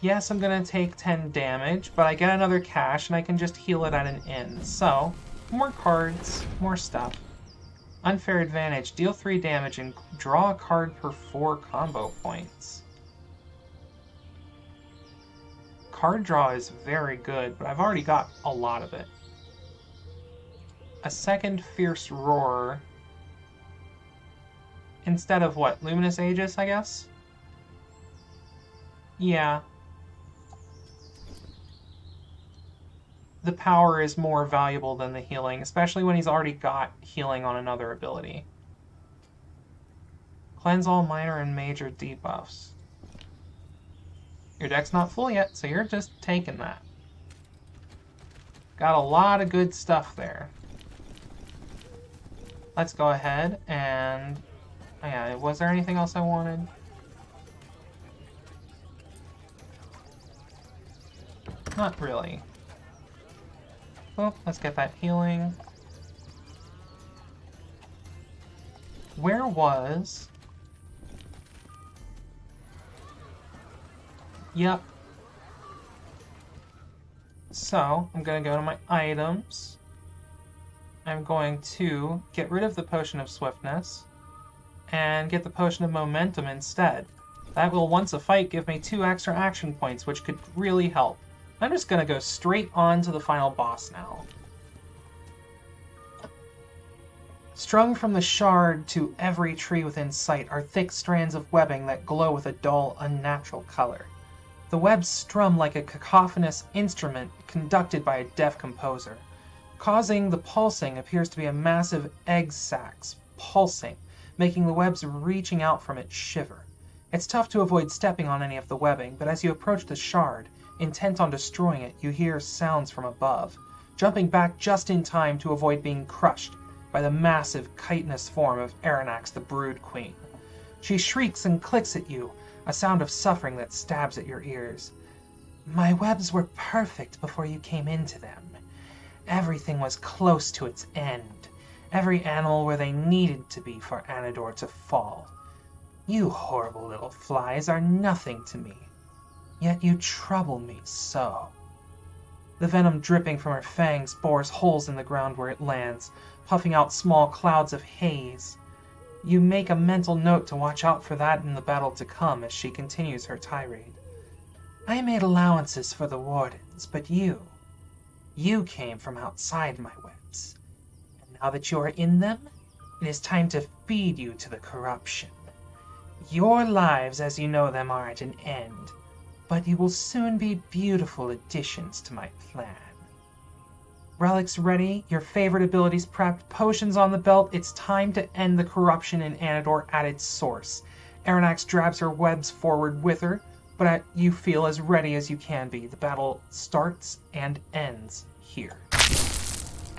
Yes, I'm going to take 10 damage, but I get another cash and I can just heal it at an inn. So, more cards, more stuff. Unfair advantage, deal 3 damage and draw a card per 4 combo points. Card draw is very good, but I've already got a lot of it. A second Fierce Roar. Instead of what? Luminous Aegis, I guess? Yeah. The power is more valuable than the healing, especially when he's already got healing on another ability. Cleanse all minor and major debuffs. Your deck's not full yet, so you're just taking that. Got a lot of good stuff there. Let's go ahead and... Oh yeah, was there anything else I wanted? Not really. Well, let's get that healing. Where was... Yep. So, I'm going to go to my items. I'm going to get rid of the Potion of Swiftness and get the Potion of Momentum instead. That will, once a fight, give me 2 extra action points, which could really help. I'm just going to go straight on to the final boss now. Strung from the shard to every tree within sight are thick strands of webbing that glow with a dull, unnatural color. The webs strum like a cacophonous instrument conducted by a deaf composer. Causing the pulsing appears to be a massive egg sacs pulsing, making the webs reaching out from it shiver. It's tough to avoid stepping on any of the webbing, but as you approach the shard, intent on destroying it, you hear sounds from above, jumping back just in time to avoid being crushed by the massive chitinous form of Aranax the Brood Queen. She shrieks and clicks at you, a sound of suffering that stabs at your ears. My webs were perfect before you came into them. Everything was close to its end, every animal where they needed to be for Anador to fall. You horrible little flies are nothing to me. Yet you trouble me so. The venom dripping from her fangs bores holes in the ground where it lands, puffing out small clouds of haze. You make a mental note to watch out for that in the battle to come as she continues her tirade. I made allowances for the wardens, but you came from outside my webs. And now that you are in them, it is time to feed you to the corruption. Your lives as you know them are at an end, but you will soon be beautiful additions to my plan. Relics ready, your favorite abilities prepped, potions on the belt, it's time to end the corruption in Anador at its source. Aranax drabs her webs forward with her, but you feel as ready as you can be. The battle starts and ends here.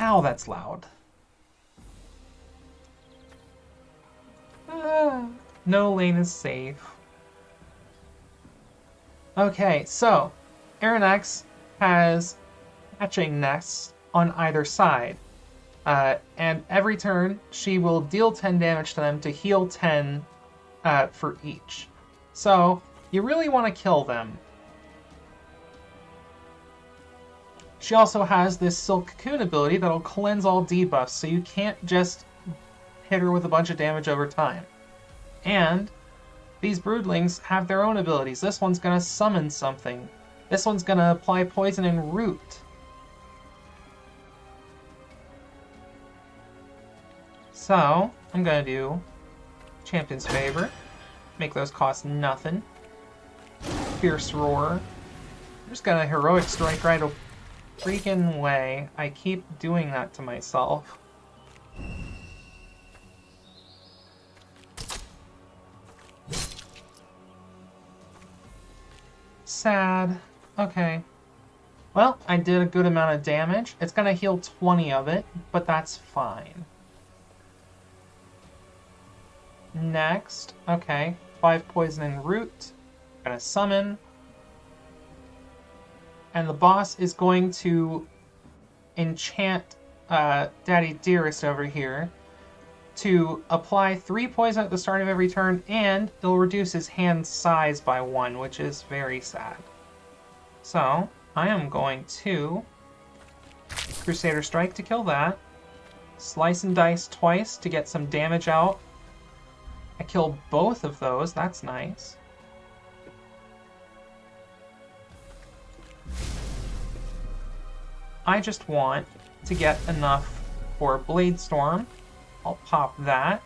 Ow, that's loud. No lane is safe. Okay, so Aranax has hatching nests on either side, and every turn she will deal 10 damage to them to heal 10 for each. So you really want to kill them. She also has this Silk Cocoon ability that'll cleanse all debuffs, so you can't just hit her with a bunch of damage over time. And these broodlings have their own abilities. This one's going to summon something. This one's going to apply poison and root. So, I'm going to do Champion's Favor. Make those cost nothing. Fierce Roar. just gonna heroic strike right a freaking way. I keep doing that to myself. Sad. Okay. Well, I did a good amount of damage. It's gonna heal 20 of it, but that's fine. Next, okay, 5 poison and root. Gonna summon. And the boss is going to enchant Daddy Dearest over here to apply 3 poison at the start of every turn, and it'll reduce his hand size by 1, which is very sad. So, I am going to Crusader Strike to kill that. Slice and Dice twice to get some damage out. I killed both of those, that's nice. I just want to get enough for Blade Storm. I'll pop that.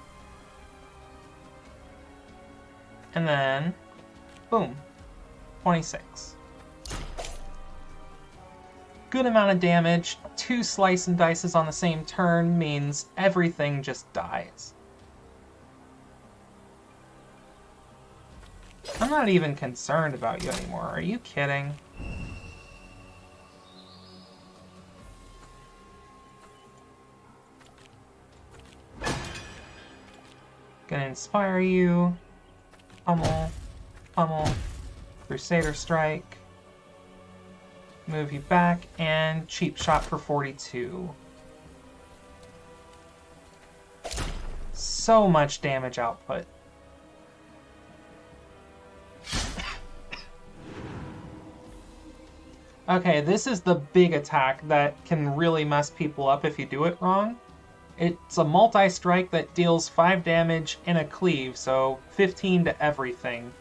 And then, boom, 26. Good amount of damage. 2 slice and dices on the same turn means everything just dies. I'm not even concerned about you anymore. Are you kidding? Gonna inspire you. Pummel. Pummel. Crusader Strike. Move you back, and cheap shot for 42. So much damage output. Okay, this is the big attack that can really mess people up if you do it wrong. It's a multi-strike that deals 5 damage and a cleave, so 15 to everything.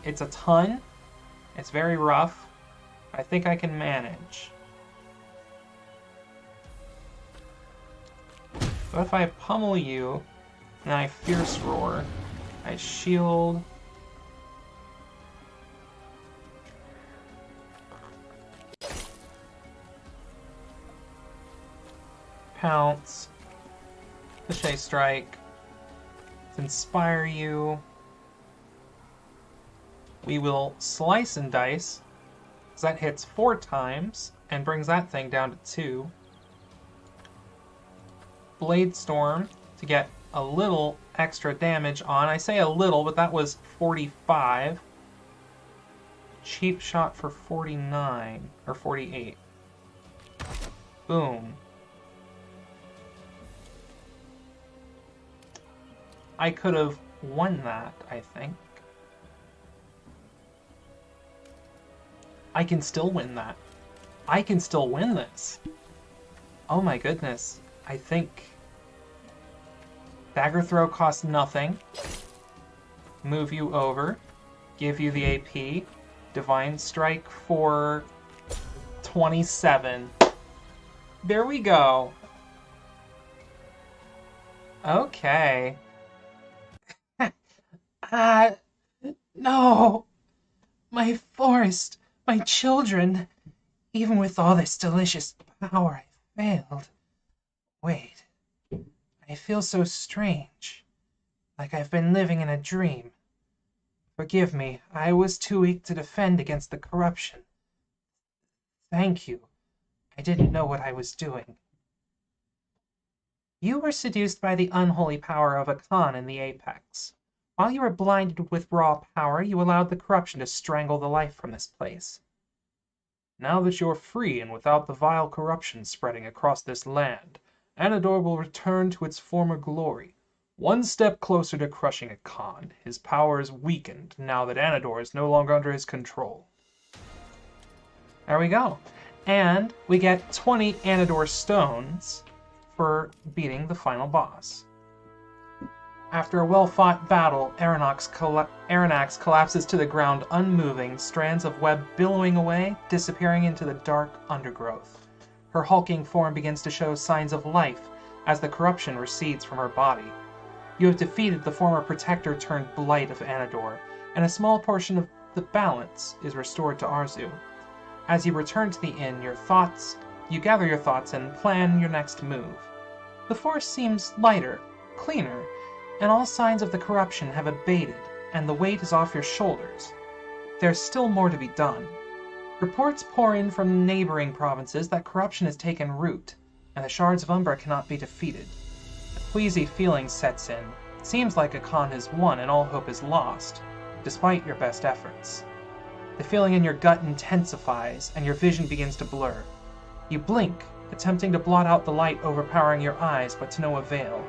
It's a ton. It's very rough. I think I can manage. So if I pummel you, and I Fierce Roar, I shield... Pounce, Cliche Strike, let's inspire you. We will Slice and Dice, because that hits 4 times, and brings that thing down to 2. Blade Storm, to get a little extra damage on. I say a little, but that was 45. Cheap Shot for 49, or 48. Boom. I could have won that, I think. I can still win that. I can still win this. Oh my goodness. I think... Dagger Throw costs nothing. Move you over. Give you the AP. Divine Strike for 27. There we go. Okay. No! My forest! My children! Even with all this delicious power, I failed. Wait. I feel so strange. Like I've been living in a dream. Forgive me, I was too weak to defend against the corruption. Thank you. I didn't know what I was doing. You were seduced by the unholy power of Akhan in the Apex. While you were blinded with raw power, you allowed the corruption to strangle the life from this place. Now that you're free and without the vile corruption spreading across this land, Anador will return to its former glory. One step closer to crushing Akhan. His power is weakened now that Anador is no longer under his control. There we go. And we get 20 Anador stones for beating the final boss. After a well-fought battle, Aranax collapses to the ground unmoving, strands of web billowing away, disappearing into the dark undergrowth. Her hulking form begins to show signs of life as the corruption recedes from her body. You have defeated the former protector turned blight of Anador, and a small portion of the balance is restored to Arzu. As you return to the inn, you gather your thoughts and plan your next move. The forest seems lighter, cleaner, and all signs of the corruption have abated, and the weight is off your shoulders. There's still more to be done. Reports pour in from neighboring provinces that corruption has taken root, and the shards of Umbra cannot be defeated. A queasy feeling sets in. It seems like Akhan has won and all hope is lost, despite your best efforts. The feeling in your gut intensifies, and your vision begins to blur. You blink, attempting to blot out the light overpowering your eyes, but to no avail.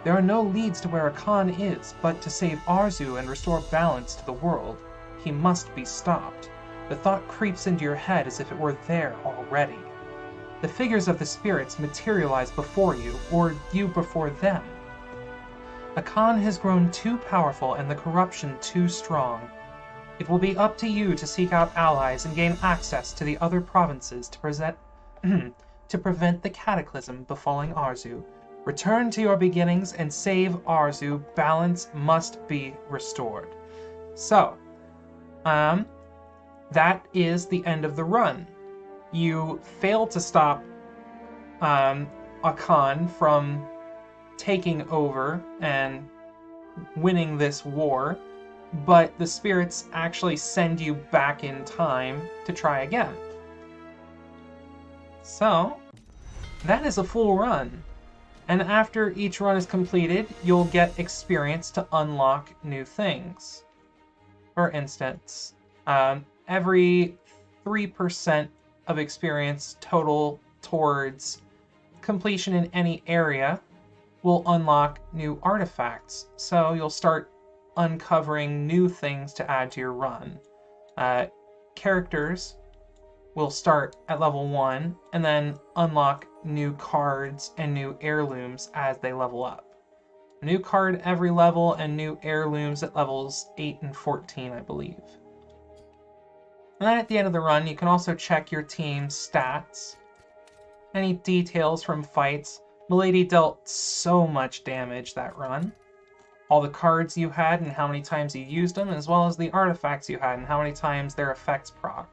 There are no leads to where Akhan is, but to save Arzu and restore balance to the world, he must be stopped. The thought creeps into your head as if it were there already. The figures of the spirits materialize before you, or you before them. Akhan has grown too powerful and the corruption too strong. It will be up to you to seek out allies and gain access to the other provinces to prevent the cataclysm befalling Arzu. Return to your beginnings and save Arzu. Balance must be restored. So, that is the end of the run. You fail to stop Akhan from taking over and winning this war, but the spirits actually send you back in time to try again. So, that is a full run. And after each run is completed, you'll get experience to unlock new things. For instance, every 3% of experience total towards completion in any area will unlock new artifacts. So you'll start uncovering new things to add to your run. Characters will start at level 1 and then unlock new cards and new heirlooms as they level up. A new card every level and new heirlooms at levels 8 and 14, I believe. And then at the end of the run, you can also check your team's stats. Any details from fights. Milady dealt so much damage that run. All the cards you had and how many times you used them, as well as the artifacts you had and how many times their effects procced.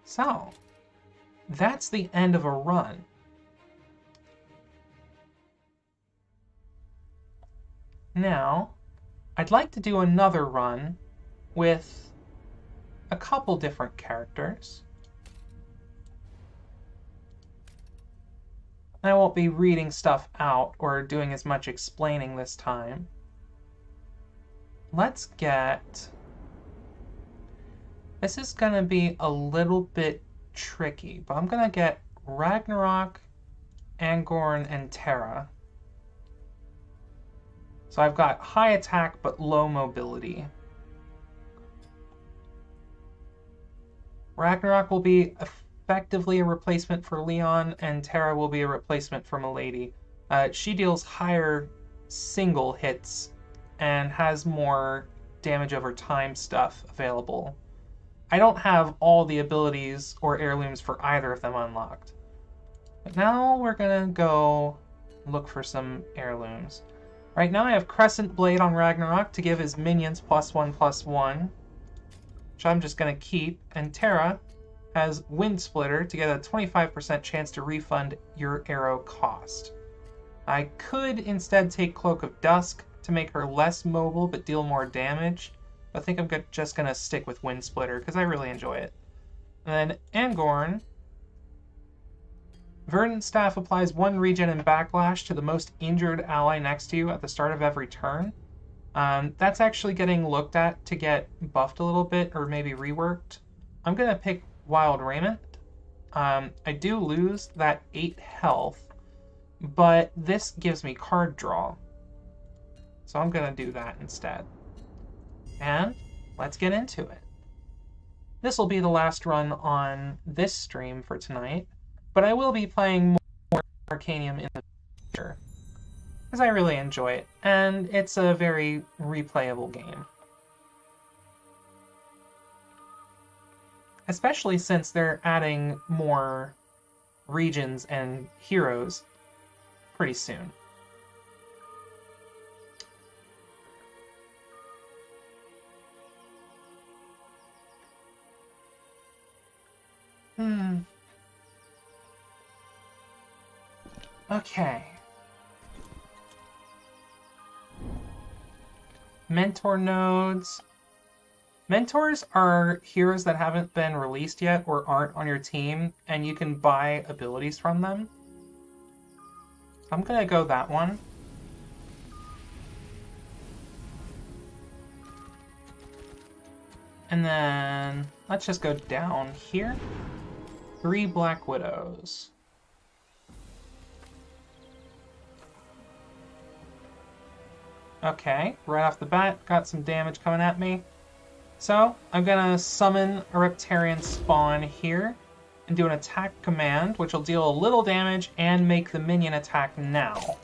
So, that's the end of a run. Now, I'd like to do another run with a couple different characters. I won't be reading stuff out or doing as much explaining this time. Let's get... This is going to be a little bit tricky, but I'm going to get Ragnarok, Angorn, and Terra. So I've got high attack but low mobility. Ragnarok will be effectively a replacement for Leon, and Terra will be a replacement for Milady. She deals higher single hits and has more damage over time stuff available. I don't have all the abilities or heirlooms for either of them unlocked. But now we're gonna go look for some heirlooms. Right now I have Crescent Blade on Ragnarok to give his minions +1/+1, which I'm just gonna keep, and Terra has Wind Splitter to get a 25% chance to refund your arrow cost. I could instead take Cloak of Dusk to make her less mobile but deal more damage. I think I'm just going to stick with Wind Splitter because I really enjoy it. And then Angorn. Verdant Staff applies 1 regen and backlash to the most injured ally next to you at the start of every turn. That's actually getting looked at to get buffed a little bit or maybe reworked. I'm going to pick Wild Raiment. I do lose that 8 health, but this gives me card draw. So I'm going to do that instead. And let's get into it. This will be the last run on this stream for tonight, but I will be playing more Arcanium in the future, because I really enjoy it, and it's a very replayable game. Especially since they're adding more regions and heroes pretty soon. Okay. Mentor nodes. Mentors are heroes that haven't been released yet or aren't on your team, and you can buy abilities from them. I'm gonna go that one. And then let's just go down here. 3 Black Widows. Okay, right off the bat, got some damage coming at me. So, I'm gonna summon a Reptarian spawn here and do an attack command, which will deal a little damage and make the minion attack now.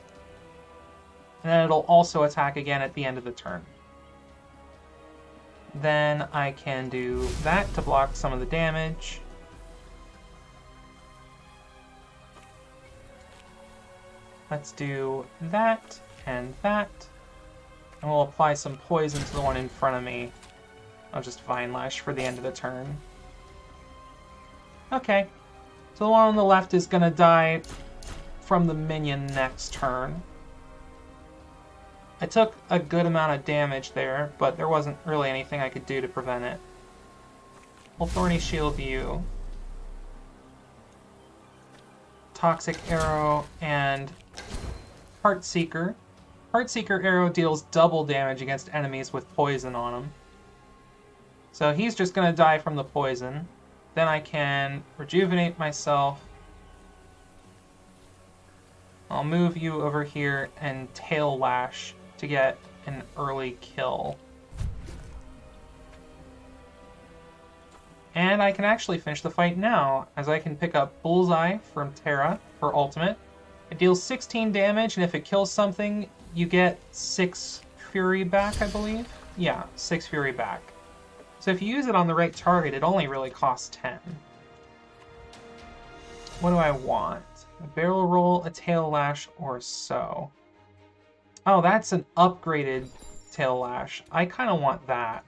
And then it'll also attack again at the end of the turn. Then I can do that to block some of the damage. Let's do that and that. And we'll apply some poison to the one in front of me. I'll just Vine Lash for the end of the turn. Okay. So the one on the left is going to die from the minion next turn. I took a good amount of damage there, but there wasn't really anything I could do to prevent it. We'll Thorny Shield you. Toxic Arrow and Heartseeker. Heartseeker Arrow deals double damage against enemies with poison on them. So he's just going to die from the poison. Then I can rejuvenate myself. I'll move you over here and Tail Lash to get an early kill. And I can actually finish the fight now, as I can pick up Bullseye from Terra for ultimate. It deals 16 damage, and if it kills something, you get 6 Fury back, I believe? Yeah, 6 Fury back. So if you use it on the right target, it only really costs 10. What do I want? A barrel roll, a tail lash, or so? Oh, that's an upgraded tail lash. I kind of want that.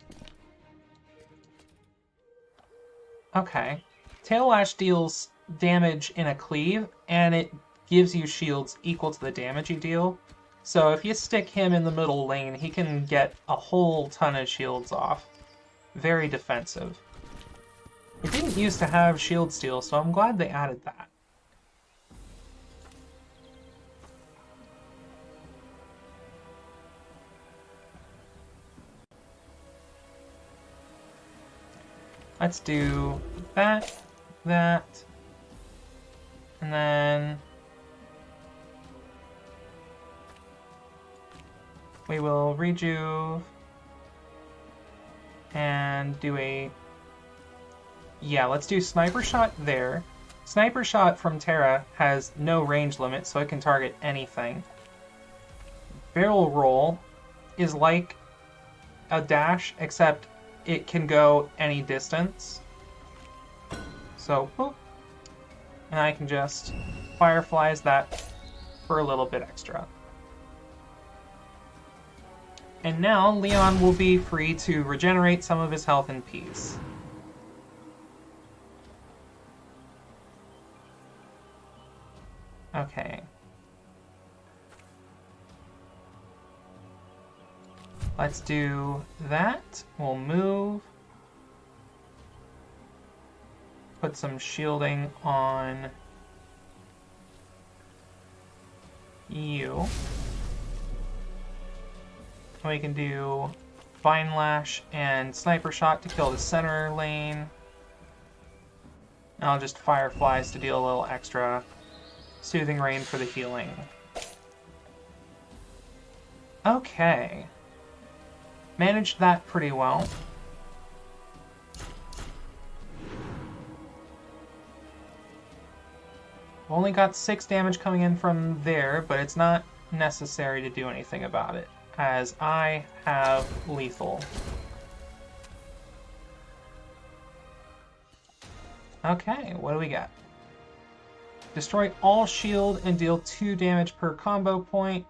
Okay. Tail lash deals damage in a cleave, and it gives you shields equal to the damage you deal. So if you stick him in the middle lane, he can get a whole ton of shields off. Very defensive. It didn't used to have shield steal, so I'm glad they added that. Let's do that, that, and then we will rejuve and do a... Yeah, let's do Sniper Shot there. Sniper Shot from Terra has no range limit, so it can target anything. Barrel Roll is like a dash, except it can go any distance. So, boop. And I can just Fireflies that for a little bit extra. And now Leon will be free to regenerate some of his health in peace. Okay. Let's do that. We'll move. Put some shielding on you. We can do Vine Lash and Sniper Shot to kill the center lane. And I'll just Fireflies to deal a little extra. Soothing Rain for the healing. Okay. Managed that pretty well. Only got 6 damage coming in from there, but it's not necessary to do anything about it, as I have lethal. Okay, what do we got? Destroy all shield and deal 2 damage per combo point.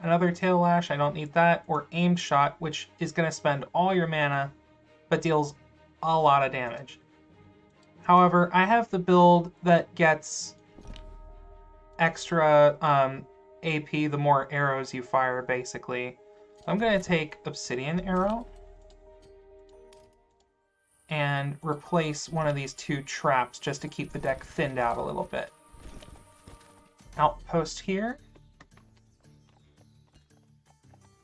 Another Tail Lash, I don't need that. Or Aimed Shot, which is going to spend all your mana, but deals a lot of damage. However, I have the build that gets extra AP the more arrows you fire, basically. So I'm going to take Obsidian Arrow and replace one of these 2 traps just to keep the deck thinned out a little bit. Outpost here.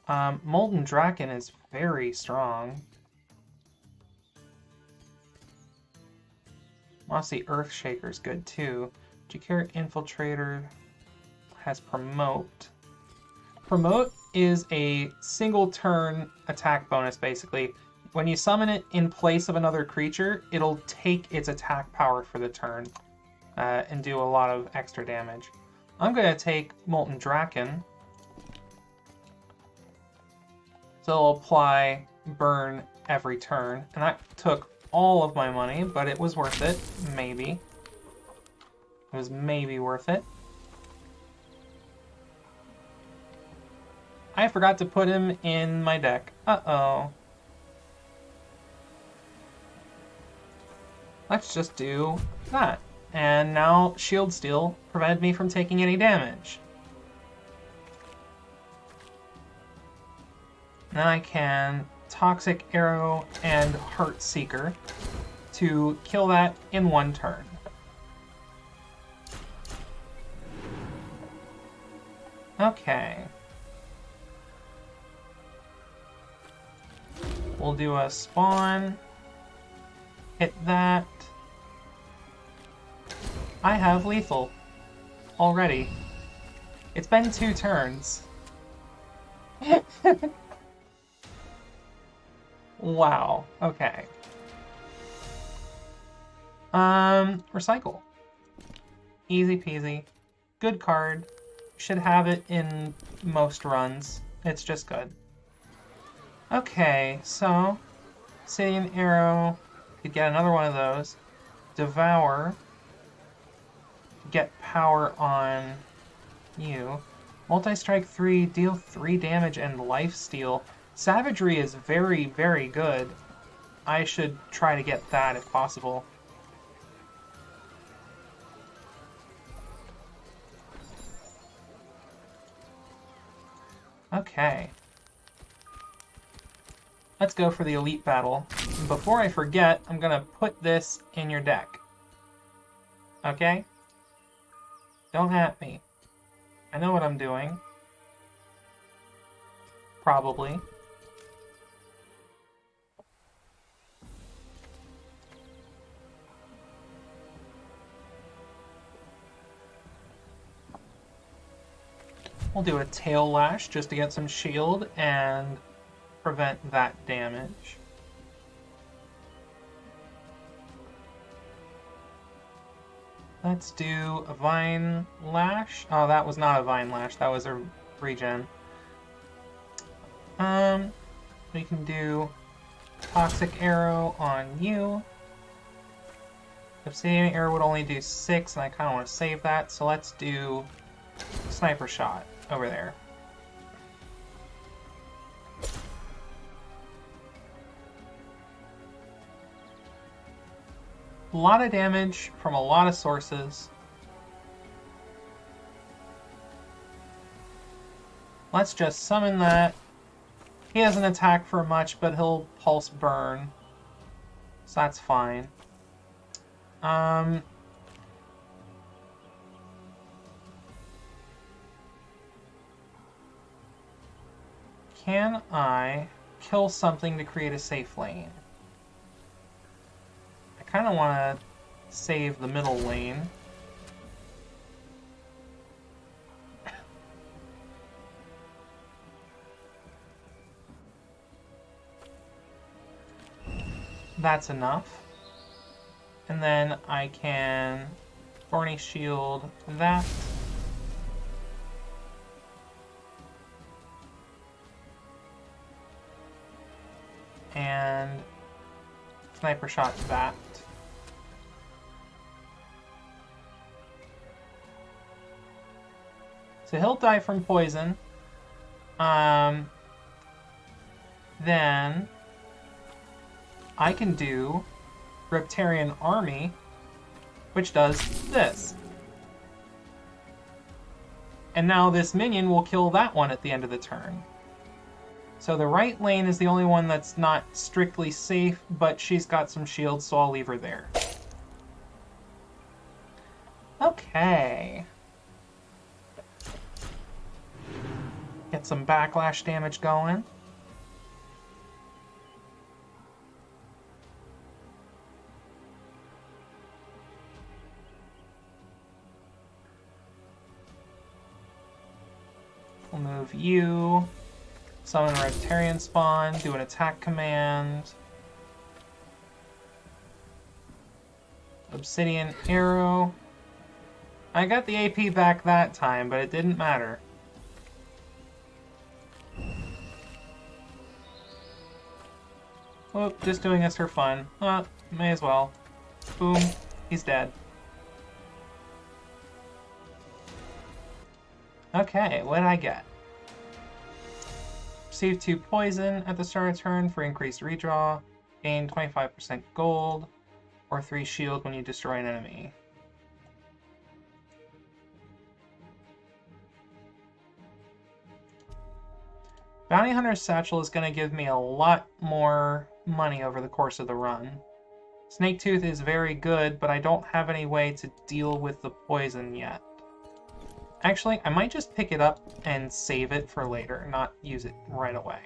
Molten Draken is very strong. Mossy Earthshaker's good too. Jakir Infiltrator has Promote. Promote is a single turn attack bonus, basically. When you summon it in place of another creature, it'll take its attack power for the turn and do a lot of extra damage. I'm going to take Molten Draken. So it'll apply burn every turn. And that took all of my money, but it was worth it. Maybe. It was maybe worth it. I forgot to put him in my deck. Uh-oh. Let's just do that. And now Shield Steel prevented me from taking any damage. Now I can Toxic Arrow and Heart Seeker to kill that in 1 turn. Okay. We'll do a spawn. Hit that. I have lethal already. It's been 2 turns. Wow. Okay. Recycle. Easy peasy. Good card. Should have it in most runs. It's just good. Okay, so Obsidian Arrow. Could get another one of those. Devour. Get power on you. Multi-strike 3, deal 3 damage and lifesteal. Savagery is very, very good. I should try to get that if possible. Okay. Let's go for the elite battle. And before I forget, I'm gonna put this in your deck. Okay? Don't at me. I know what I'm doing. Probably. We'll do a Tail Lash just to get some shield and prevent that damage. Let's do a Vine Lash. Oh, that was not a Vine Lash. That was a regen. We can do Toxic Arrow on you. Obsidian Arrow would only do 6, and I kind of want to save that, so let's do Sniper Shot over there. A lot of damage from a lot of sources. Let's just summon that. He doesn't attack for much, but he'll pulse burn. So that's fine. Can I kill something to create a safe lane? I kind of want to save the middle lane. That's enough. And then I can Thorny Shield that. And Sniper Shot that. So he'll die from poison. Then I can do Reptarian Army which does this. And now this minion will kill that one at the end of the turn. So the right lane is the only one that's not strictly safe, but she's got some shields, so I'll leave her there. Okay. Get some backlash damage going. We'll move you. Summon a Reptarian spawn, do an attack command. Obsidian arrow. I got the AP back that time, but it didn't matter. Whoop, just doing this for fun. May as well. Boom, he's dead. Okay, what did I get? Receive 2 poison at the start of turn for increased redraw. Gain 25% gold, or 3 shield when you destroy an enemy. Bounty Hunter's Satchel is going to give me a lot more money over the course of the run. Snake Tooth is very good, but I don't have any way to deal with the poison yet. Actually, I might just pick it up and save it for later, not use it right away.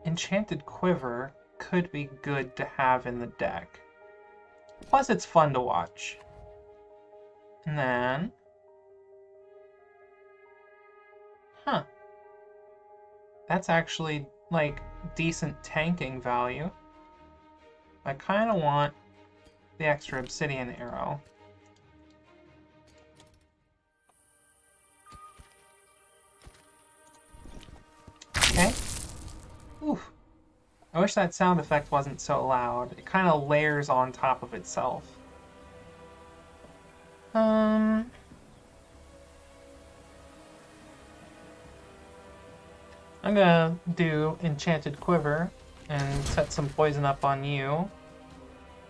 Enchanted Quiver could be good to have in the deck. Plus, it's fun to watch. And then... Huh. That's actually, like, decent tanking value. I kind of want the extra obsidian arrow. Okay. Oof. I wish that sound effect wasn't so loud. It kind of layers on top of itself. I'm gonna do Enchanted Quiver and set some poison up on you.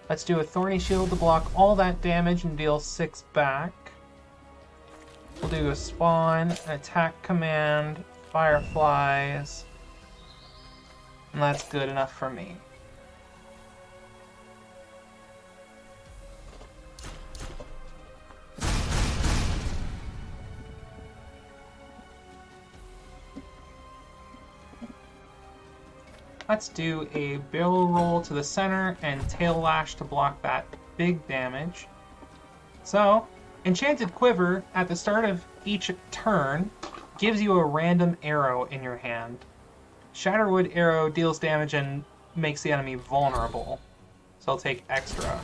Let's do a Thorny Shield to block all that damage and deal 6 back. We'll do a spawn, an attack command, fireflies, and that's good enough for me. Let's do a barrel roll to the center and tail lash to block that big damage. So, Enchanted Quiver at the start of each turn gives you a random arrow in your hand. Shatterwood arrow deals damage and makes the enemy vulnerable, so I'll take extra.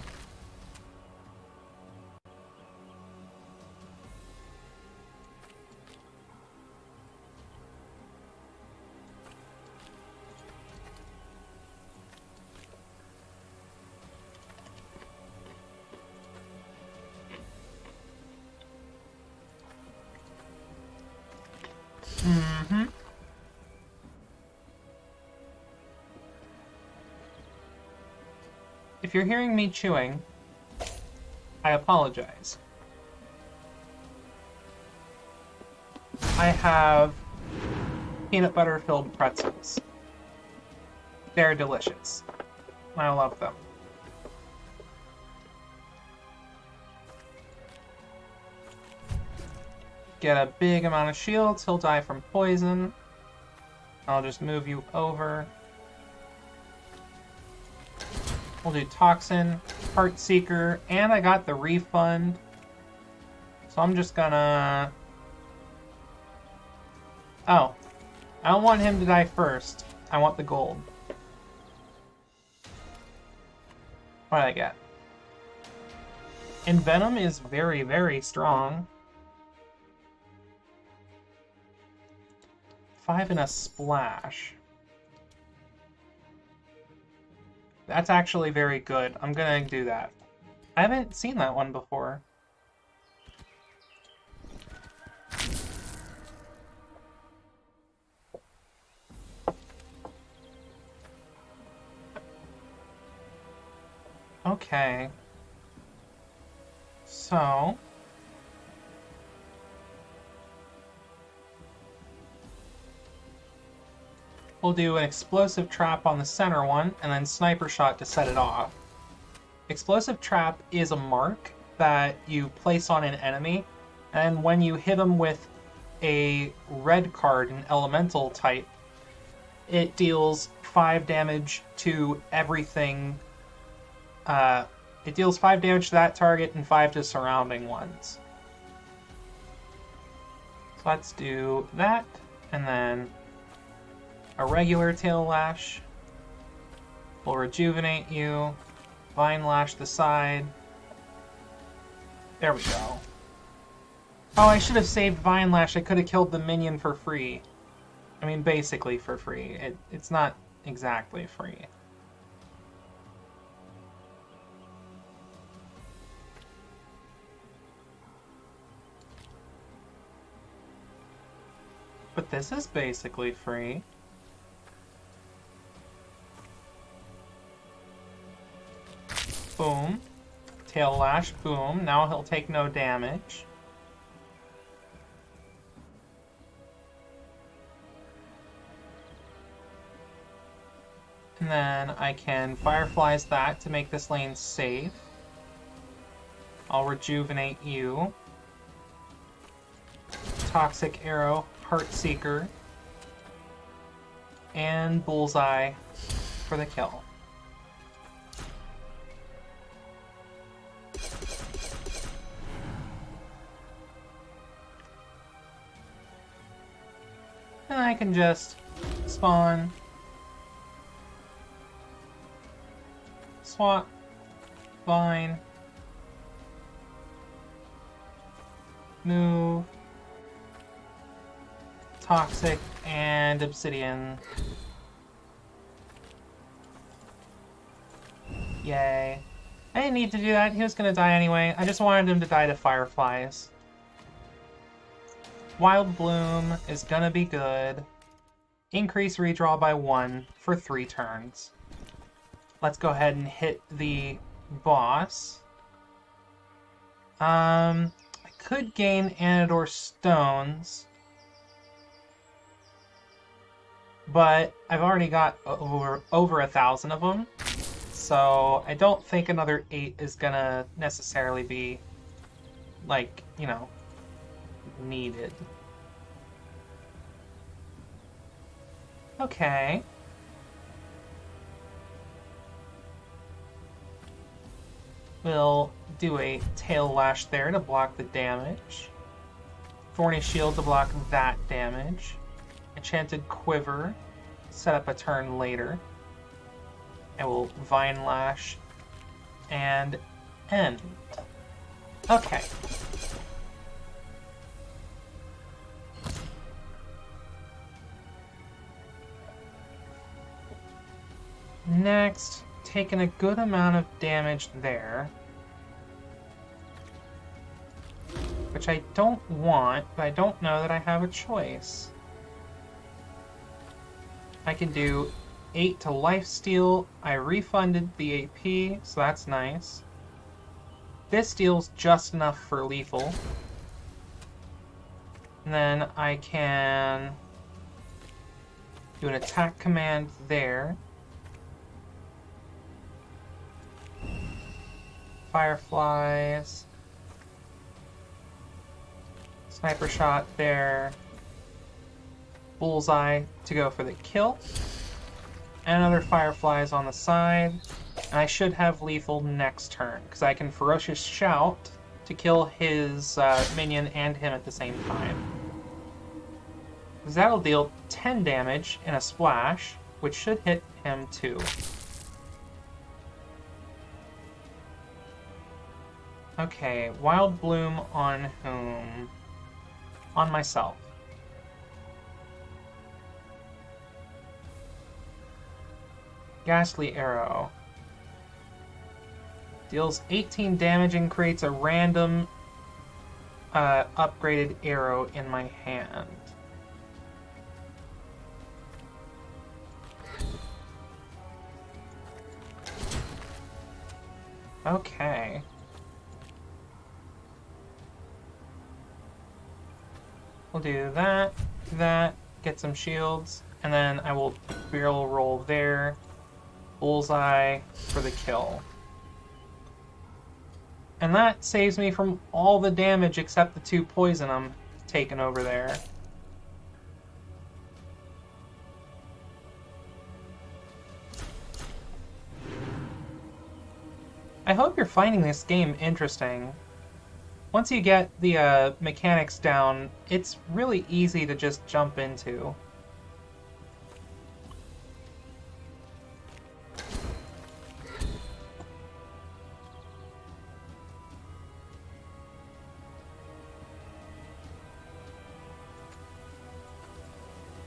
If you're hearing me chewing, I apologize. I have peanut butter filled pretzels. They're delicious. I love them. Get a big amount of shields, he'll die from poison. I'll just move you over. We'll do Toxin, Heart Seeker, and I got the refund. So I'm just gonna... Oh. I don't want him to die first. I want the gold. What did I get? Envenom is very, very strong. 5 and a splash. That's actually very good. I'm gonna do that. I haven't seen that one before. Okay. So... we'll do an explosive trap on the center one, and then sniper shot to set it off. Explosive trap is a mark that you place on an enemy, and when you hit them with a red card, an elemental type, it deals 5 damage to everything. It deals 5 damage to that target and 5 to surrounding ones. So let's do that, and then a regular tail lash will rejuvenate you. Vine lash the side. There we go. Oh, I should have saved Vine Lash. I could have killed the minion for free. I mean, basically for free. It's not exactly free. But this is basically free. Boom. Tail Lash, boom. Now he'll take no damage. And then I can Fireflies that to make this lane safe. I'll rejuvenate you. Toxic Arrow, Heartseeker, and Bullseye for the kill. And I can just spawn, swap, vine, move, toxic, and obsidian. Yay. I didn't need to do that, he was gonna die anyway. I just wanted him to die to Fireflies. Wild Bloom is gonna be good. Increase redraw by 1 for 3 turns. Let's go ahead and hit the boss. I could gain Anador Stones, but I've already got over 1,000 of them, so I don't think another 8 is gonna necessarily be, like, you know, needed. Okay. We'll do a Tail Lash there to block the damage. Thorny Shield to block that damage. Enchanted Quiver, set up a turn later. And we'll Vine Lash and end. Okay. Next, taking a good amount of damage there. Which I don't want, but I don't know that I have a choice. I can do 8 to lifesteal. I refunded the AP, so that's nice. This deals just enough for lethal. And then I can do an attack command there. Fireflies. Sniper shot there. Bullseye to go for the kill. And another Fireflies on the side. And I should have lethal next turn, because I can Ferocious Shout to kill his minion and him at the same time. Because that'll deal 10 damage in a splash, which should hit him too. Okay, Wild Bloom on whom? On myself. Ghastly Arrow. Deals 18 damage and creates a random upgraded arrow in my hand. Okay. We'll do that, get some shields, and then I will barrel roll there. Bullseye for the kill. And that saves me from all the damage except the 2 poison I'm taking over there. I hope you're finding this game interesting. Once you get the mechanics down, it's really easy to just jump into.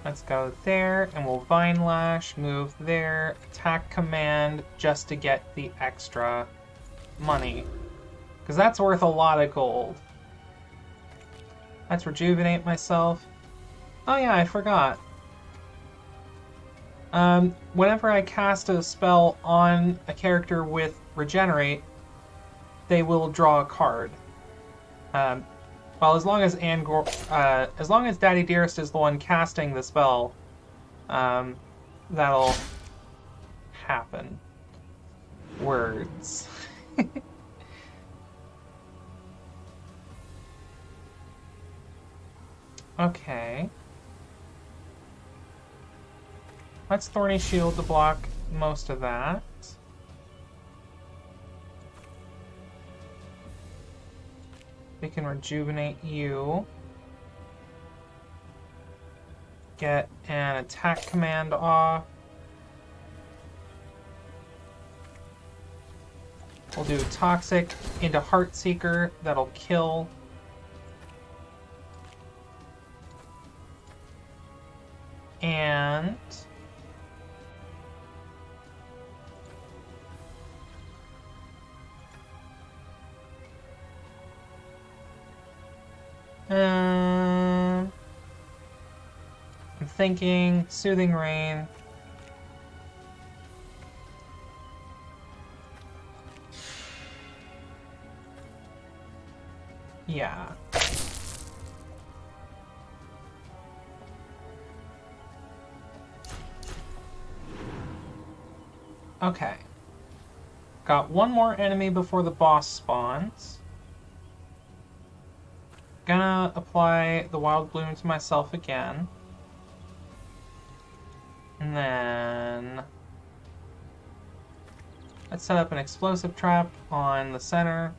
Let's go there, and we'll Vine Lash, move there, attack command, just to get the extra money. Because that's worth a lot of gold. Let's rejuvenate myself. Oh yeah, I forgot. Whenever I cast a spell on a character with Regenerate, they will draw a card. Well, as long as Daddy Dearest is the one casting the spell, that'll happen. Words. Okay. Let's Thorny Shield to block most of that. We can rejuvenate you. Get an attack command off. We'll do Toxic into Heartseeker. That'll kill. And I'm thinking Soothing Rain. Yeah. Okay. Got one more enemy before the boss spawns. Gonna apply the Wild Bloom to myself again. And then let's set up an explosive trap on the center.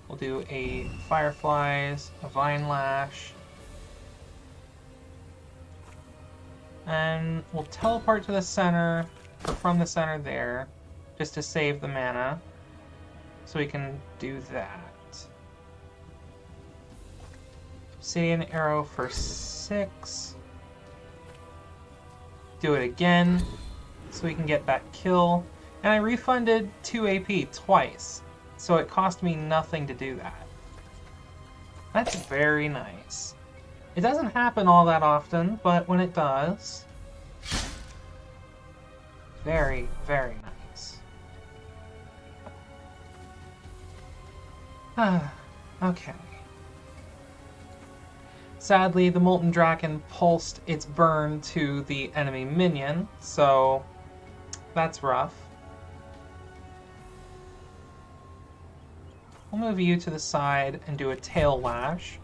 We'll do a Fireflies, a Vine Lash. And we'll teleport to the center, or from the center there, just to save the mana. So we can do that. Obsidian Arrow for 6. Do it again, so we can get that kill. And I refunded 2 AP twice, so it cost me nothing to do that. That's very nice. It doesn't happen all that often, but when it does, very, very nice. Okay. Sadly, the Molten Draken pulsed its burn to the enemy minion, so that's rough. We'll move you to the side and do a Tail Lash,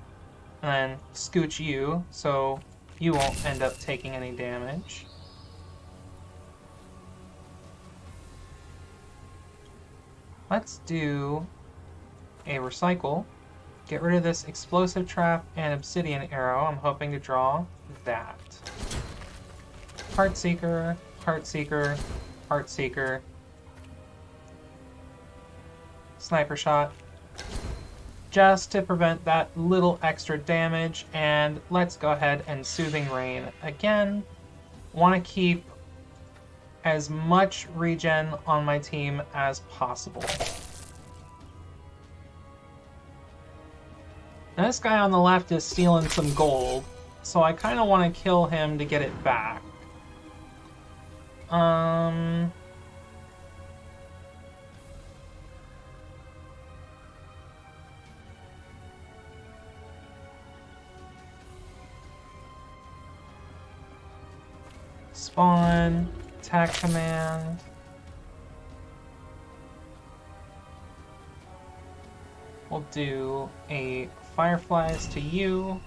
and then scooch you so you won't end up taking any damage. Let's do a Recycle. Get rid of this Explosive Trap and Obsidian Arrow. I'm hoping to draw that. Heartseeker, Heartseeker, Heartseeker. Sniper Shot. Just to prevent that little extra damage. And let's go ahead and Soothing Rain again. Want to keep as much regen on my team as possible. Now this guy on the left is stealing some gold, so I kind of want to kill him to get it back. Spawn, attack command. We'll do a fireflies to you.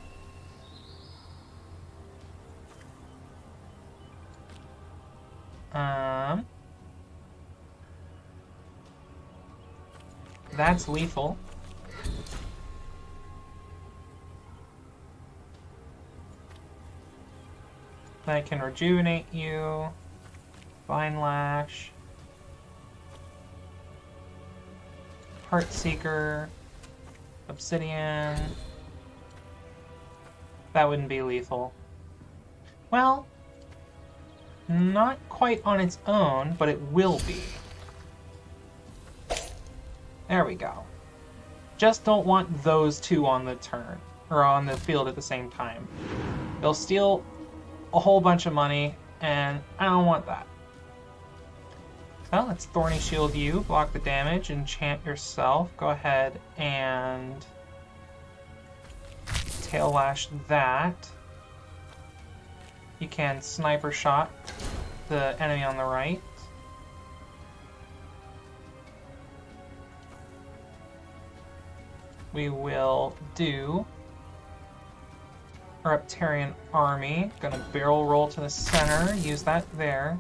That's lethal. I can rejuvenate you. Vine Lash. Heartseeker. Obsidian. That wouldn't be lethal. Well, not quite on its own, but it will be. There we go. Just don't want those two on the turn, or on the field at the same time. They'll steal a whole bunch of money, and I don't want that. So let's Thorny Shield you, block the damage, enchant yourself. Go ahead and Tail Lash that. You can Sniper Shot the enemy on the right. We will do our Reptarian Army. Gonna barrel roll to the center, use that there.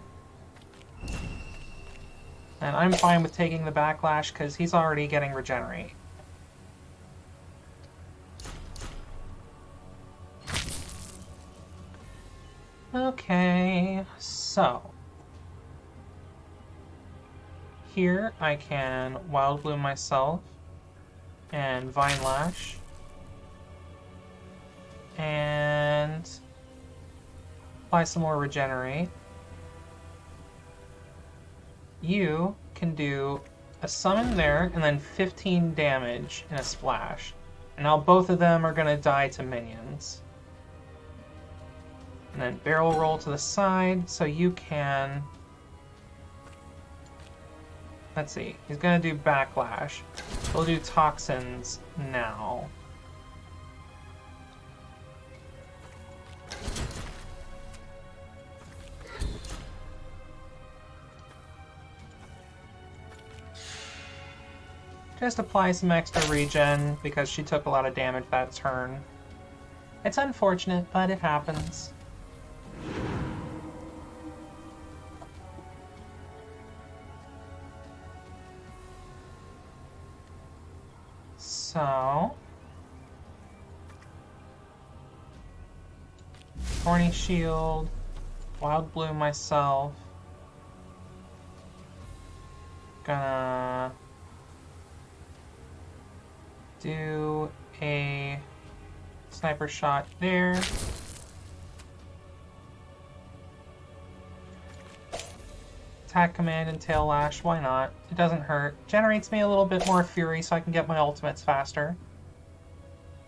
And I'm fine with taking the backlash because he's already getting regenerate. Okay, so here I can Wild Bloom myself and Vine Lash and apply some more regenerate. You can do a summon there and then 15 damage in a splash. And now both of them are going to die to minions. And then barrel roll to the side so you can... Let's see, he's going to do backlash. We'll do toxins now. Just apply some extra regen because she took a lot of damage that turn. It's unfortunate, but it happens. So... Thorny Shield, Wild Bloom myself. Gonna... do a Sniper Shot there. Attack command and Tail Lash, why not? It doesn't hurt. Generates me a little bit more fury so I can get my ultimates faster.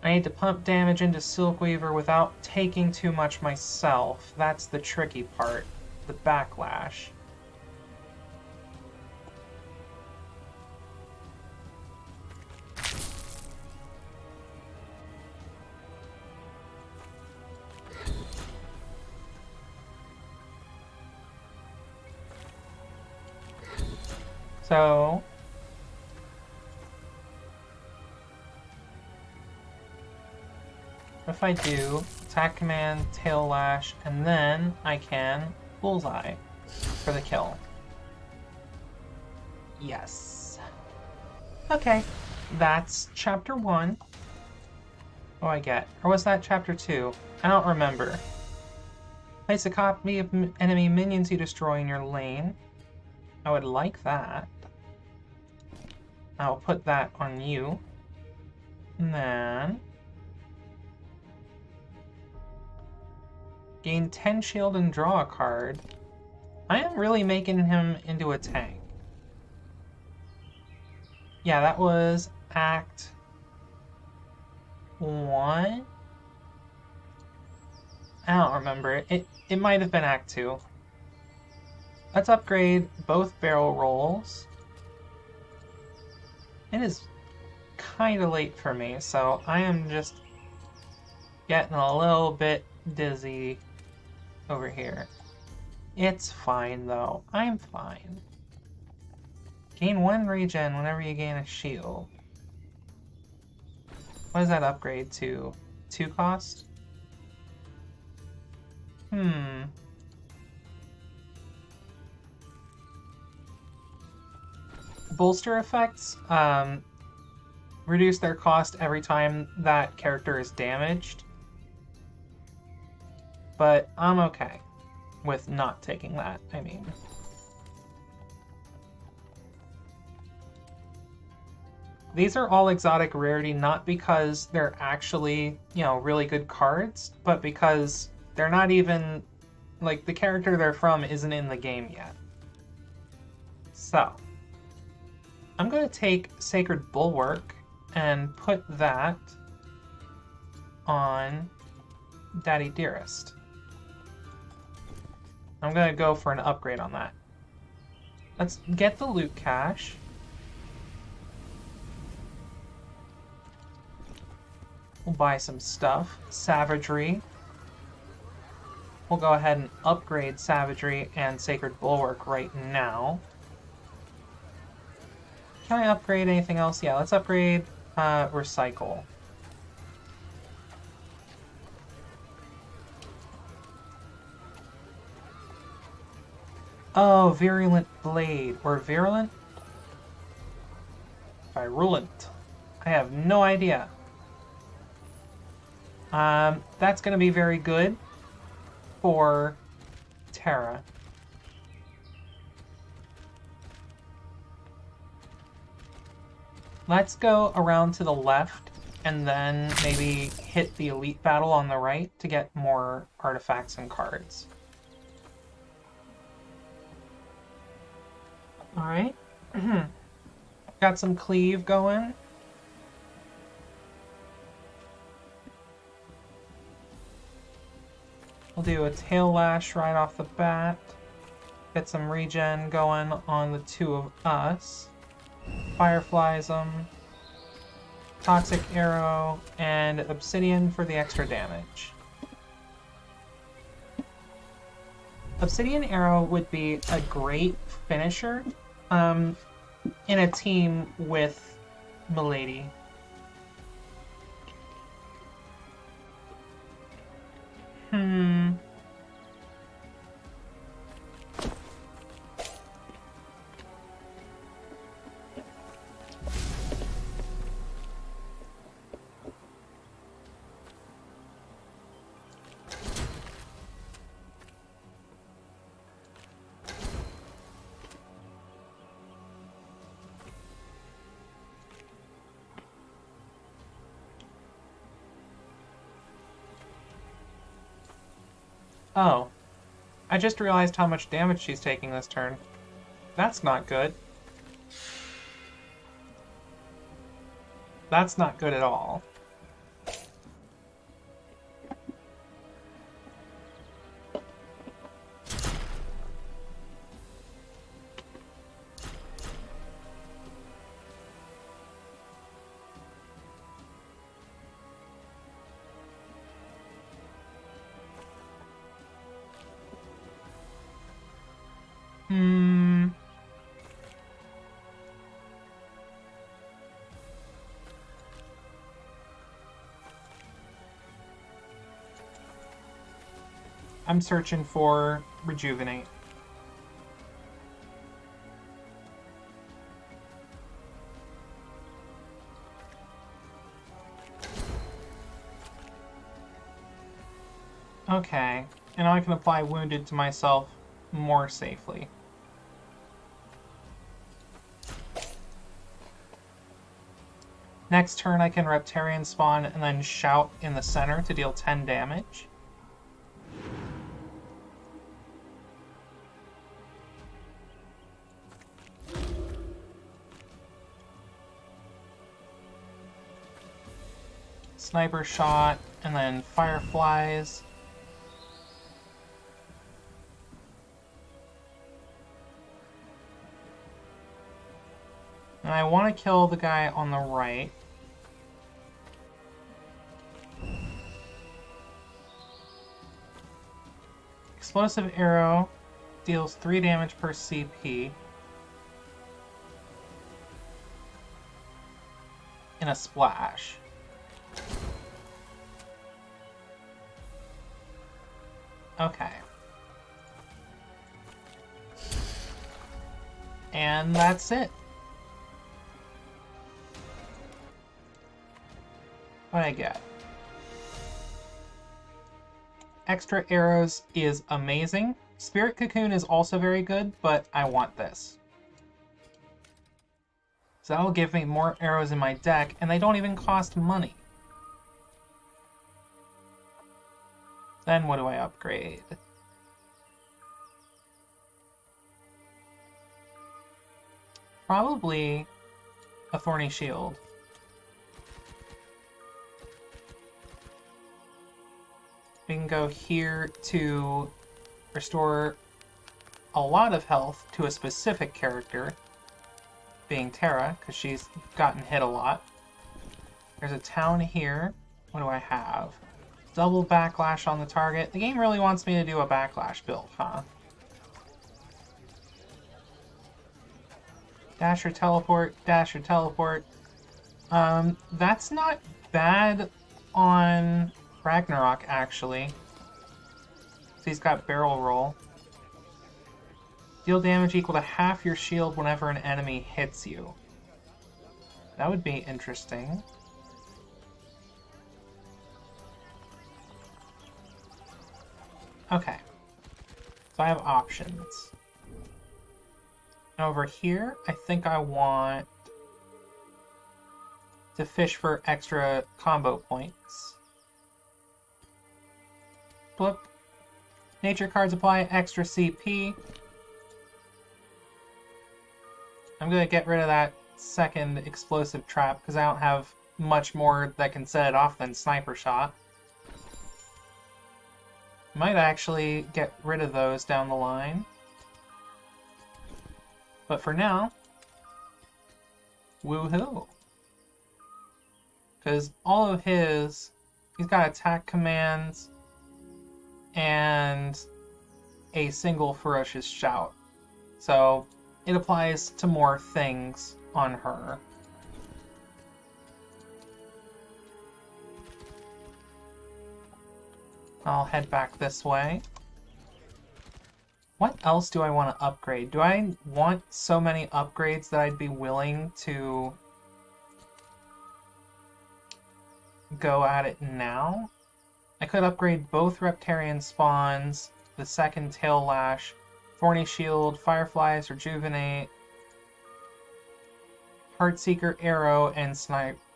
I need to pump damage into Silkweaver without taking too much myself. That's the tricky part. The backlash. So, if I do attack command, tail lash, and then I can bullseye for the kill. Yes. Okay, that's chapter 1. What do I get? Or was that chapter 2? I don't remember. Place a copy of enemy minions you destroy in your lane. I would like that. I'll put that on you. And then... gain 10 shield and draw a card. I am really making him into a tank. Yeah, that was Act 1? I don't remember. It might have been Act 2. Let's upgrade both barrel rolls. It is kind of late for me, so I am just getting a little bit dizzy over here. It's fine, though. I'm fine. Gain 1 regen whenever you gain a shield. What does that upgrade to? 2 cost? Bolster effects reduce their cost every time that character is damaged. But I'm okay with not taking that, I mean. These are all exotic rarity, not because they're actually, really good cards, but because they're not even, like, the character they're from isn't in the game yet. So, I'm going to take Sacred Bulwark and put that on Daddy Dearest. I'm going to go for an upgrade on that. Let's get the loot cache. We'll buy some stuff. Savagery. We'll go ahead and upgrade Savagery and Sacred Bulwark right now. Can I upgrade anything else? Yeah, let's upgrade Recycle. Oh, Virulent Blade. Or Virulent? Virulent. I have no idea. That's going to be very good for Terra. Let's go around to the left and then maybe hit the elite battle on the right to get more artifacts and cards. Alright. Got some cleave going. We'll do a tail lash right off the bat. Get some regen going on the two of us. Fireflies them. Toxic arrow and obsidian for the extra damage. Obsidian arrow would be a great finisher in a team with Milady. Oh. I just realized how much damage she's taking this turn. That's not good. That's not good at all. I'm searching for Rejuvenate. Okay, and now I can apply Wounded to myself more safely. Next turn I can Reptarian spawn and then shout in the center to deal 10 damage. Sniper shot, and then fireflies. And I want to kill the guy on the right. Explosive arrow deals 3 damage per CP. In a splash. Okay. And that's it. What I get? Extra arrows is amazing. Spirit Cocoon is also very good, but I want this. So that'll give me more arrows in my deck, and they don't even cost money. Then what do I upgrade? Probably a Thorny Shield. We can go here to restore a lot of health to a specific character, being Terra, because she's gotten hit a lot. There's a town here. What do I have? Double backlash on the target. The game really wants me to do a backlash build, huh? Dash or teleport, dash or teleport. That's not bad on Ragnarok, actually. So he's got barrel roll. Deal damage equal to half your shield whenever an enemy hits you. That would be interesting. Okay. So I have options. Over here, I think I want to fish for extra combo points. Flip. Nature cards apply extra CP. I'm going to get rid of that second explosive trap because I don't have much more that can set it off than sniper shot. Might actually get rid of those down the line. But for now, woohoo. Because all of his, he's got attack commands and a single ferocious shout. So it applies to more things on her. I'll head back this way. What else do I want to upgrade? Do I want so many upgrades that I'd be willing to go at it now? I could upgrade both Reptarian spawns, the second Tail Lash, Thorny Shield, Fireflies, Rejuvenate, Heartseeker Arrow, and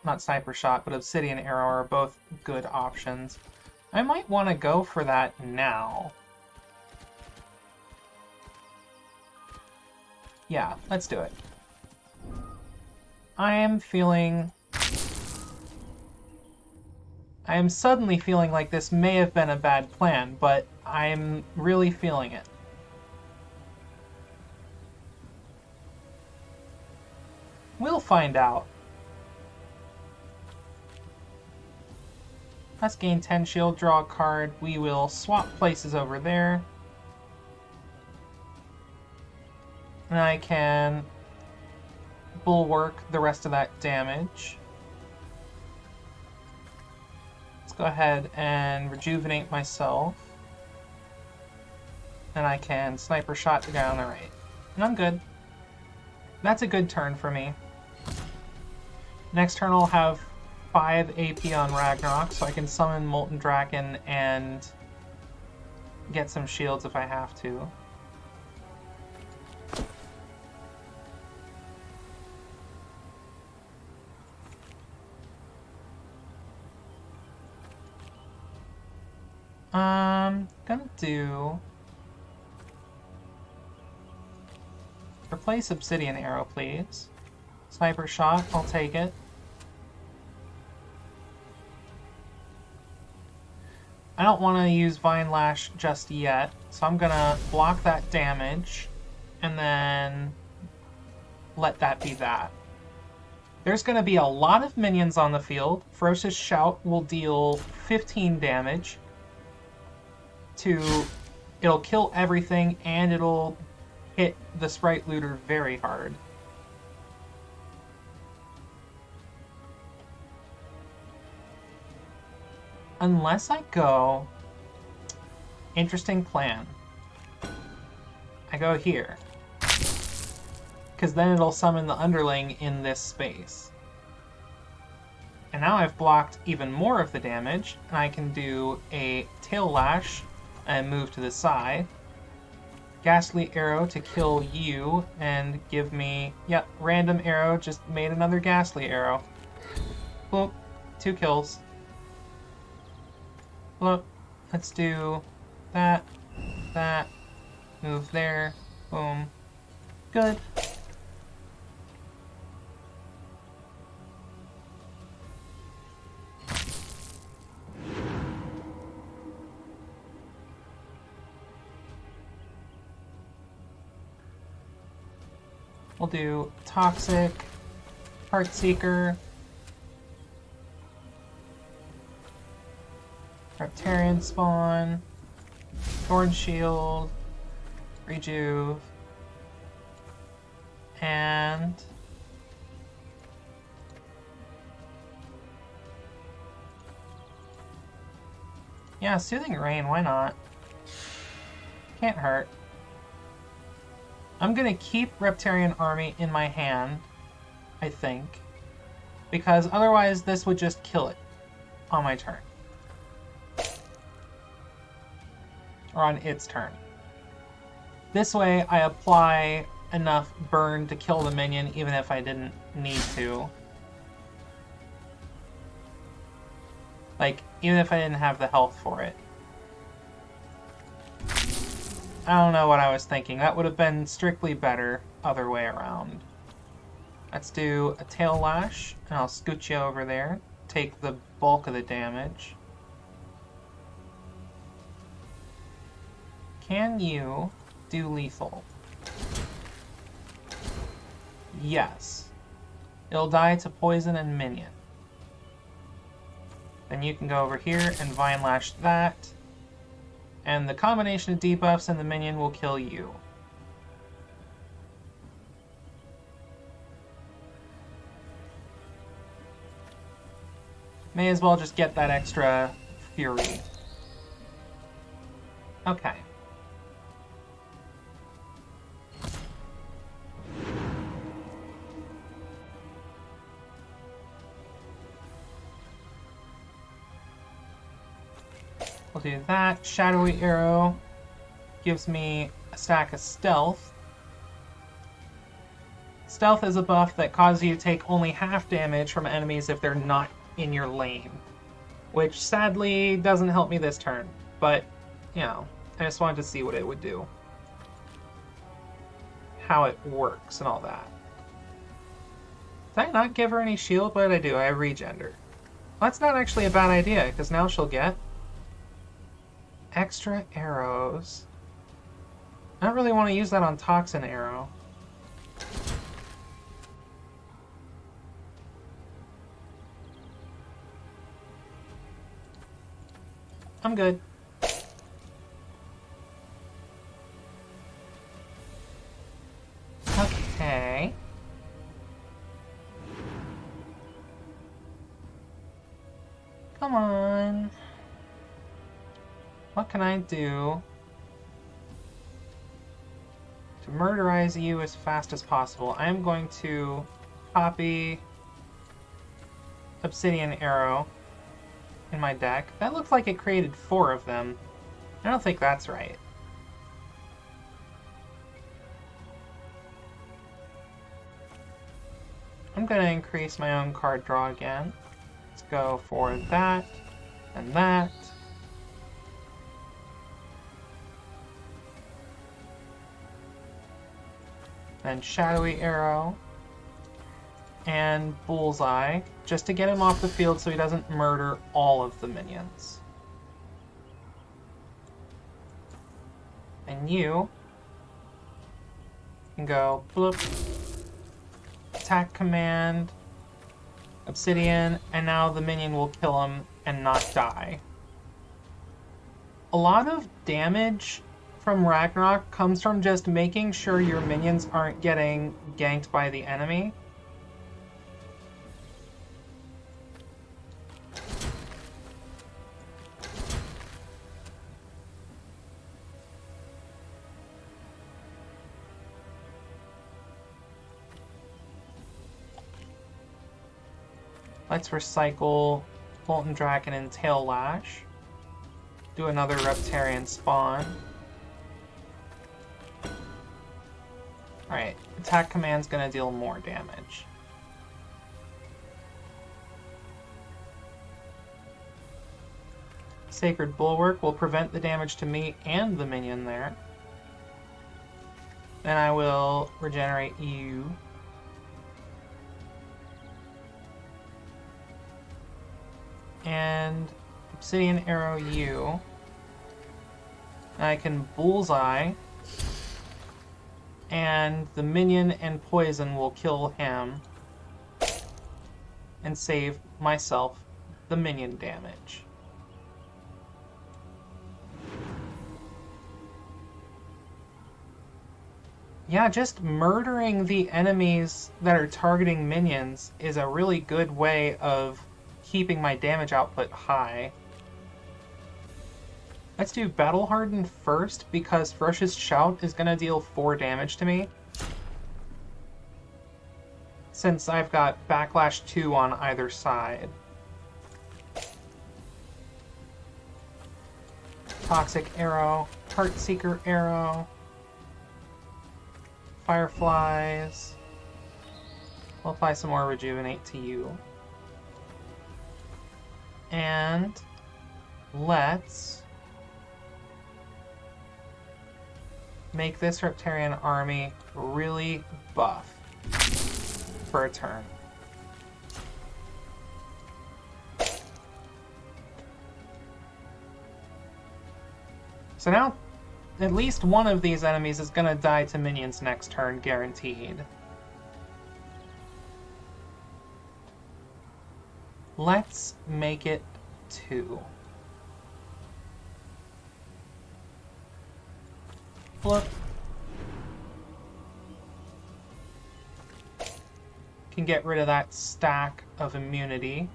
not Sniper Shot, but Obsidian Arrow are both good options. I might want to go for that now. Yeah, let's do it. I am suddenly feeling like this may have been a bad plan, but I'm really feeling it. We'll find out. Let's gain 10 shield, draw a card. We will swap places over there. And I can bulwark the rest of that damage. Let's go ahead and rejuvenate myself. And I can sniper shot the guy on the right. And I'm good. That's a good turn for me. Next turn I'll have 5 AP on Ragnarok, so I can summon Molten Draken and get some shields if I have to. Gonna do... Replace Obsidian Arrow, please. Sniper Shot, I'll take it. I don't want to use Vine Lash just yet, so I'm gonna block that damage, and then let that be that. There's gonna be a lot of minions on the field. Ferocious Shout will deal 15 damage to It'll kill everything, and it'll hit the sprite looter very hard. Unless I go... Interesting plan. I go here. Because then it'll summon the underling in this space. And now I've blocked even more of the damage, and I can do a tail lash and move to the side. Ghastly arrow to kill you and give me... Yep, random arrow just made another ghastly arrow. Boop, 2 kills. Look, let's do that, move there, boom. Good. We'll do Toxic, Heartseeker, Reptarian Spawn, Thorn Shield, Rejuve, and yeah, Soothing Rain, why not? Can't hurt. I'm gonna keep Reptarian Army in my hand, I think, because otherwise this would just kill it on my turn. Or on its turn. This way I apply enough burn to kill the minion even if I didn't need to. Like, even if I didn't have the health for it. I don't know what I was thinking. That would have been strictly better other way around. Let's do a tail lash, and I'll scoot you over there. Take the bulk of the damage. Can you do lethal? Yes. It'll die to poison and minion. Then you can go over here and Vine Lash that. And the combination of debuffs and the minion will kill you. May as well just get that extra fury. Okay. We'll do that. Shadowy Arrow gives me a stack of Stealth. Stealth is a buff that causes you to take only half damage from enemies if they're not in your lane. Which sadly doesn't help me this turn. But, you know, I just wanted to see what it would do. How it works and all that. Did I not give her any shield? What did I do? I regen her. Well, that's not actually a bad idea, because now she'll get extra arrows. I don't really want to use that on Toxin Arrow. I'm good. Okay. Come on. What can I do to murderize you as fast as possible? I am going to copy Obsidian Arrow in my deck. That looks like it created 4 of them. I don't think that's right. I'm going to increase my own card draw again. Let's go for that and that. Then Shadowy Arrow and Bullseye, just to get him off the field so he doesn't murder all of the minions. And you can go bloop, attack command, Obsidian, and now the minion will kill him and not die. A lot of damage from Ragnarok comes from just making sure your minions aren't getting ganked by the enemy. Let's recycle Molten Dragon and Tail Lash. Do another Reptarian spawn. Alright, attack command's gonna deal more damage. Sacred Bulwark will prevent the damage to me and the minion there. Then I will regenerate you. And Obsidian Arrow you. I can Bullseye. And the minion and poison will kill him. And save myself the minion damage. Yeah, just murdering the enemies that are targeting minions is a really good way of keeping my damage output high. Let's do Battle Harden first, because Ferocious Shout is going to deal 4 damage to me. Since I've got Backlash 2 on either side. Toxic Arrow, Heartseeker Arrow, Fireflies. We'll apply some more Rejuvenate to you. And let's make this Reptarian army really buff for a turn. So now, at least one of these enemies is going to die to minions next turn, guaranteed. Let's make it 2. Flip. Can get rid of that stack of immunity.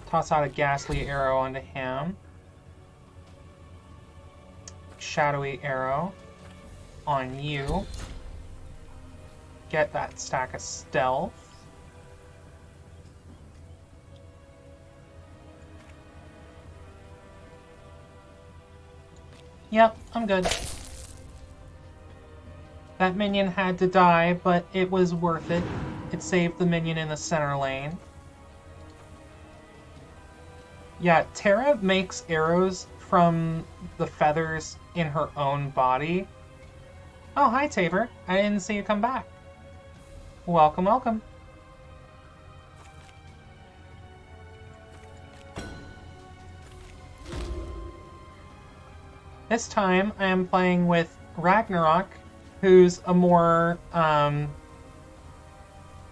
Toss out a Ghastly Arrow onto him. Shadowy Arrow on you. Get that stack of Stealth. Yep, I'm good. That minion had to die, but it was worth it. It saved the minion in the center lane. Yeah, Terra makes arrows from the feathers in her own body. Oh, hi, Tabor. I didn't see you come back. Welcome, welcome. This time, I am playing with Ragnarok, who's a more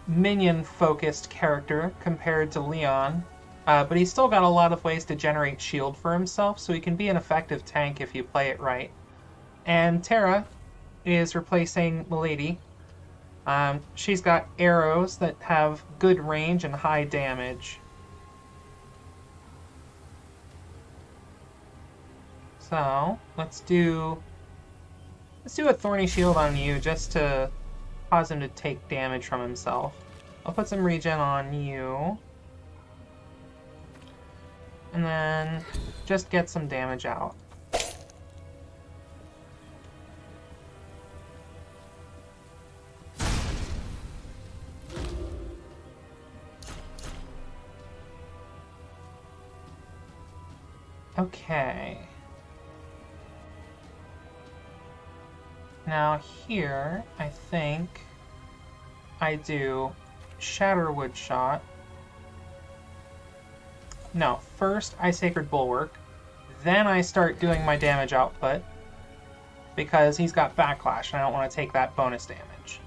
minion-focused character compared to Leon. But he's still got a lot of ways to generate shield for himself, so he can be an effective tank if you play it right. And Terra is replacing Milady. She's got arrows that have good range and high damage. So, let's do a Thorny Shield on you just to cause him to take damage from himself. I'll put some regen on you. And then just get some damage out. Okay. Now here, I think I do Shatterwood Shot. No, first I Sacred Bulwark, then I start doing my damage output, because he's got Backlash and I don't want to take that bonus damage.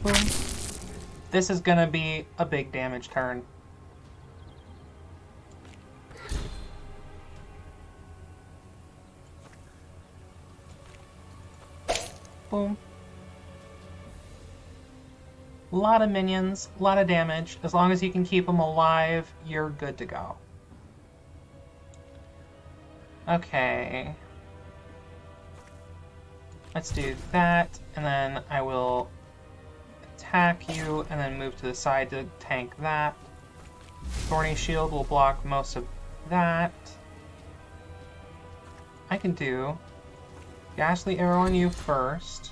Boom. This is gonna be a big damage turn. Boom. A lot of minions, a lot of damage. As long as you can keep them alive, you're good to go. Okay. Let's do that, and then I will attack you, and then move to the side to tank that. Thorny Shield will block most of that. I can do Ghastly Arrow on you first.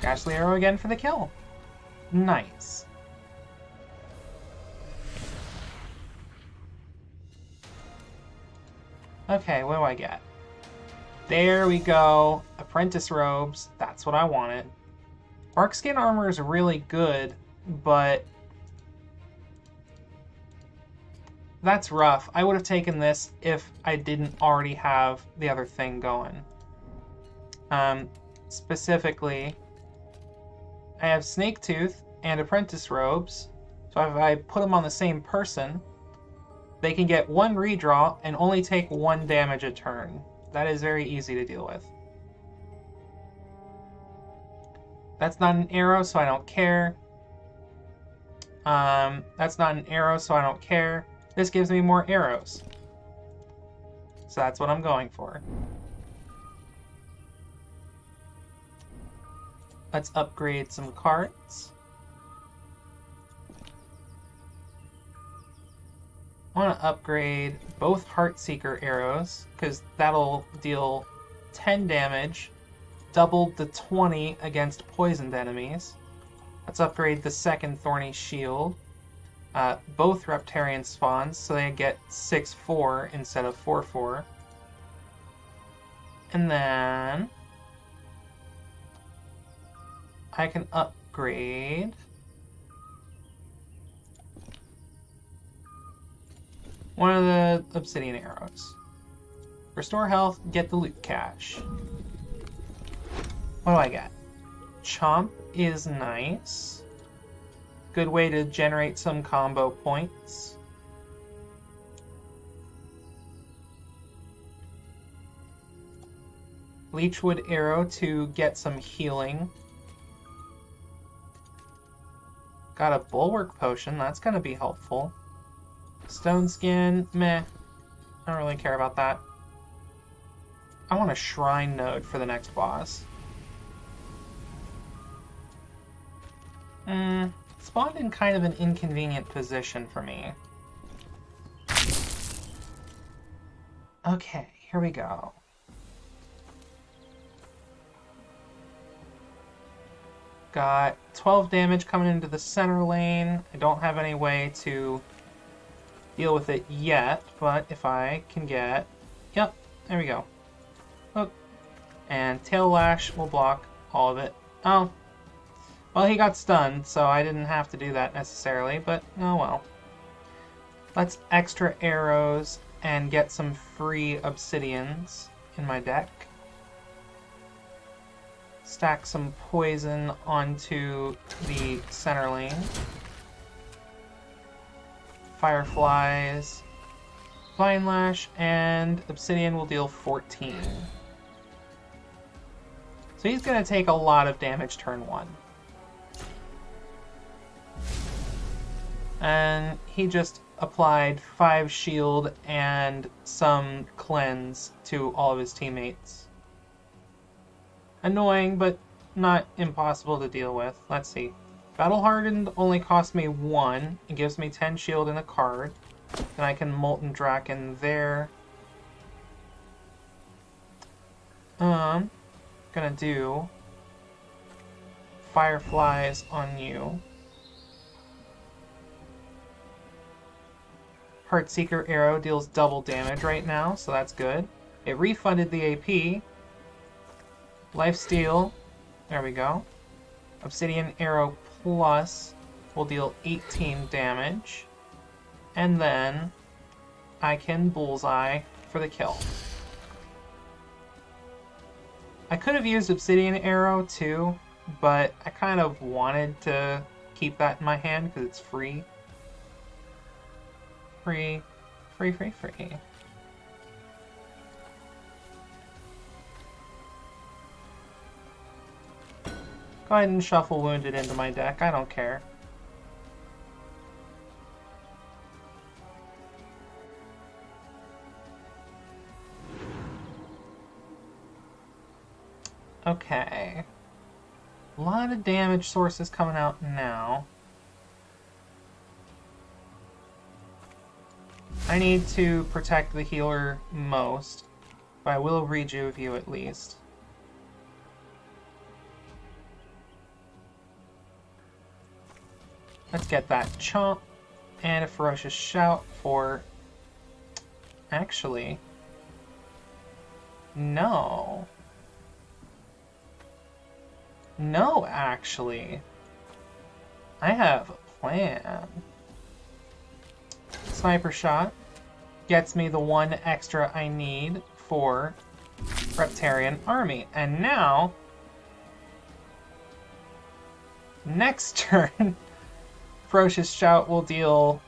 Ghastly Arrow again for the kill. Nice. Okay, what do I get? There we go. Apprentice robes. That's what I wanted. Bark skin armor is really good, but that's rough. I would have taken this if I didn't already have the other thing going. Specifically, I have Snake Tooth and Apprentice robes, so if I put them on the same person, they can get one redraw and only take 1 damage a turn. That is very easy to deal with. That's not an arrow, so I don't care. That's not an arrow, so I don't care. This gives me more arrows. So that's what I'm going for. Let's upgrade some cards. I want to upgrade both Heartseeker arrows, because that'll deal 10 damage, doubled to 20 against poisoned enemies. Let's upgrade the second Thorny Shield. Both Reptarian spawns, so they get 6/4 instead of 4/4. And then I can upgrade one of the obsidian arrows. Restore health, get the loot cache. What do I get? Chomp is nice. Good way to generate some combo points. Leechwood arrow to get some healing. Got a bulwark potion, that's gonna be helpful. Stone skin, meh. I don't really care about that. I want a shrine node for the next boss. Spawned in kind of an inconvenient position for me. Okay, here we go. Got 12 damage coming into the center lane. I don't have any way to deal with it yet, but if I can get... Yep, there we go. Oh. And Tail Lash will block all of it. Oh. Well, he got stunned, so I didn't have to do that necessarily, but oh well. Let's extra arrows and get some free obsidians in my deck. Stack some poison onto the center lane. Fireflies, Vine Lash, and Obsidian will deal 14. So he's going to take a lot of damage turn 1. And he just applied 5 shield and some cleanse to all of his teammates. Annoying, but not impossible to deal with. Let's see. Battle Hardened only costs me 1. It gives me 10 shield and a card. Then I can Molten Draken there. Gonna do Fireflies on you. Heartseeker arrow deals double damage right now, so that's good. It refunded the AP. Lifesteal, there we go. Obsidian arrow plus will deal 18 damage. And then I can bullseye for the kill. I could have used Obsidian arrow too, but I kind of wanted to keep that in my hand because it's free. Free. Free, free, free. Go ahead and shuffle Wounded into my deck. I don't care. Okay. A lot of damage sources coming out now. I need to protect the healer most, but I will rejuve you at least. Let's get that chomp and a ferocious shout for... Actually... No. No, actually. I have a plan. Sniper shot gets me the one extra I need for Reptarian army. And now... Next turn... Ferocious Shout will deal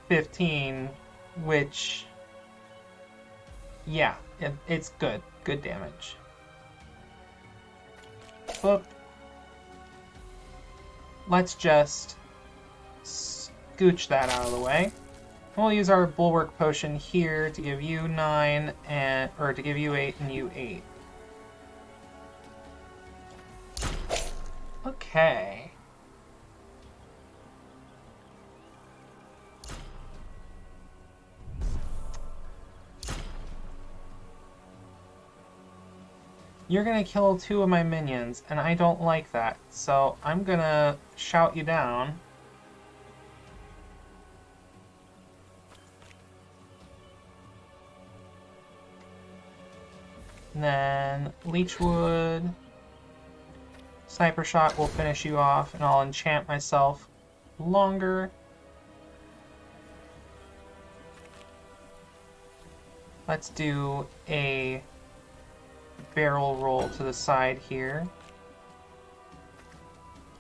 15, which, yeah, it's good. Good damage. Boop. Let's just scooch that out of the way. We'll use our Bulwark Potion here to give you 9, or to give you 8 and you 8. Okay. You're gonna kill 2 of my minions, and I don't like that, so I'm gonna shout you down. And then Leechwood. Sniper Shot will finish you off, and I'll enchant myself longer. Let's do a barrel roll to the side here.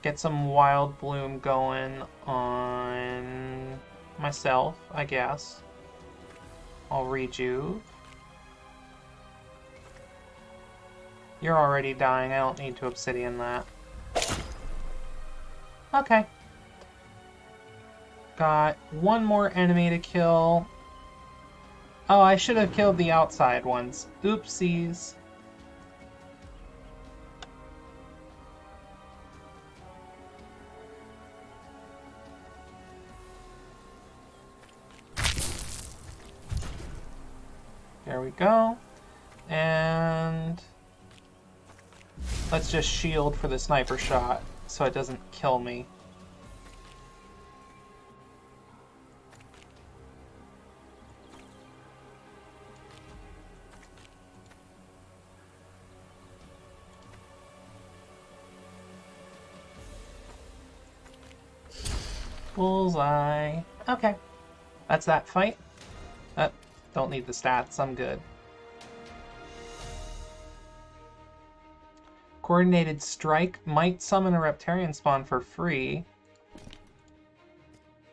Get some Wild Bloom going on myself, I guess. I'll rejuve. You're already dying, I don't need to obsidian that. Okay. Got one more enemy to kill. Oh, I should have killed the outside ones. Oopsies. There we go. And let's just shield for the sniper shot so it doesn't kill me. Bullseye. Okay. That's that fight. Don't need the stats, I'm good. Coordinated Strike might summon a Reptarian spawn for free.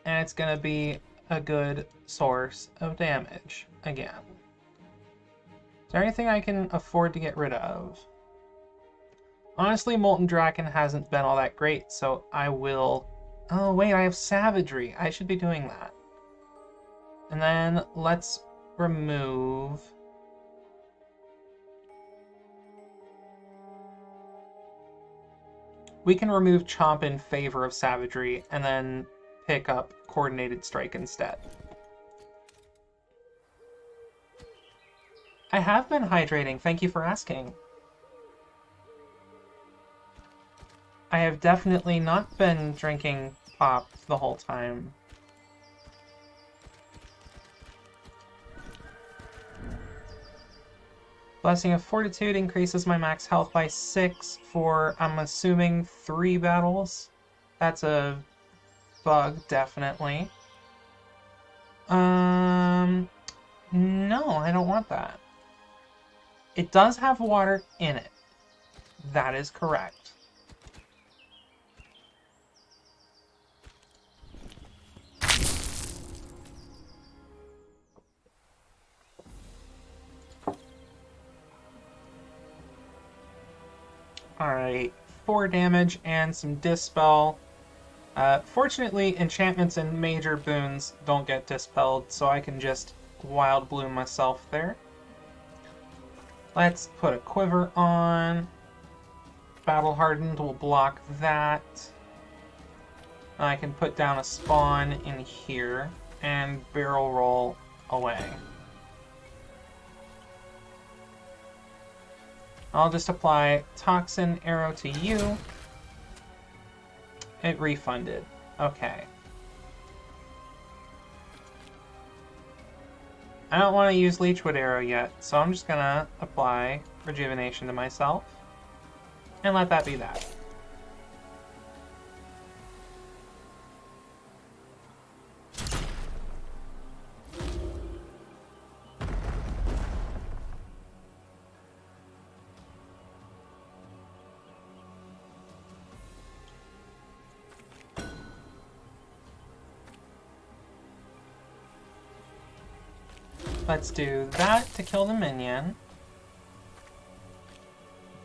And it's gonna be a good source of damage, again. Is there anything I can afford to get rid of? Honestly, Molten Draken hasn't been all that great, so I will... Oh wait, I have Savagery. I should be doing that. And then let's remove... We can remove Chomp in favor of Savagery, and then pick up Coordinated Strike instead. I have been hydrating, thank you for asking. I have definitely not been drinking pop the whole time. Blessing of Fortitude increases my max health by 6 for, I'm assuming, 3 battles. That's a bug, definitely. No, I don't want that. It does have water in it. That is correct. Alright, 4 damage and some Dispel. Fortunately, enchantments and major boons don't get dispelled, so I can just Wild Bloom myself there. Let's put a Quiver on. Battle Hardened will block that. I can put down a Spawn in here and Barrel Roll away. I'll just apply Toxin Arrow to you. It refunded. Okay. I don't want to use Leechwood Arrow yet, so I'm just gonna apply Rejuvenation to myself. And let that be that. Let's do that to kill the minion.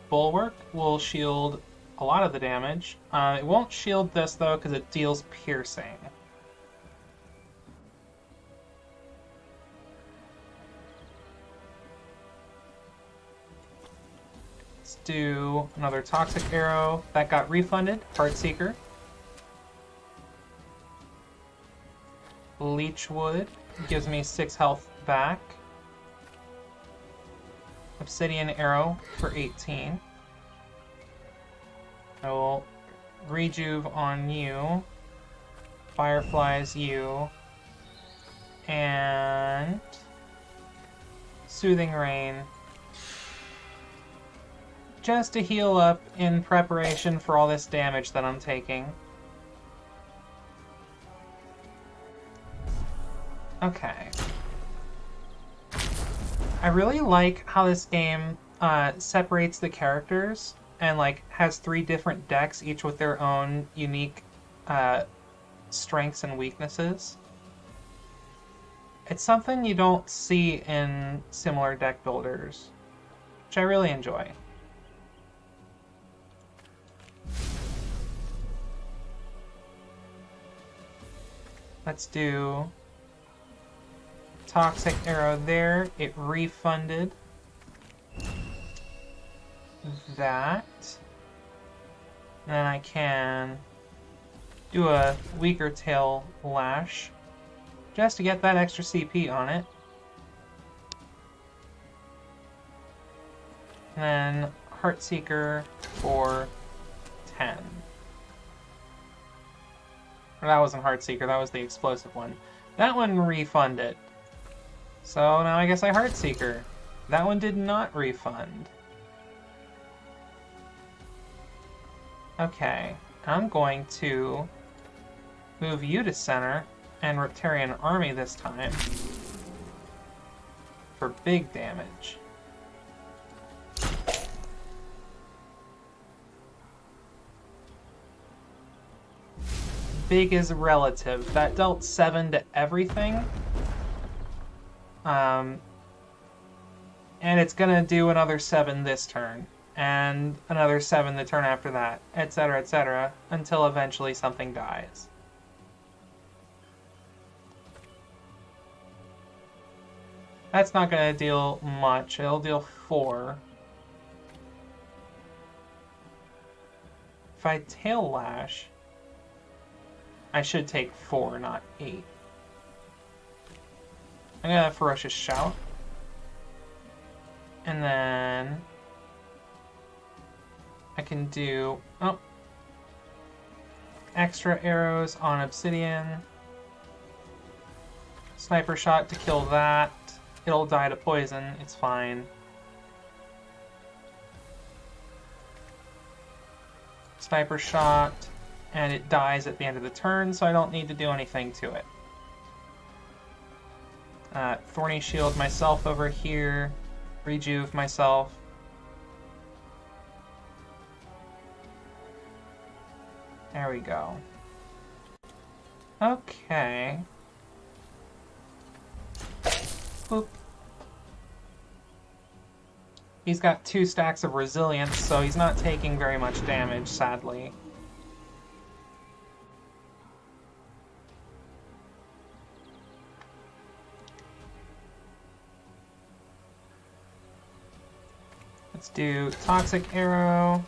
Bulwark will shield a lot of the damage. It won't shield this though because it deals piercing. Let's do another Toxic Arrow. That got refunded. Heartseeker. Leechwood gives me 6 health back. Obsidian Arrow for 18. I will Rejuve on you. Fireflies you. And Soothing Rain. Just to heal up in preparation for all this damage that I'm taking. Okay. I really like how this game separates the characters and like has 3 different decks, each with their own unique strengths and weaknesses. It's something you don't see in similar deck builders, which I really enjoy. Let's do Toxic Arrow there. It refunded that. And then I can do a weaker tail lash just to get that extra CP on it. And then Heartseeker for 10. Or that wasn't Heartseeker, that was the explosive one. That one refunded. So now I guess I Heartseeker. That one did not refund. Okay, I'm going to move you to center and Reptarian Army this time for big damage. Big is relative. That dealt 7 to everything. And it's gonna do another 7 this turn, and another 7 the turn after that, etc., until eventually something dies. That's not gonna deal much. It'll deal 4. If I Tail Lash, I should take 4, not 8. I'm gonna have Ferocious Shout. And then I can do extra arrows on Obsidian. Sniper Shot to kill that. It'll die to poison, it's fine. Sniper Shot, and it dies at the end of the turn, so I don't need to do anything to it. Thorny Shield myself over here. Rejuve myself. There we go. Okay. Boop. He's got 2 stacks of resilience, so he's not taking very much damage, sadly. Let's do Toxic Arrow,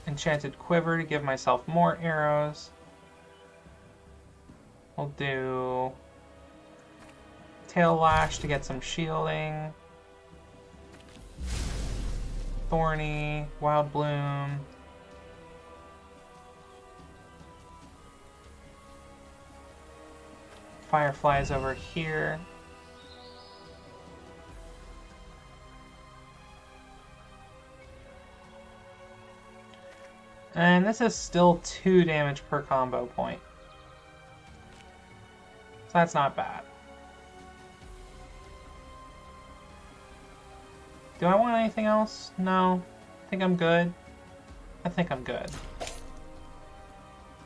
Enchanted Quiver to give myself more arrows. We'll do Tail Lash to get some shielding. Thorny, Wild Bloom. Fireflies over here. And this is still 2 damage per combo point. So that's not bad. Do I want anything else? No. I think I'm good. I think I'm good.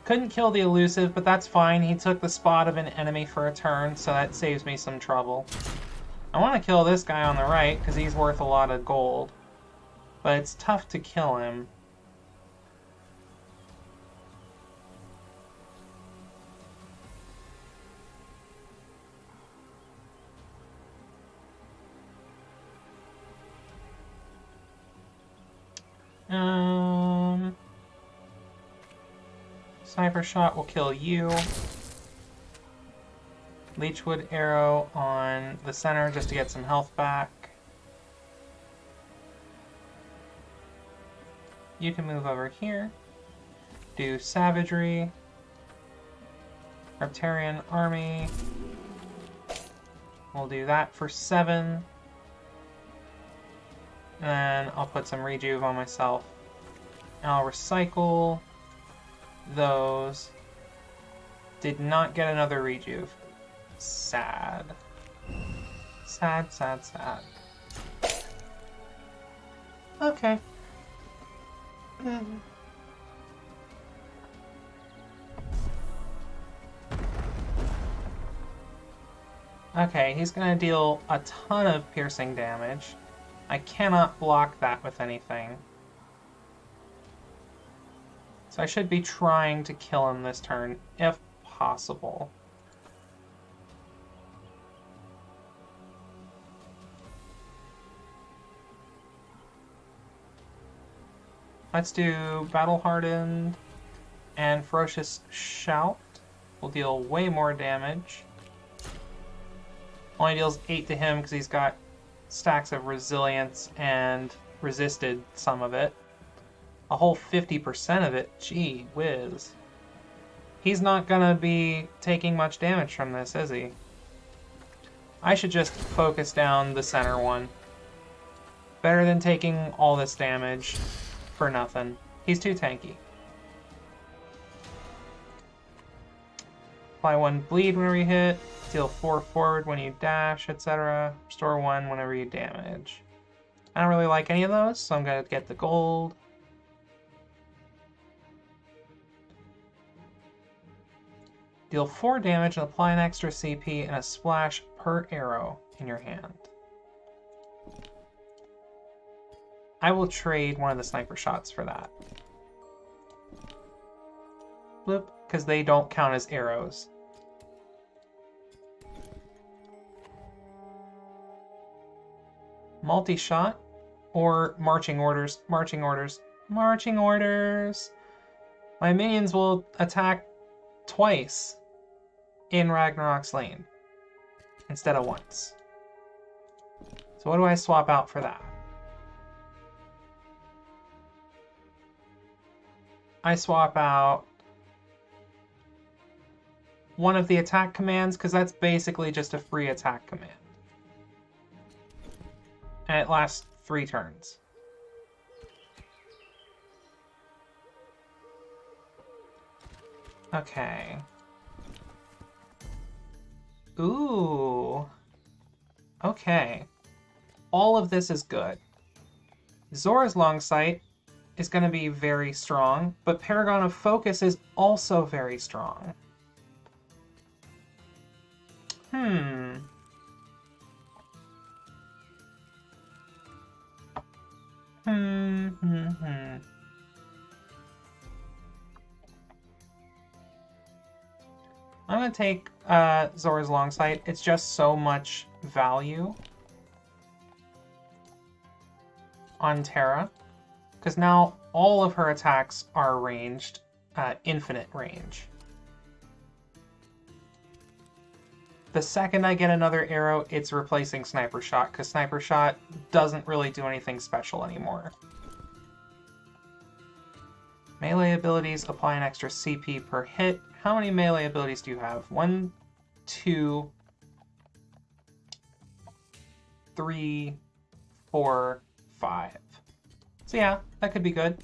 Couldn't kill the elusive, but that's fine. He took the spot of an enemy for a turn, so that saves me some trouble. I want to kill this guy on the right, because he's worth a lot of gold. But it's tough to kill him. Sniper shot will kill you. Leechwood arrow on the center just to get some health back. You can move over here. Do savagery. Reptarian army. We'll do that for 7. And then I'll put some rejuve on myself. And I'll recycle those. Did not get another rejuve. Sad. Sad, sad, sad. Okay. Okay, he's gonna deal a ton of piercing damage. I cannot block that with anything. So I should be trying to kill him this turn, if possible. Let's do Battle Hardened and Ferocious Shout. Will deal way more damage. Only deals 8 to him because he's got stacks of resilience and resisted some of it. A whole 50% of it. Gee whiz. He's not gonna be taking much damage from this, is he? I should just focus down the center one. Better than taking all this damage for nothing. He's too tanky. Apply 1 bleed whenever you hit. Deal 4 forward when you dash, etc. Restore 1 whenever you damage. I don't really like any of those, so I'm gonna get the gold. Deal 4 damage and apply an extra CP and a splash per arrow in your hand. I will trade one of the sniper shots for that. Bloop, because they don't count as arrows. Multi-shot or marching orders, marching orders, marching orders. My minions will attack twice in Ragnarok's Lane instead of once. So what do I swap out for that? I swap out one of the attack commands because that's basically just a free attack command. And it lasts 3 turns. Okay. Ooh. Okay. All of this is good. Zora's Longsight is going to be very strong, but Paragon of Focus is also very strong. gonna take Zora's Longsight. It's just so much value on Terra, because now all of her attacks are ranged, infinite range. The second I get another arrow, it's replacing Sniper Shot, because Sniper Shot doesn't really do anything special anymore. Melee abilities apply an extra CP per hit. How many melee abilities do you have? 1, 2, 3, 4, 5. So yeah, that could be good.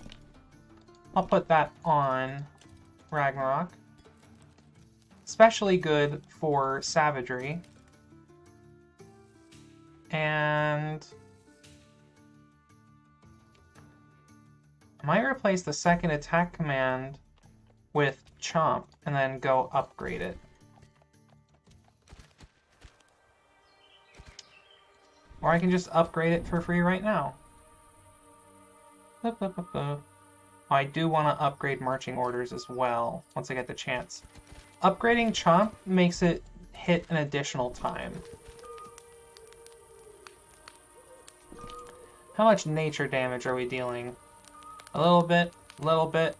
I'll put that on Ragnarok. Especially good for Savagery. And I might replace the second attack command with Chomp and then go upgrade it. Or I can just upgrade it for free right now. I do want to upgrade Marching Orders as well, once I get the chance. Upgrading Chomp makes it hit an additional time. How much nature damage are we dealing? A little bit, a little bit.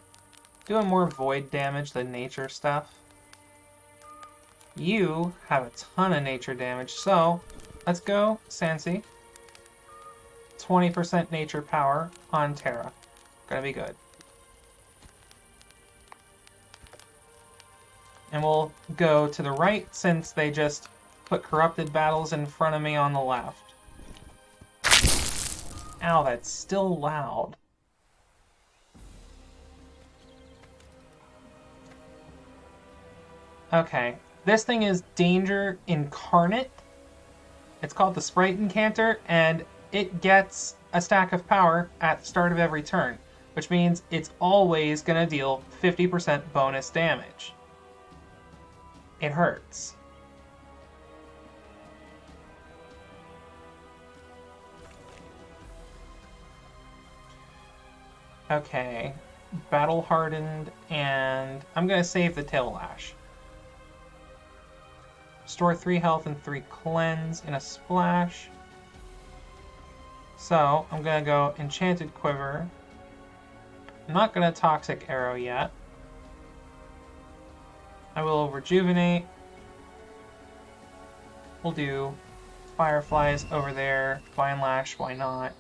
Doing more void damage than nature stuff. You have a ton of nature damage, so let's go, Sansi. 20% nature power on Terra. Gonna be good. And we'll go to the right since they just put corrupted battles in front of me on the left. Ow, that's still loud. Okay, this thing is Danger Incarnate. It's called the Sprite Incanter, and it gets a stack of power at the start of every turn, which means it's always going to deal 50% bonus damage. It hurts. Okay, Battle Hardened, and I'm going to save the Tail Lash. Store 3 health and 3 cleanse in a splash. So, I'm going to go Enchanted Quiver. I'm not going to Toxic Arrow yet. I will Rejuvenate. We'll do Fireflies over there. Vine Lash, why not?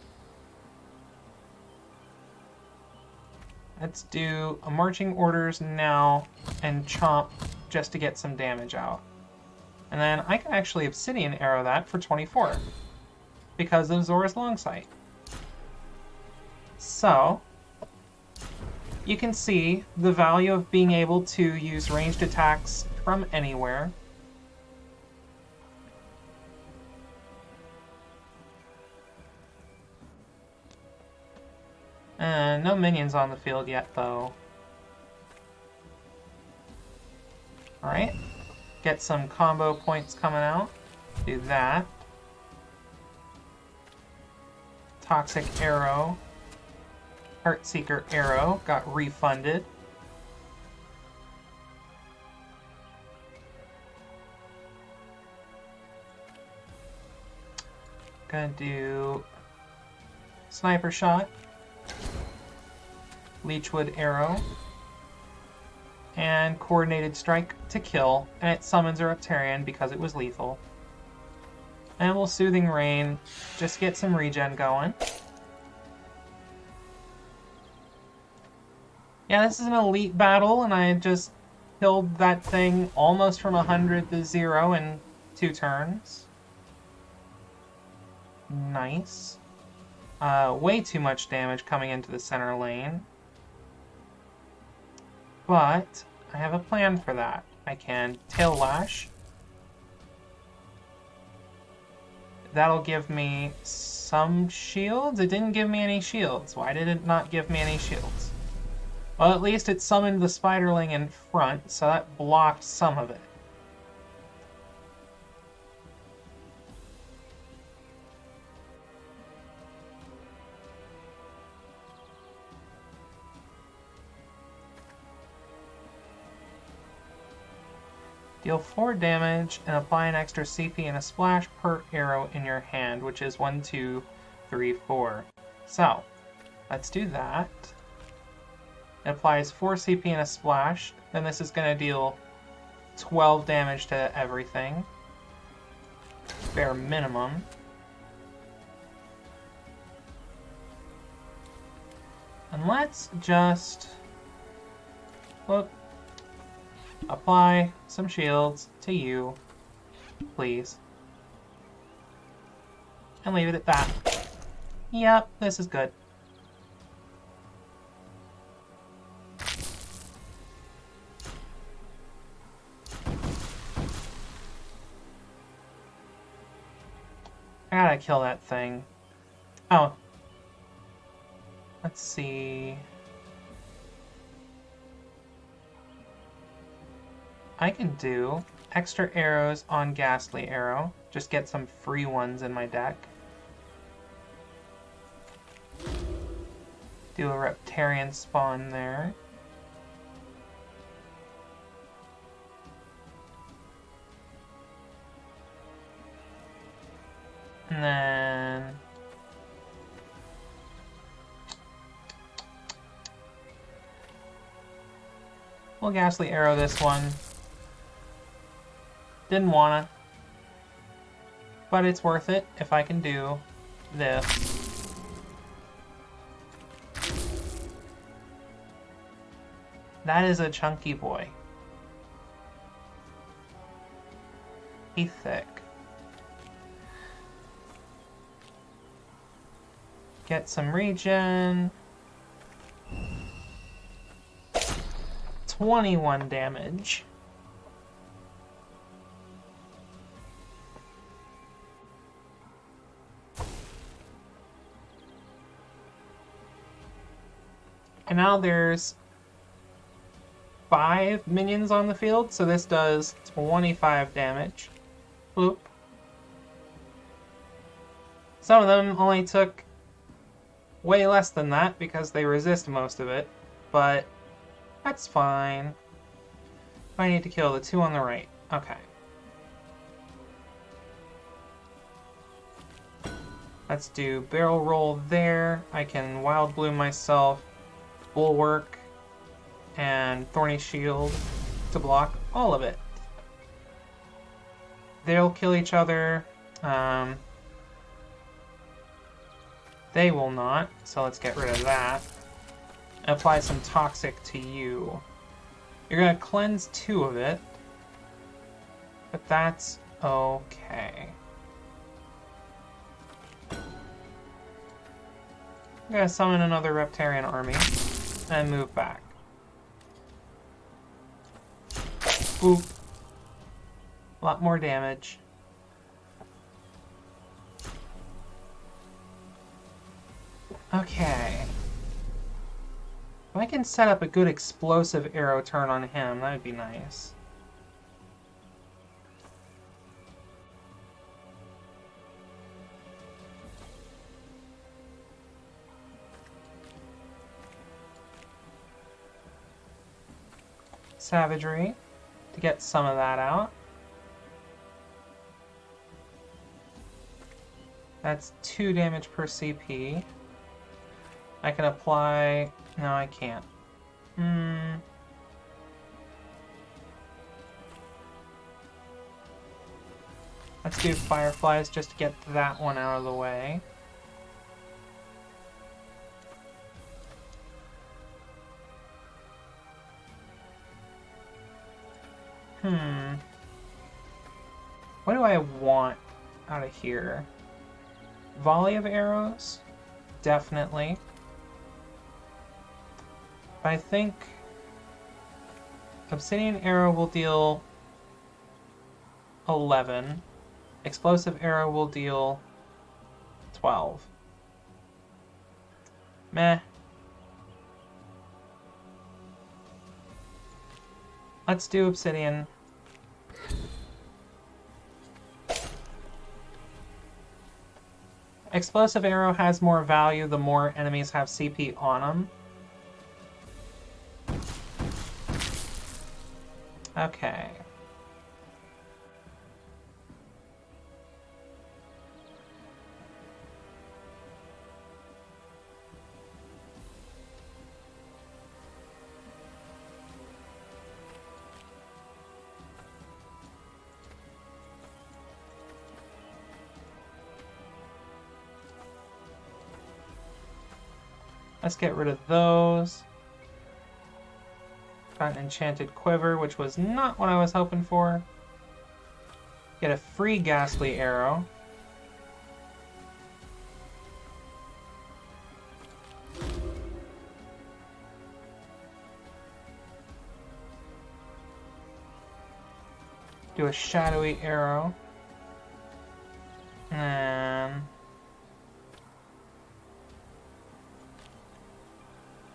Let's do a Marching Orders now and Chomp just to get some damage out. And then I can actually Obsidian Arrow that for 24 because of Zora's Longsight. So, you can see the value of being able to use ranged attacks from anywhere. No minions on the field yet, though. Alright. Get some combo points coming out. Do that. Toxic Arrow. Heartseeker Arrow got refunded. Gonna do Sniper Shot. Leechwood Arrow. And Coordinated Strike to kill, and it summons a Reptarian because it was lethal. And we'll Soothing Rain, just get some regen going. Yeah, this is an elite battle, and I just killed that thing almost from 100 to 0 in 2 turns. Nice. Way too much damage coming into the center lane. But I have a plan for that. I can Tail Lash. That'll give me some shields. It didn't give me any shields. Why did it not give me any shields? Well, at least it summoned the Spiderling in front, so that blocked some of it. Deal 4 damage and apply an extra CP and a splash per arrow in your hand, which is 1, 2, 3, 4. So, let's do that. It applies 4 CP and a splash. Then this is going to deal 12 damage to everything. Bare minimum. And let's just apply some shields to you, please. And leave it at that. Yep, this is good. I gotta kill that thing. Oh. Let's see. I can do extra arrows on Ghastly Arrow. Just get some free ones in my deck. Do a Reptarian spawn there. And then we'll Ghastly Arrow this one. Didn't wanna, but it's worth it if I can do this. That is a chunky boy. He's thick. Get some regen. 21 damage. And now there's 5 minions on the field, so this does 25 damage. Oop. Some of them only took way less than that because they resist most of it, but that's fine. I need to kill the 2 on the right. Okay. Let's do barrel roll there. I can wild bloom myself, bulwark, and thorny shield to block all of it. They'll kill each other. They will not, so let's get rid of that. Apply some toxic to you. You're gonna cleanse 2 of it, but that's okay. I'm gonna summon another Reptarian army and move back. Boop. A lot more damage. Okay. If I can set up a good explosive arrow turn on him, that would be nice. Savagery to get some of that out. That's 2 damage per CP. I can apply... No, I can't. Let's do Fireflies just to get that one out of the way. What do I want out of here? Volley of arrows? Definitely. I think Obsidian Arrow will deal 11. Explosive Arrow will deal 12. Meh. Let's do Obsidian. Explosive Arrow has more value the more enemies have CP on them. Okay. Let's get rid of those. Got an enchanted quiver, which was not what I was hoping for. Get a free ghastly arrow. Do a shadowy arrow. And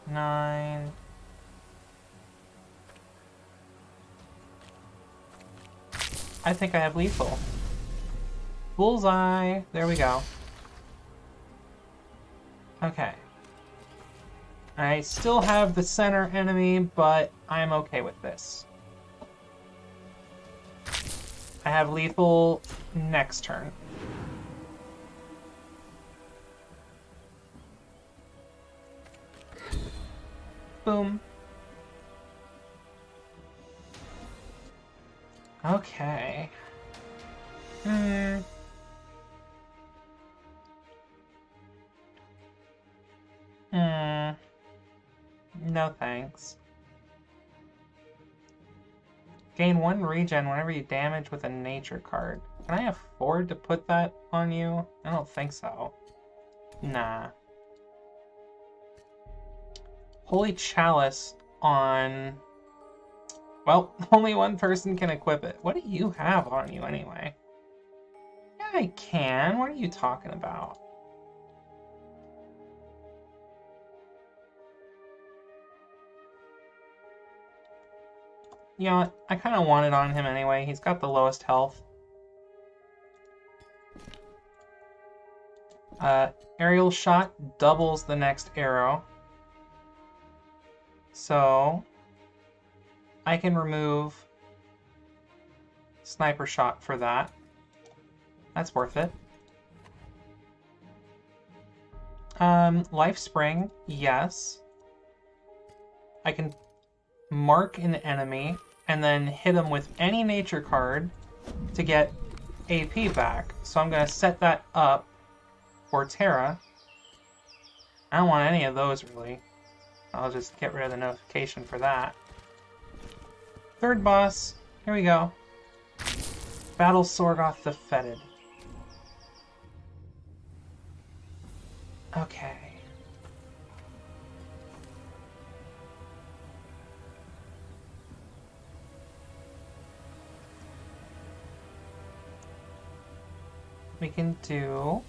9. I think I have lethal. Bullseye. There we go. Okay. I still have the center enemy, but I'm okay with this. I have lethal next turn. Boom. Okay. No thanks. Gain 1 regen whenever you damage with a nature card. Can I afford to put that on you? I don't think so. Nah. Holy Chalice on... Well, only one person can equip it. What do you have on you anyway? Yeah, I can. What are you talking about? You know what? I kind of want it on him anyway. He's got the lowest health. Aerial shot doubles the next arrow. So I can remove sniper shot for that. That's worth it. Life spring, yes. I can mark an enemy and then hit him with any nature card to get AP back. So I'm going to set that up for Terra. I don't want any of those really. I'll just get rid of the notification for that. Third boss. Here we go. Battle Sorgoth the Fetid. Okay. We can do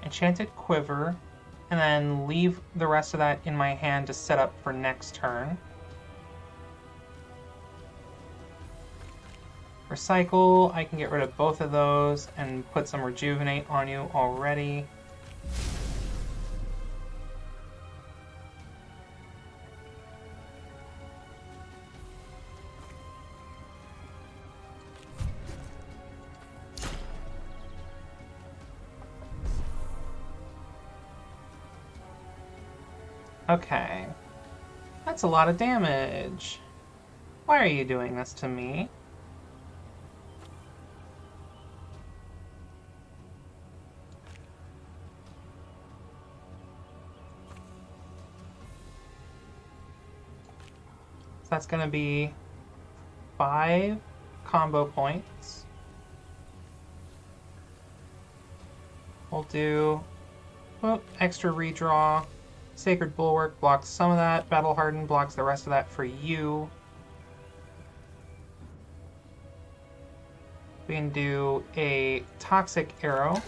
Enchanted Quiver, and then leave the rest of that in my hand to set up for next turn. Recycle, I can get rid of both of those and put some Rejuvenate on you already. Okay. That's a lot of damage. Why are you doing this to me? So that's going to be 5 combo points. We'll do extra redraw. Sacred Bulwark blocks some of that. Battle Harden blocks the rest of that for you. We can do a Toxic Arrow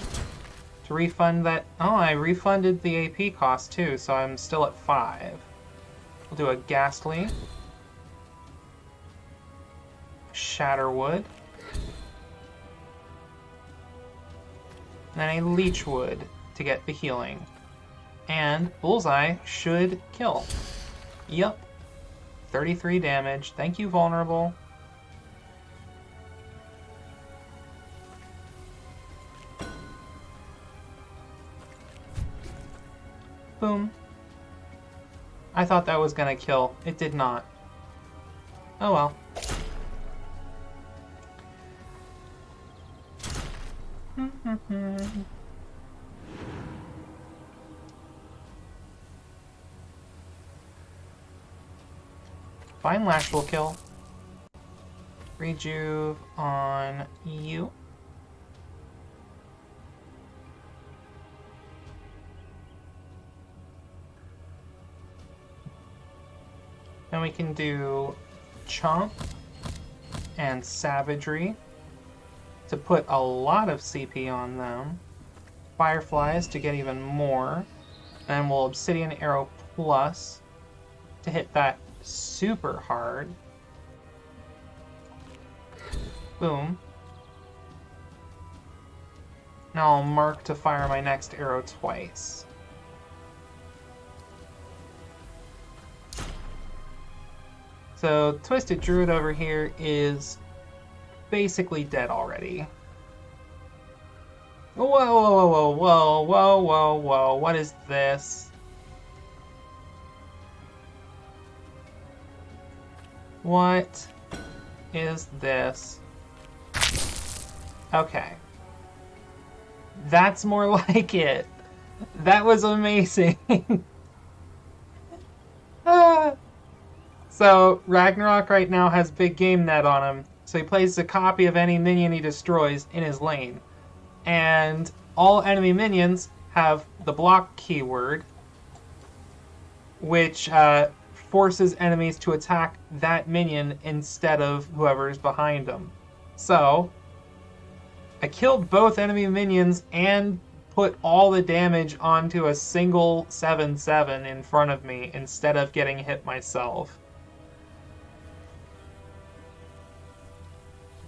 to refund that. Oh, I refunded the AP cost too, so I'm still at 5. We'll do a Ghastly. Shatterwood. And then a Leechwood to get the healing. And Bullseye should kill. Yup. 33 damage. Thank you, Vulnerable. Boom. I thought that was gonna kill. It did not. Oh well. Fine Lash will kill. Rejuve on you. Then we can do Chomp and Savagery to put a lot of CP on them. Fireflies to get even more. And we'll Obsidian Arrow Plus to hit that super hard. Boom. Now I'll mark to fire my next arrow twice. So Twisted Druid over here is basically dead already. Whoa, whoa, whoa, whoa, whoa, whoa, whoa, whoa, what is this? What is this? Okay. That's more like it. That was amazing. So, Ragnarok right now has big game net on him. So he plays a copy of any minion he destroys in his lane. And all enemy minions have the block keyword, which forces enemies to attack that minion instead of whoever's behind them. So, I killed both enemy minions and put all the damage onto a single 7/7 in front of me instead of getting hit myself.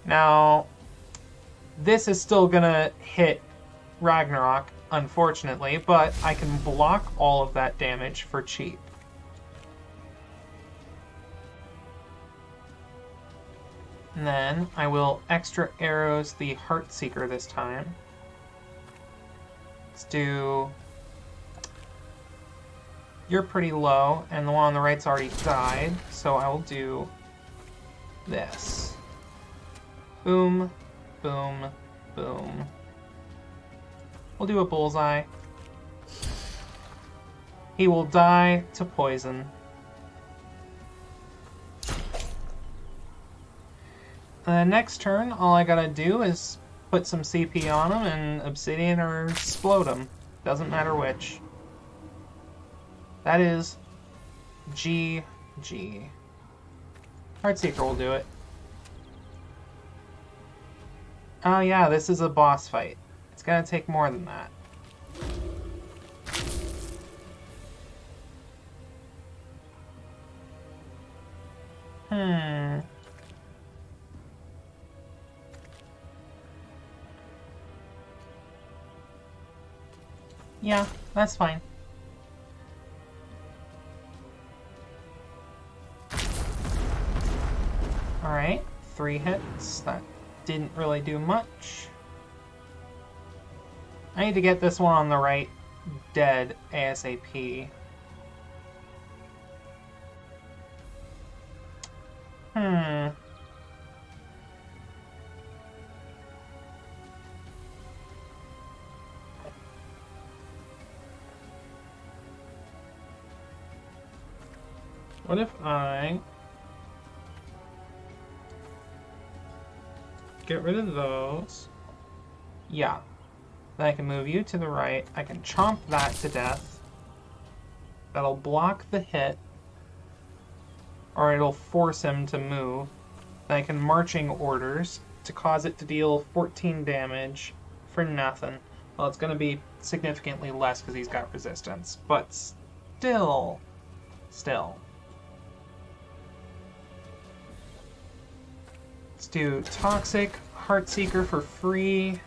Now, this is still gonna hit Ragnarok, unfortunately, but I can block all of that damage for cheap. And then I will extra arrows the Heartseeker this time. Let's do... You're pretty low, and the one on the right's already died, so I will do this. Boom, boom, boom. We'll do a bullseye. He will die to poison. Next turn, all I gotta do is put some CP on him and Obsidian or explode him. Doesn't matter which. That is GG. Heartseeker will do it. Oh yeah, this is a boss fight. It's gonna take more than that. Yeah, that's fine. Alright, 3 hits. That didn't really do much. I need to get this one on the right dead ASAP. What if I get rid of those? Yeah. Then I can move you to the right. I can chomp that to death. That'll block the hit. Or it'll force him to move. Then I can marching orders to cause it to deal 14 damage for nothing. Well, it's going to be significantly less because he's got resistance. But still. Let's do Toxic, Heartseeker for free.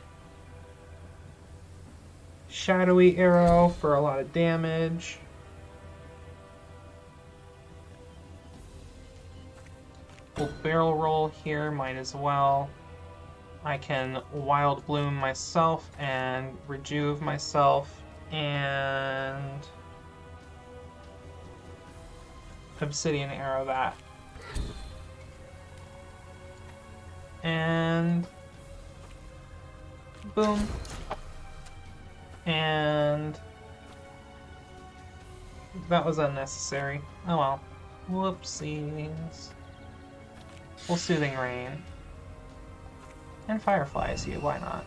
Shadowy Arrow for a lot of damage. We'll barrel roll here, might as well. I can Wild Bloom myself and Rejuve myself and Obsidian Arrow that. And boom. And that was unnecessary. Oh well. Whoopsies. Well, Soothing Rain. And Fireflies you, why not?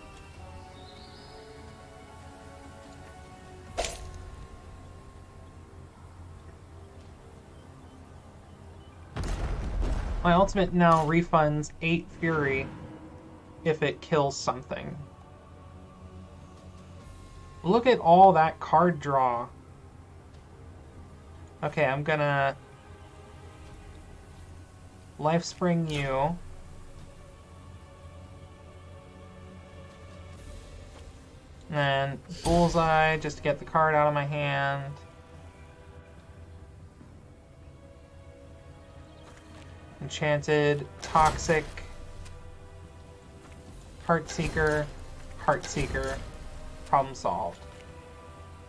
My ultimate now refunds 8 Fury if it kills something. Look at all that card draw. Okay, I'm gonna Life Spring you. And then Bullseye just to get the card out of my hand. Enchanted, Toxic, Heartseeker, Heartseeker. Problem solved.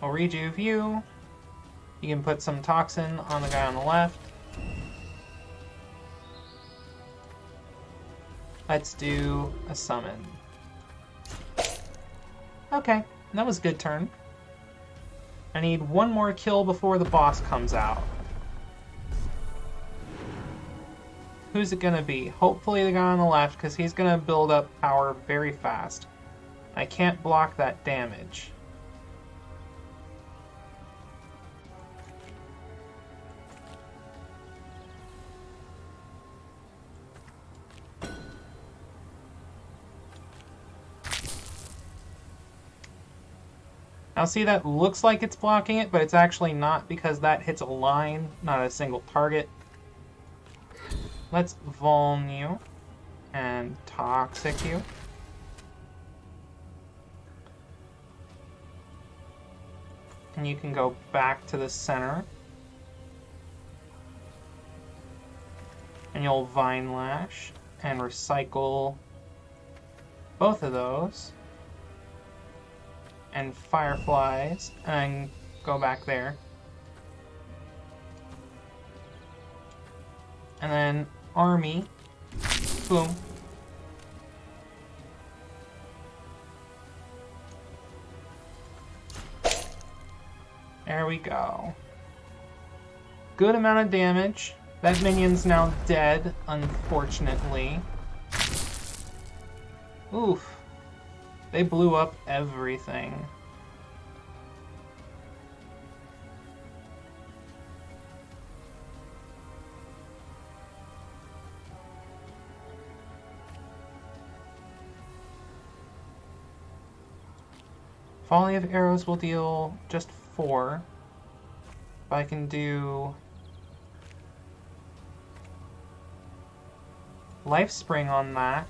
I'll rejuve you. You can put some Toxin on the guy on the left. Let's do a summon. Okay, that was a good turn. I need one more kill before the boss comes out. Who's it gonna be? Hopefully the guy on the left, because he's gonna build up power very fast. I can't block that damage. Now see, that looks like it's blocking it, but it's actually not because that hits a line, not a single target. Let's Vuln you and Toxic you. And you can go back to the center. And you'll Vine Lash and recycle both of those. And Fireflies, and go back there. And then Army. Boom. There we go. Good amount of damage. That minion's now dead, unfortunately. Oof. They blew up everything. Volley of arrows will deal just 4. If I can do Life Spring on that,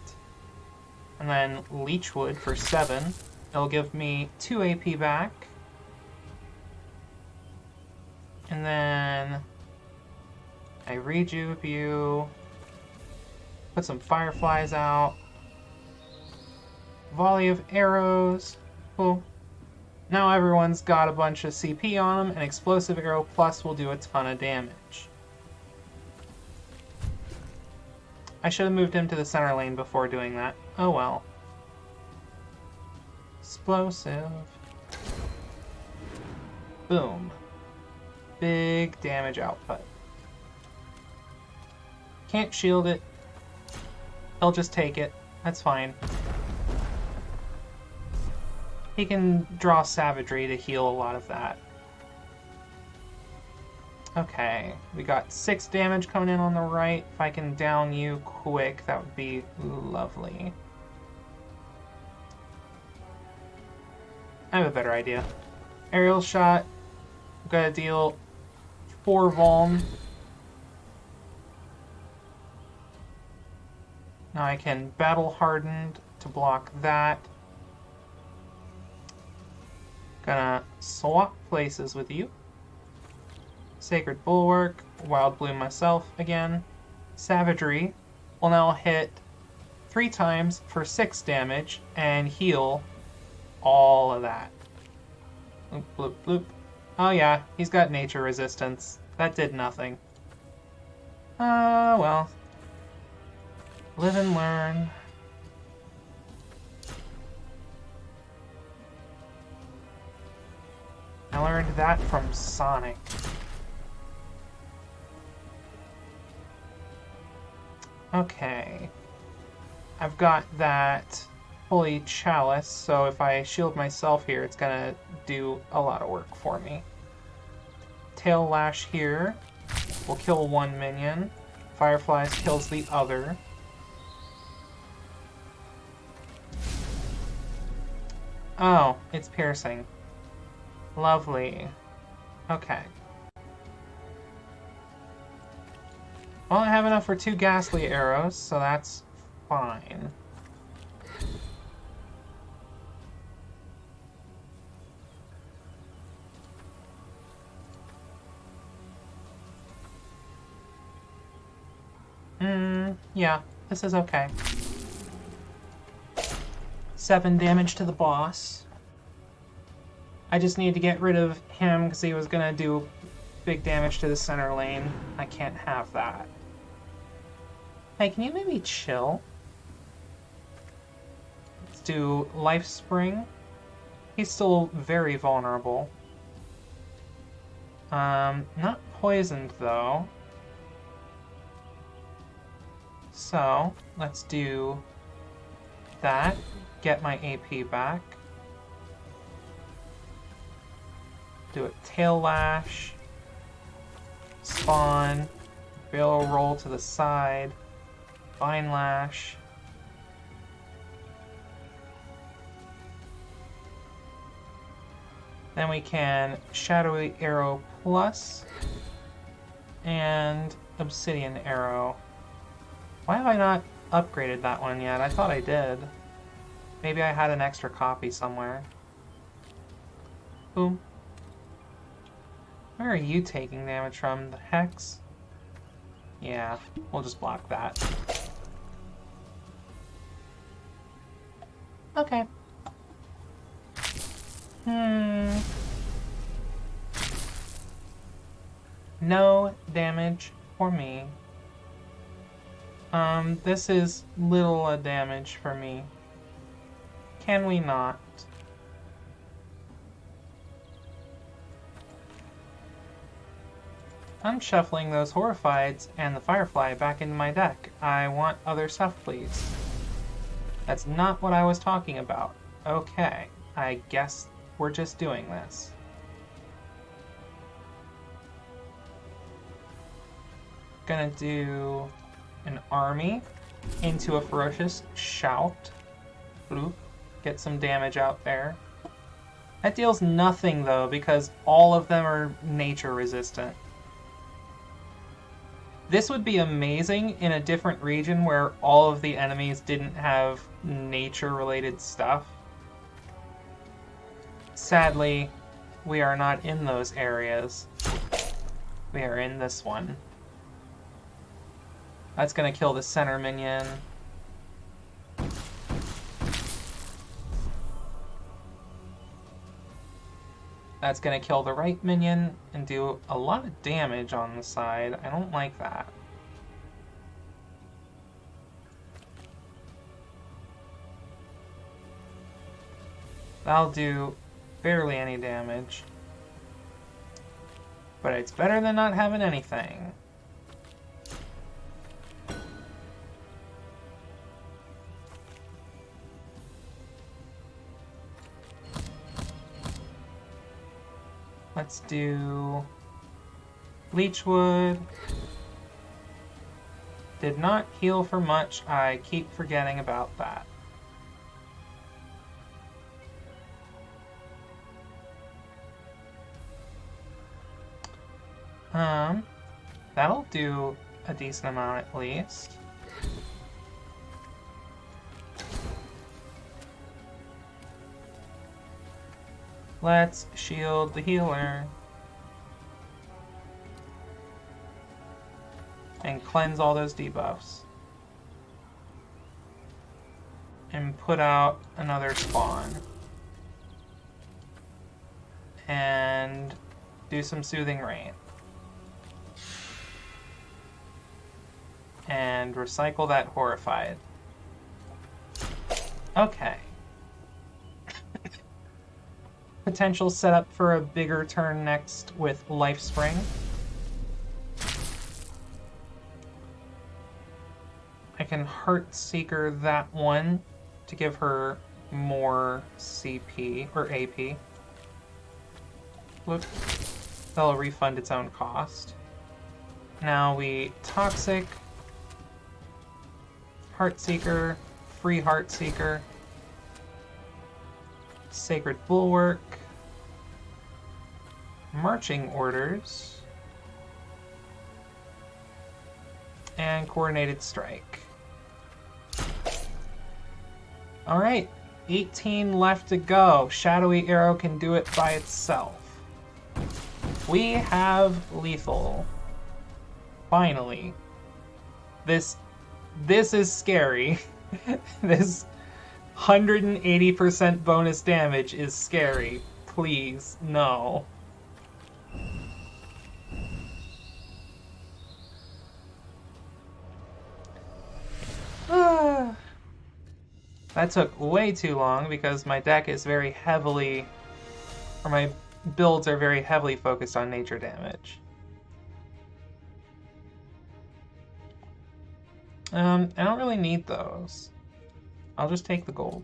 and then Leechwood for 7. It'll give me 2 AP back. And then I rejuve you. Put some Fireflies out. Volley of arrows. Cool. Now everyone's got a bunch of CP on them, and Explosive Arrow Plus will do a ton of damage. I should have moved him to the center lane before doing that. Oh well. Explosive. Boom. Big damage output. Can't shield it. He'll just take it. That's fine. He can draw Savagery to heal a lot of that. Okay, we got 6 damage coming in on the right. If I can down you quick, that would be lovely. I have a better idea. Aerial shot. I'm gonna deal 4 Vuln. Now I can Battle Hardened to block that. Gonna swap places with you. Sacred Bulwark, Wild Bloom myself again. Savagery will now hit 3 times for 6 damage and heal all of that. Bloop, bloop, bloop. Oh yeah, he's got nature resistance. That did nothing. Well. Live and learn. I learned that from Sonic. Okay. I've got that holy chalice, so if I shield myself here, it's gonna do a lot of work for me. Tail Lash here will kill one minion. Fireflies kills the other. Oh, it's piercing. Lovely. Okay. Well, I have enough for 2 ghastly arrows, so that's fine. Yeah, this is okay. 7 damage to the boss. I just need to get rid of him because he was gonna do big damage to the center lane. I can't have that. Hey, can you maybe chill? Let's do Life Spring. He's still very vulnerable. Not poisoned though. So, let's do that. Get my AP back. Do a Tail Lash. Spawn. Barrel roll to the side. Vine Lash. Then we can Shadowy Arrow Plus and Obsidian Arrow. Why have I not upgraded that one yet? I thought I did. Maybe I had an extra copy somewhere. Boom. Where are you taking damage from? The Hex? Yeah, we'll just block that. Okay. No damage for me. This is little damage for me. Can we not? I'm shuffling those Horrifieds and the Firefly back into my deck. I want other stuff, please. That's not what I was talking about. Okay, I guess we're just doing this. Gonna do an army into a ferocious shout. Bloop. Get some damage out there. That deals nothing though, because all of them are nature resistant. This would be amazing in a different region where all of the enemies didn't have nature-related stuff. Sadly, we are not in those areas. We are in this one. That's gonna kill the center minion. That's gonna kill the right minion and do a lot of damage on the side. I don't like that. That'll do barely any damage. But it's better than not having anything. Let's do Leechwood. Did not heal for much. I keep forgetting about that. That'll do a decent amount at least. Let's shield the healer. And cleanse all those debuffs. And put out another spawn. And do some Soothing Rain. And recycle that Horrified. Okay. Potential setup for a bigger turn next with Life Spring. can Heartseeker that one to give her more CP, or AP. Whoop. That'll refund its own cost. Now we Toxic, Heartseeker, free Heartseeker, Sacred Bulwark, Marching Orders, and Coordinated Strike. Alright, 18 left to go. Shadowy Arrow can do it by itself. We have lethal. Finally. This is scary. This 180% bonus damage is scary. Please, no. That took way too long because my deck is very heavily, or my builds are very heavily focused on nature damage. I don't really need those. I'll just take the gold.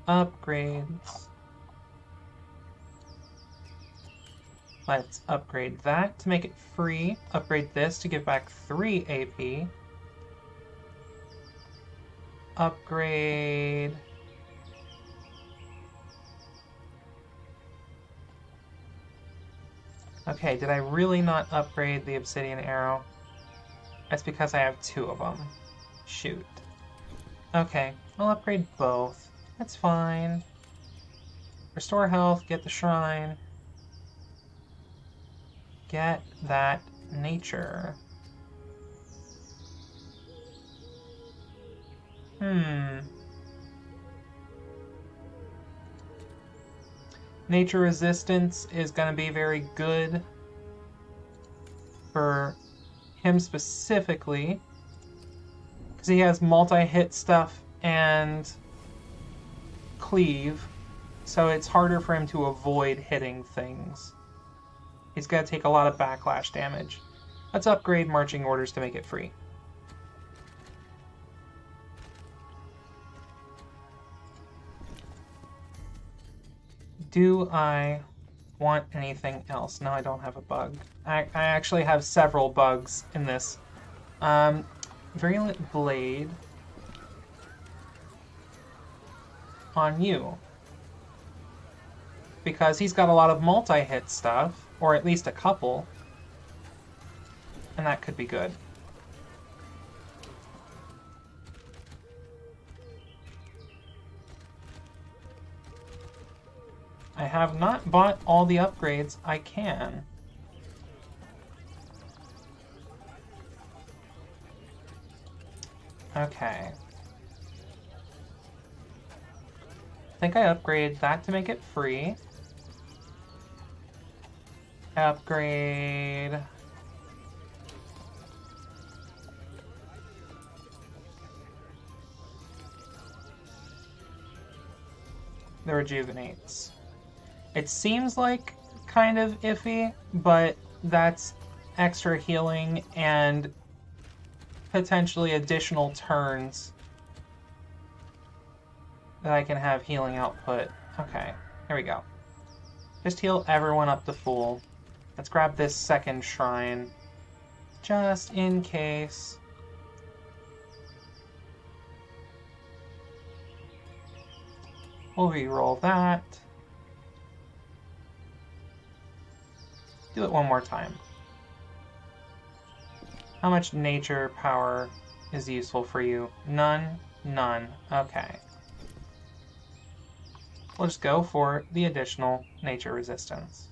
Upgrades. Let's upgrade that to make it free. Upgrade this to give back 3 AP. Upgrade... Okay, did I really not upgrade the Obsidian Arrow? That's because I have 2 of them. Shoot. Okay, I'll upgrade both. That's fine. Restore health, get the shrine. Get that nature. Nature resistance is going to be very good for him specifically, because he has multi-hit stuff and cleave, so it's harder for him to avoid hitting things. He's going to take a lot of backlash damage. Let's upgrade Marching Orders to make it free. Do I want anything else? No, I don't have a bug. I actually have several bugs in this. Virulent Blade on you. Because he's got a lot of multi-hit stuff, or at least a couple. And that could be good. I have not bought all the upgrades I can. Okay. I think I upgrade that to make it free. Upgrade... the Rejuvenates. It seems like kind of iffy, but that's extra healing and potentially additional turns that I can have healing output. Okay, here we go. Just heal everyone up to full. Let's grab this second shrine, just in case. We'll re-roll that. Do it one more time. How much nature power is useful for you? None? None. Okay. We'll just go for the additional nature resistance.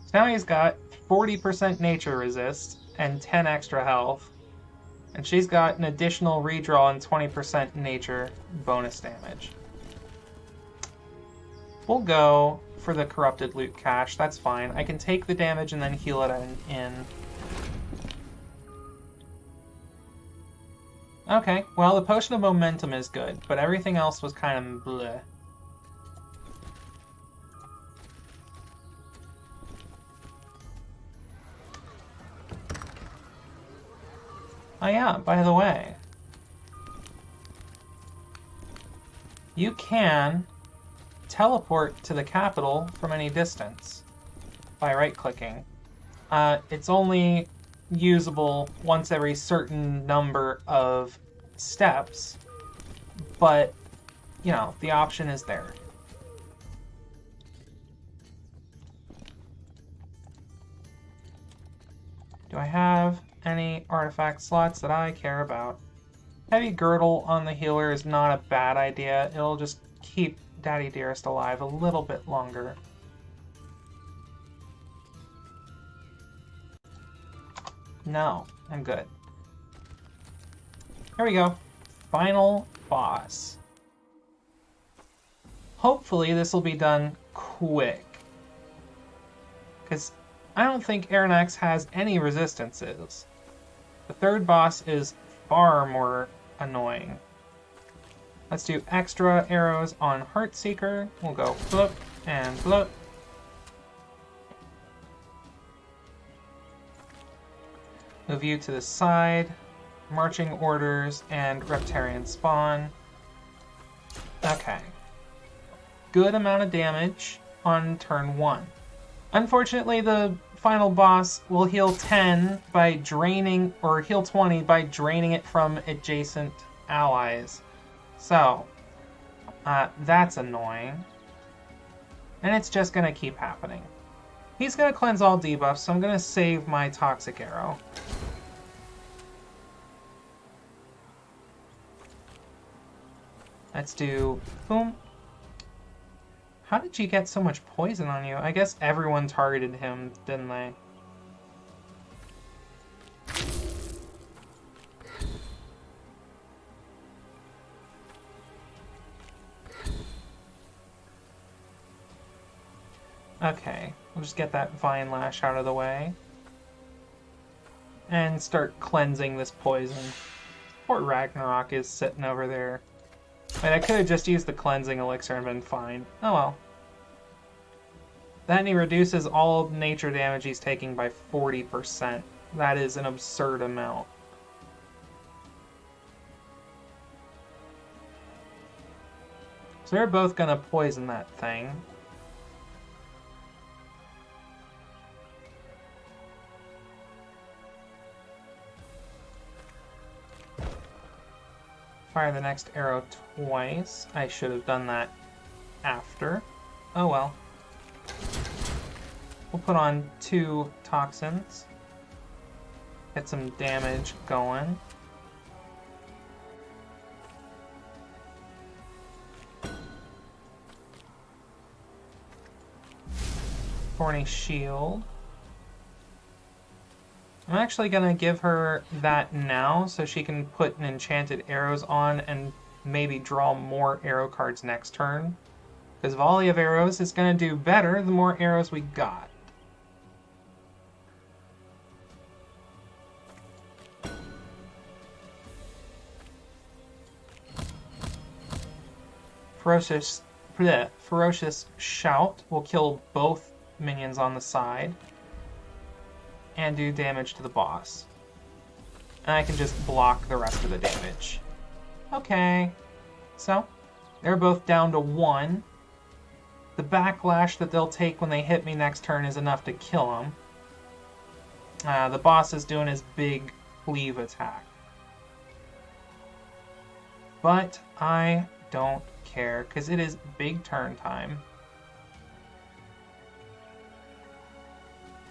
So now he's got 40% nature resist and 10 extra health. And she's got an additional redraw and 20% nature bonus damage. We'll go for the corrupted loot cache. That's fine. I can take the damage and then heal it in. Okay, well, the Potion of Momentum is good, but everything else was kind of bleh. Oh yeah, by the way, you can teleport to the capital from any distance by right-clicking. It's only usable once every certain number of steps, but, you know, the option is there. Do I have any artifact slots that I care about? Heavy girdle on the healer is not a bad idea. It'll just keep Daddy Dearest alive a little bit longer. No, I'm good. Here we go. Final boss. Hopefully this will be done quick. Because I don't think Aranax has any resistances. The third boss is far more annoying. Let's do extra arrows on Heartseeker. We'll go flip and flip. Move you to the side. Marching orders and Reptarian spawn. Okay. Good amount of damage on turn 1. Unfortunately, the final boss will heal 10 by draining, or heal 20 by draining it from adjacent allies. So, that's annoying. And it's just going to keep happening. He's going to cleanse all debuffs, so I'm going to save my Toxic Arrow. Let's do boom. How did you get so much poison on you? I guess everyone targeted him, didn't they? Okay, we'll just get that Vine Lash out of the way. And start cleansing this poison. Poor Ragnarok is sitting over there. Wait, I could have just used the cleansing elixir and been fine. Oh well. Then he reduces all nature damage he's taking by 40%. That is an absurd amount. So they're both gonna poison that thing. Fire the next arrow twice. I should have done that after. Oh well. We'll put on 2 toxins. Get some damage going. Thorny Shield. I'm actually going to give her that now so she can put an enchanted arrows on and maybe draw more arrow cards next turn. Because Volley of Arrows is going to do better the more arrows we got. Ferocious Shout will kill both minions on the side. And do damage to the boss. And I can just block the rest of the damage. Okay. So, they're both down to 1. The backlash that they'll take when they hit me next turn is enough to kill them. The boss is doing his big cleave attack. But I don't care, because it is big turn time.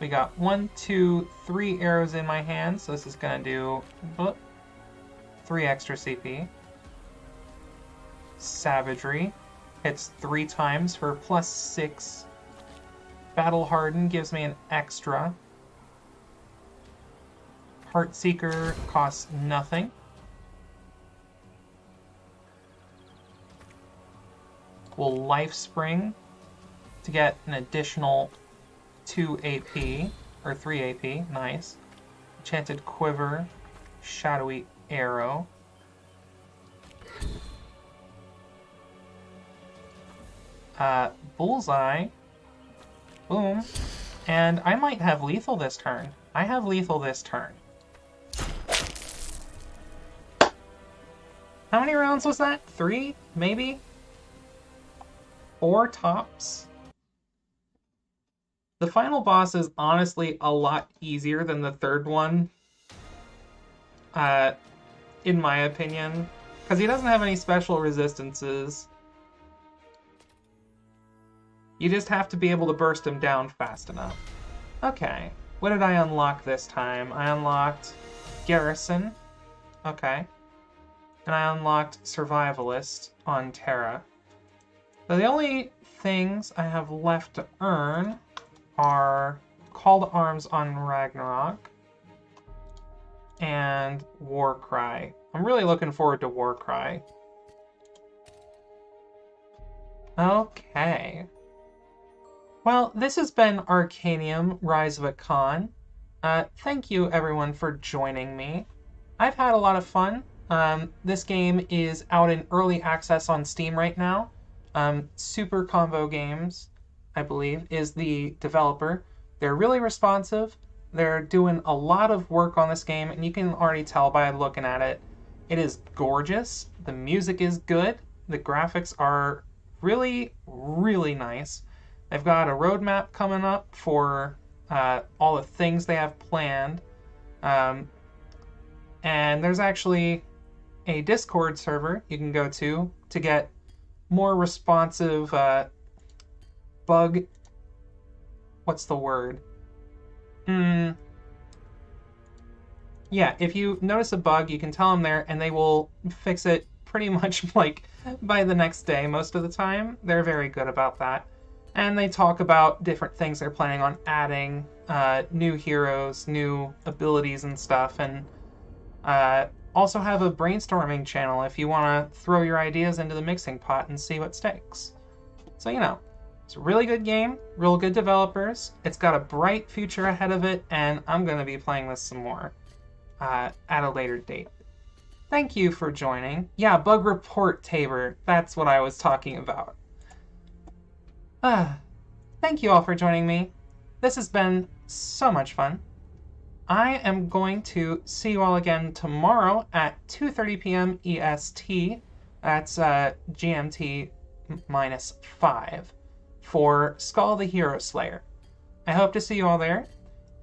We got 1, 2, 3 arrows in my hand, so this is going to do 3 extra CP. Savagery hits 3 times for +6. Battle Harden gives me an extra. Heartseeker costs nothing. We'll Life Spring to get an additional 2 AP, or 3 AP, nice. Enchanted Quiver, Shadowy Arrow. Bullseye, boom, and I might have lethal this turn. I have lethal this turn. How many rounds was that? 3? Maybe? 4 tops? The final boss is honestly a lot easier than the third one, in my opinion, because he doesn't have any special resistances. You just have to be able to burst him down fast enough. Okay, what did I unlock this time? I unlocked Garrison. Okay. And I unlocked Survivalist on Terra. So the only things I have left to earn are Call to Arms on Ragnarok and Warcry. I'm really looking forward to Warcry. Okay. Well, this has been Arcanium, Rise of Akhan. Thank you everyone for joining me. I've had a lot of fun. This game is out in early access on Steam right now. Super Combo Games, I believe, is the developer. They're really responsive. They're doing a lot of work on this game, and you can already tell by looking at it. It is gorgeous. The music is good. The graphics are really, really nice. They've got a roadmap coming up for all the things they have planned. And there's actually a Discord server you can go to get more responsive bug... What's the word? Yeah, if you notice a bug, you can tell them there, and they will fix it pretty much like by the next day most of the time. They're very good about that. And they talk about different things they're planning on adding, new heroes, new abilities and stuff, and also have a brainstorming channel if you want to throw your ideas into the mixing pot and see what sticks. So, you know, it's a really good game, real good developers. It's got a bright future ahead of it, and I'm going to be playing this some more at a later date. Thank you for joining. Yeah, bug report, Tabor. That's what I was talking about. Thank you all for joining me. This has been so much fun. I am going to see you all again tomorrow at 2:30 p.m. EST. That's GMT -5 for Skull the Hero Slayer. I hope to see you all there.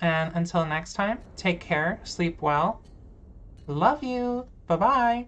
And until next time, take care, sleep well. Love you. Bye-bye.